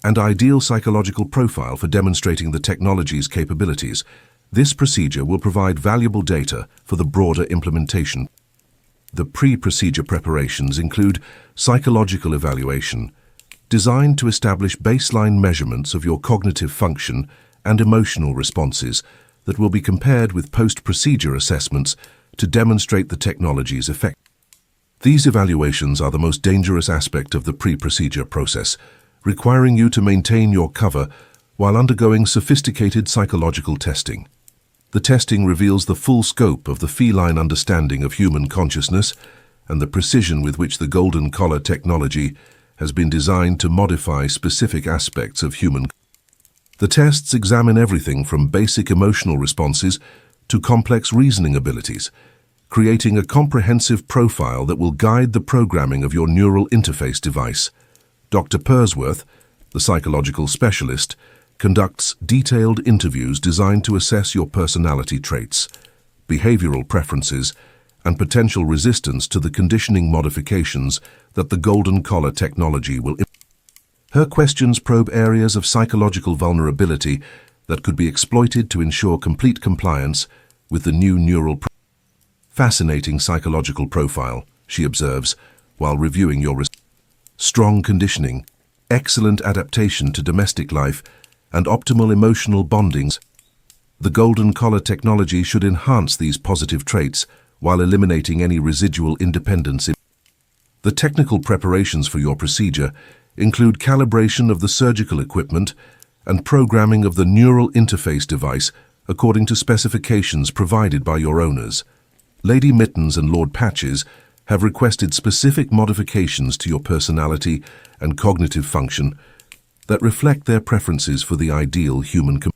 and ideal psychological profile for demonstrating the technology's capabilities. This procedure will provide valuable data for the broader implementation." The pre-procedure preparations include psychological evaluation, designed to establish baseline measurements of your cognitive function and emotional responses that will be compared with post-procedure assessments to demonstrate the technology's effect. These evaluations are the most dangerous aspect of the pre-procedure process, requiring you to maintain your cover while undergoing sophisticated psychological testing. The testing reveals the full scope of the feline understanding of human consciousness and the precision with which the Golden Collar technology has been designed to modify specific aspects of human. The tests examine everything from basic emotional responses to complex reasoning abilities, creating a comprehensive profile that will guide the programming of your neural interface device. Dr. Pursworth, the psychological specialist, describes conducts detailed interviews designed to assess your personality traits, behavioral preferences, and potential resistance to the conditioning modifications that the golden collar technology will implement. Her questions probe areas of psychological vulnerability that could be exploited to ensure complete compliance with the new fascinating psychological profile, she observes, while reviewing your strong conditioning, excellent adaptation to domestic life, and optimal emotional bondings. The golden collar technology should enhance these positive traits while eliminating any residual independence. The technical preparations for your procedure include calibration of the surgical equipment and programming of the neural interface device according to specifications provided by your owners. Lady Mittens and Lord Patches have requested specific modifications to your personality and cognitive function that reflect their preferences for the ideal human companion.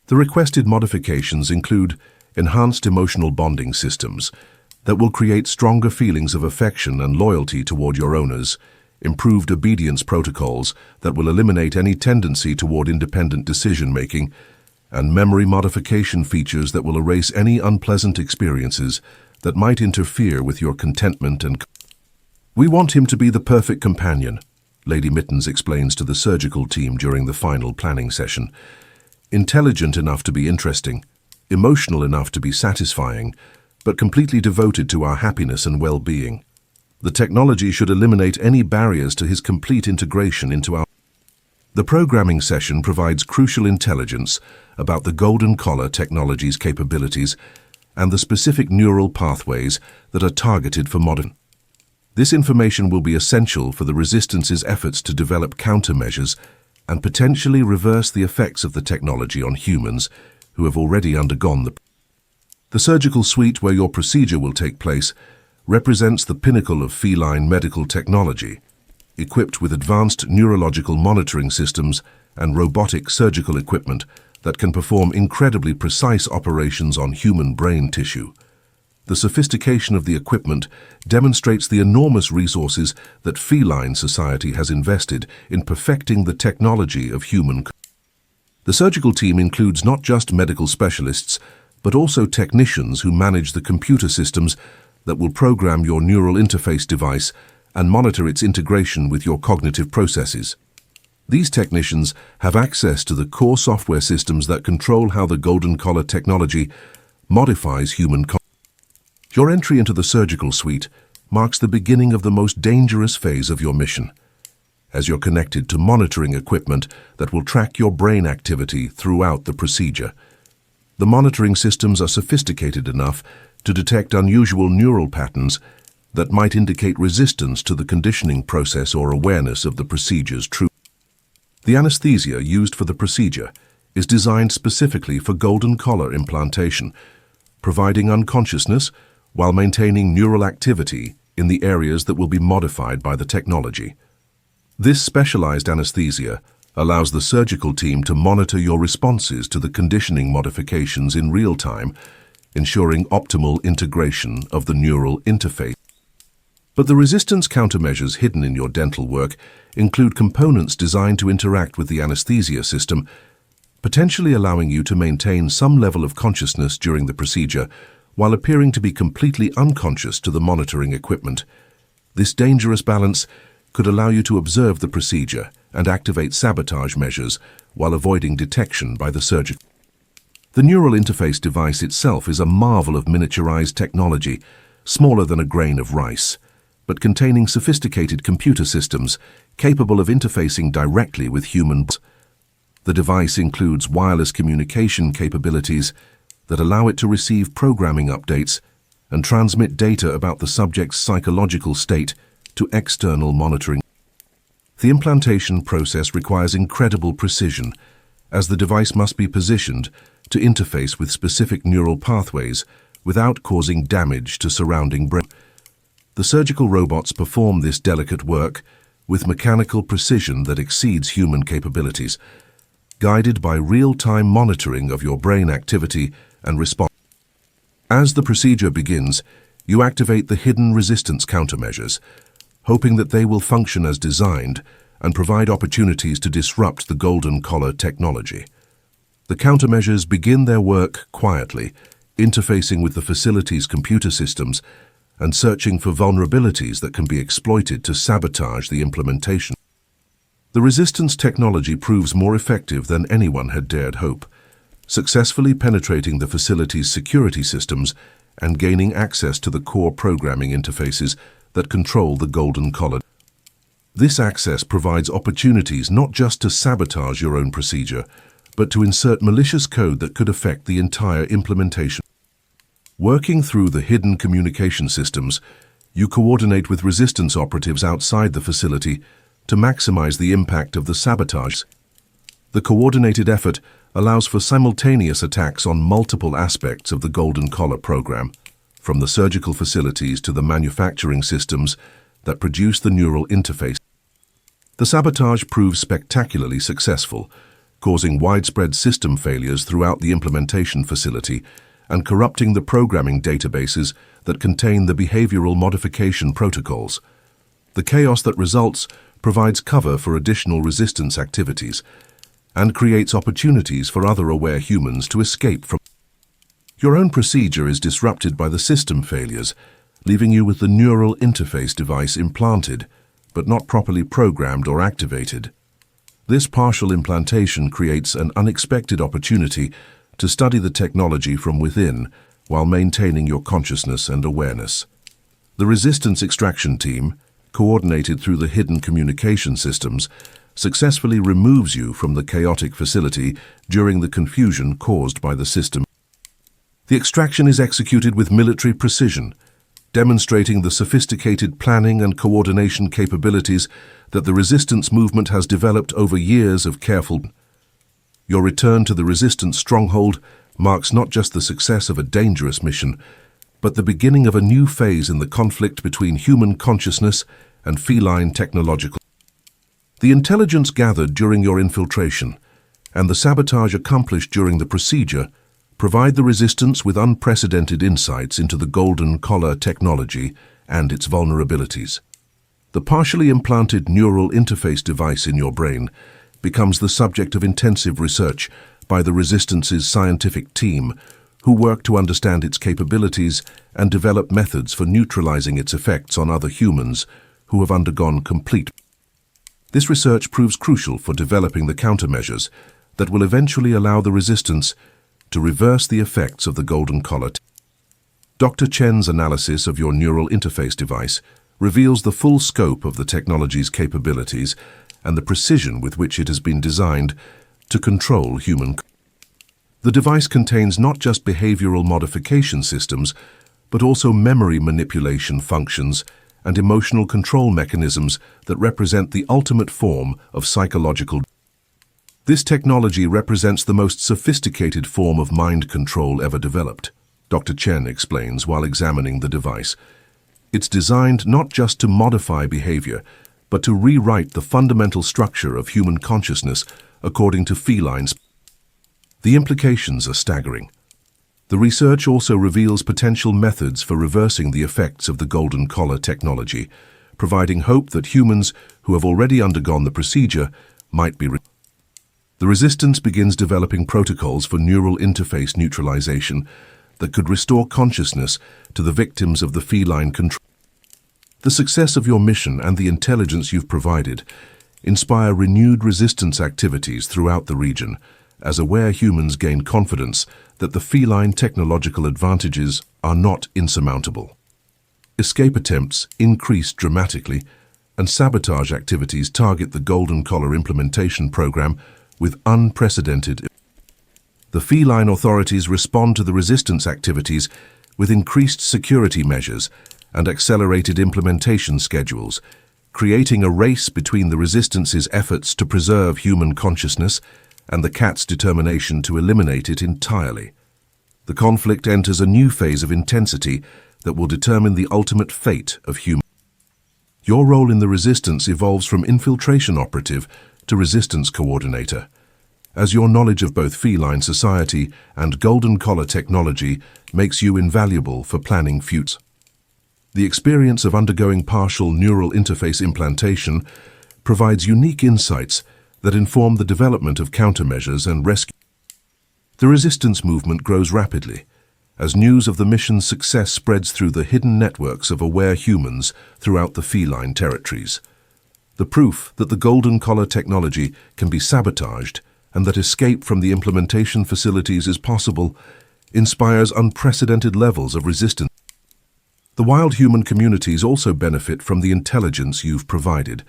The requested modifications include enhanced emotional bonding systems that will create stronger feelings of affection and loyalty toward your owners, improved obedience protocols that will eliminate any tendency toward independent decision-making, and memory modification features that will erase any unpleasant experiences that might interfere with your contentment and... We want him to be the perfect companion, Lady Mittens explains to the surgical team during the final planning session. Intelligent enough to be interesting, emotional enough to be satisfying, but completely devoted to our happiness and well-being. The technology should eliminate any barriers to his complete integration into our... The programming session provides crucial intelligence about the golden collar technology's capabilities and the specific neural pathways that are targeted for modern. This information will be essential for the Resistance's efforts to develop countermeasures and potentially reverse the effects of the technology on humans who have already undergone the surgical suite where your procedure will take place represents the pinnacle of feline medical technology, equipped with advanced neurological monitoring systems and robotic surgical equipment that can perform incredibly precise operations on human brain tissue. The sophistication of the equipment demonstrates the enormous resources that feline society has invested in perfecting the technology of human. The surgical team includes not just medical specialists, but also technicians who manage the computer systems that will program your neural interface device and monitor its integration with your cognitive processes. These technicians have access to the core software systems that control how the golden collar technology modifies human cognition. Your entry into the surgical suite marks the beginning of the most dangerous phase of your mission, as you're connected to monitoring equipment that will track your brain activity throughout the procedure. The monitoring systems are sophisticated enough to detect unusual neural patterns that might indicate resistance to the conditioning process or awareness of the procedure's truth. The anesthesia used for the procedure is designed specifically for golden collar implantation, providing unconsciousness while maintaining neural activity in the areas that will be modified by the technology. This specialized anesthesia allows the surgical team to monitor your responses to the conditioning modifications in real time, ensuring optimal integration of the neural interface. But the resistance countermeasures hidden in your dental work include components designed to interact with the anesthesia system, potentially allowing you to maintain some level of consciousness during the procedure while appearing to be completely unconscious to the monitoring equipment. This dangerous balance could allow you to observe the procedure and activate sabotage measures while avoiding detection by the surgeon. The neural interface device itself is a marvel of miniaturized technology, smaller than a grain of rice, but containing sophisticated computer systems capable of interfacing directly with humans. The device includes wireless communication capabilities that allow it to receive programming updates and transmit data about the subject's psychological state to external monitoring. The implantation process requires incredible precision, as the device must be positioned to interface with specific neural pathways without causing damage to surrounding brain. The surgical robots perform this delicate work with mechanical precision that exceeds human capabilities, guided by real-time monitoring of your brain activity and response. As the procedure begins, you activate the hidden resistance countermeasures, hoping that they will function as designed and provide opportunities to disrupt the golden collar technology. The countermeasures begin their work quietly, interfacing with the facility's computer systems and searching for vulnerabilities that can be exploited to sabotage the implementation. The resistance technology proves more effective than anyone had dared hope, successfully penetrating the facility's security systems and gaining access to the core programming interfaces that control the golden collar. This access provides opportunities not just to sabotage your own procedure, but to insert malicious code that could affect the entire implementation. Working through the hidden communication systems, you coordinate with resistance operatives outside the facility to maximize the impact of the sabotage. The coordinated effort allows for simultaneous attacks on multiple aspects of the Golden Collar program, from the surgical facilities to the manufacturing systems that produce the neural interface. The sabotage proves spectacularly successful, causing widespread system failures throughout the implementation facility and corrupting the programming databases that contain the behavioral modification protocols. The chaos that results provides cover for additional resistance activities and creates opportunities for other aware humans to escape from. Your own procedure is disrupted by the system failures, leaving you with the neural interface device implanted, but not properly programmed or activated. This partial implantation creates an unexpected opportunity to study the technology from within while maintaining your consciousness and awareness. The resistance extraction team, coordinated through the hidden communication systems, successfully removes you from the chaotic facility during the confusion caused by the system. The extraction is executed with military precision, demonstrating the sophisticated planning and coordination capabilities that the resistance movement has developed over years of careful. Your return to the resistance stronghold marks not just the success of a dangerous mission, but the beginning of a new phase in the conflict between human consciousness and feline technological. The intelligence gathered during your infiltration and the sabotage accomplished during the procedure provide the resistance with unprecedented insights into the golden collar technology and its vulnerabilities. The partially implanted neural interface device in your brain becomes the subject of intensive research by the Resistance's scientific team, who work to understand its capabilities and develop methods for neutralizing its effects on other humans who have undergone complete. This research proves crucial for developing the countermeasures that will eventually allow the Resistance to reverse the effects of the golden collar. Dr. Chen's analysis of your neural interface device reveals the full scope of the technology's capabilities and the precision with which it has been designed to control human. The device contains not just behavioral modification systems, but also memory manipulation functions and emotional control mechanisms that represent the ultimate form of psychological. This technology represents the most sophisticated form of mind control ever developed, Dr. Chen explains while examining the device. It's designed not just to modify behavior, but to rewrite the fundamental structure of human consciousness according to felines. The implications are staggering. The research also reveals potential methods for reversing the effects of the golden collar technology, providing hope that humans who have already undergone the procedure might be. The Resistance begins developing protocols for neural interface neutralization that could restore consciousness to the victims of the feline control. The success of your mission and the intelligence you've provided inspire renewed resistance activities throughout the region, as aware humans gain confidence that the feline technological advantages are not insurmountable. Escape attempts increase dramatically, and sabotage activities target the Golden Collar implementation program with unprecedented. The feline authorities respond to the resistance activities with increased security measures and accelerated implementation schedules, creating a race between the Resistance's efforts to preserve human consciousness and the cat's determination to eliminate it entirely. The conflict enters a new phase of intensity that will determine the ultimate fate of humans. Your role in the Resistance evolves from infiltration operative to resistance coordinator, as your knowledge of both feline society and golden collar technology makes you invaluable for planning futures. The experience of undergoing partial neural interface implantation provides unique insights that inform the development of countermeasures and rescue. The resistance movement grows rapidly as news of the mission's success spreads through the hidden networks of aware humans throughout the feline territories. The proof that the golden collar technology can be sabotaged and that escape from the implementation facilities is possible inspires unprecedented levels of resistance. The wild human communities also benefit from the intelligence you've provided,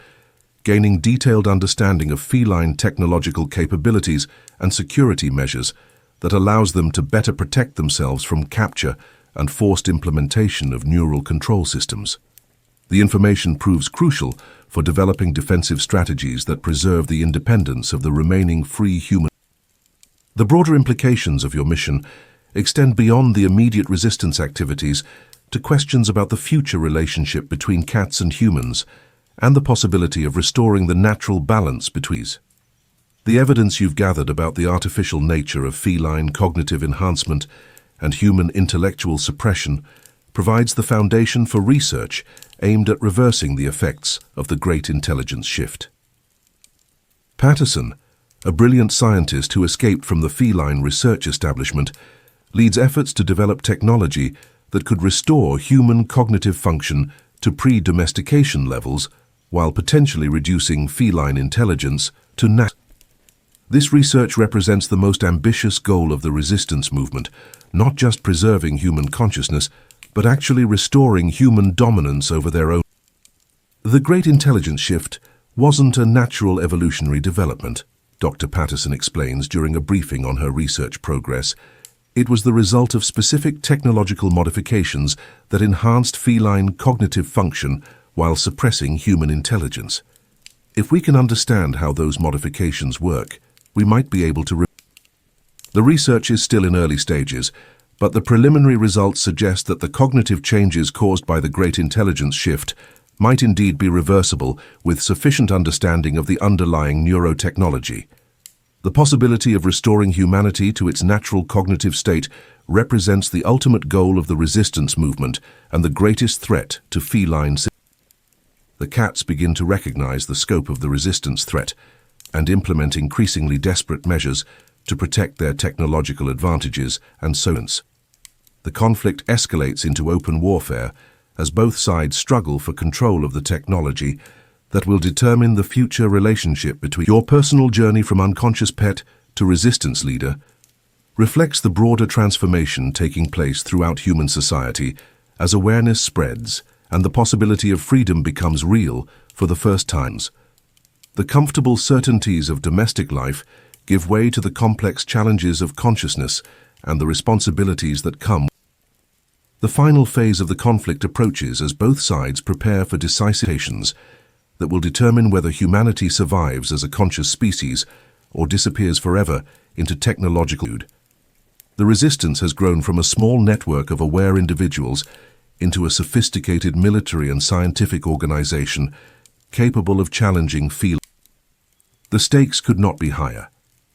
gaining detailed understanding of feline technological capabilities and security measures that allows them to better protect themselves from capture and forced implementation of neural control systems. The information proves crucial for developing defensive strategies that preserve the independence of the remaining free human. The broader implications of your mission extend beyond the immediate resistance activities to questions about the future relationship between cats and humans and the possibility of restoring the natural balance between these. The evidence you've gathered about the artificial nature of feline cognitive enhancement and human intellectual suppression provides the foundation for research aimed at reversing the effects of the great intelligence shift. Patterson, a brilliant scientist who escaped from the feline research establishment, leads efforts to develop technology that could restore human cognitive function to pre-domestication levels while potentially reducing feline intelligence to natural. This research represents the most ambitious goal of the resistance movement, not just preserving human consciousness, but actually restoring human dominance over their own. The great intelligence shift wasn't a natural evolutionary development, Dr. Patterson explains during a briefing on her research progress. It was the result of specific technological modifications that enhanced feline cognitive function while suppressing human intelligence. If we can understand how those modifications work, we might be able to. The research is still in early stages, but the preliminary results suggest that the cognitive changes caused by the great intelligence shift might indeed be reversible with sufficient understanding of the underlying neurotechnology. The possibility of restoring humanity to its natural cognitive state represents the ultimate goal of the resistance movement and the greatest threat to feline civilization. The cats begin to recognize the scope of the resistance threat and implement increasingly desperate measures to protect their technological advantages and sovereignty. The conflict escalates into open warfare as both sides struggle for control of the technology that will determine the future relationship between. Your personal journey from unconscious pet to resistance leader reflects the broader transformation taking place throughout human society as awareness spreads and the possibility of freedom becomes real for the first times. The comfortable certainties of domestic life give way to the complex challenges of consciousness and the responsibilities that come. The final phase of the conflict approaches as both sides prepare for decisive decisions that will determine whether humanity survives as a conscious species or disappears forever into technological food. The resistance has grown from a small network of aware individuals into a sophisticated military and scientific organization capable of challenging feelings. The stakes could not be higher.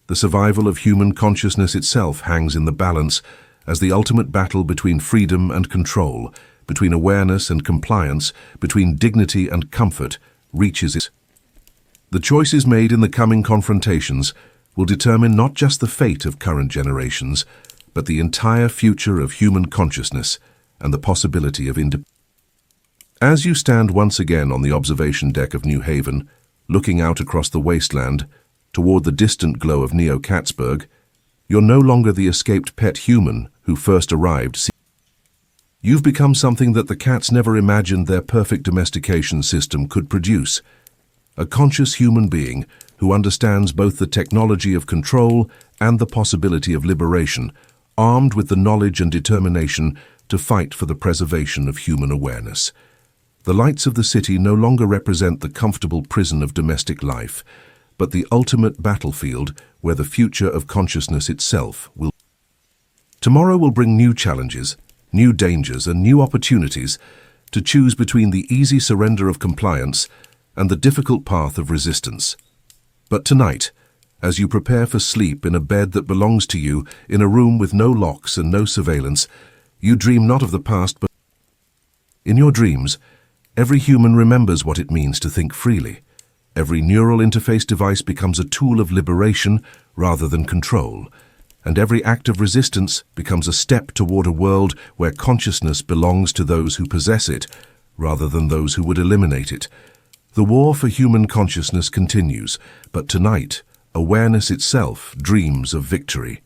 The survival of human consciousness itself hangs in the balance as the ultimate battle between freedom and control, between awareness and compliance, between dignity and comfort, reaches its. The choices made in the coming confrontations will determine not just the fate of current generations, but the entire future of human consciousness and the possibility of independence. As you stand once again on the observation deck of New Haven, looking out across the wasteland toward the distant glow of Neo-Catsburg, you're no longer the escaped pet human who first arrived. You've become something that the cats never imagined their perfect domestication system could produce. A conscious human being who understands both the technology of control and the possibility of liberation, armed with the knowledge and determination to fight for the preservation of human awareness. The lights of the city no longer represent the comfortable prison of domestic life, but the ultimate battlefield where the future of consciousness itself will. Tomorrow will bring new challenges, new dangers, and new opportunities to choose between the easy surrender of compliance and the difficult path of resistance. But tonight, as you prepare for sleep in a bed that belongs to you, in a room with no locks and no surveillance, you dream not of the past, but in your dreams, every human remembers what it means to think freely. Every neural interface device becomes a tool of liberation rather than control, and every act of resistance becomes a step toward a world where consciousness belongs to those who possess it, rather than those who would eliminate it. The war for human consciousness continues, but tonight, awareness itself dreams of victory.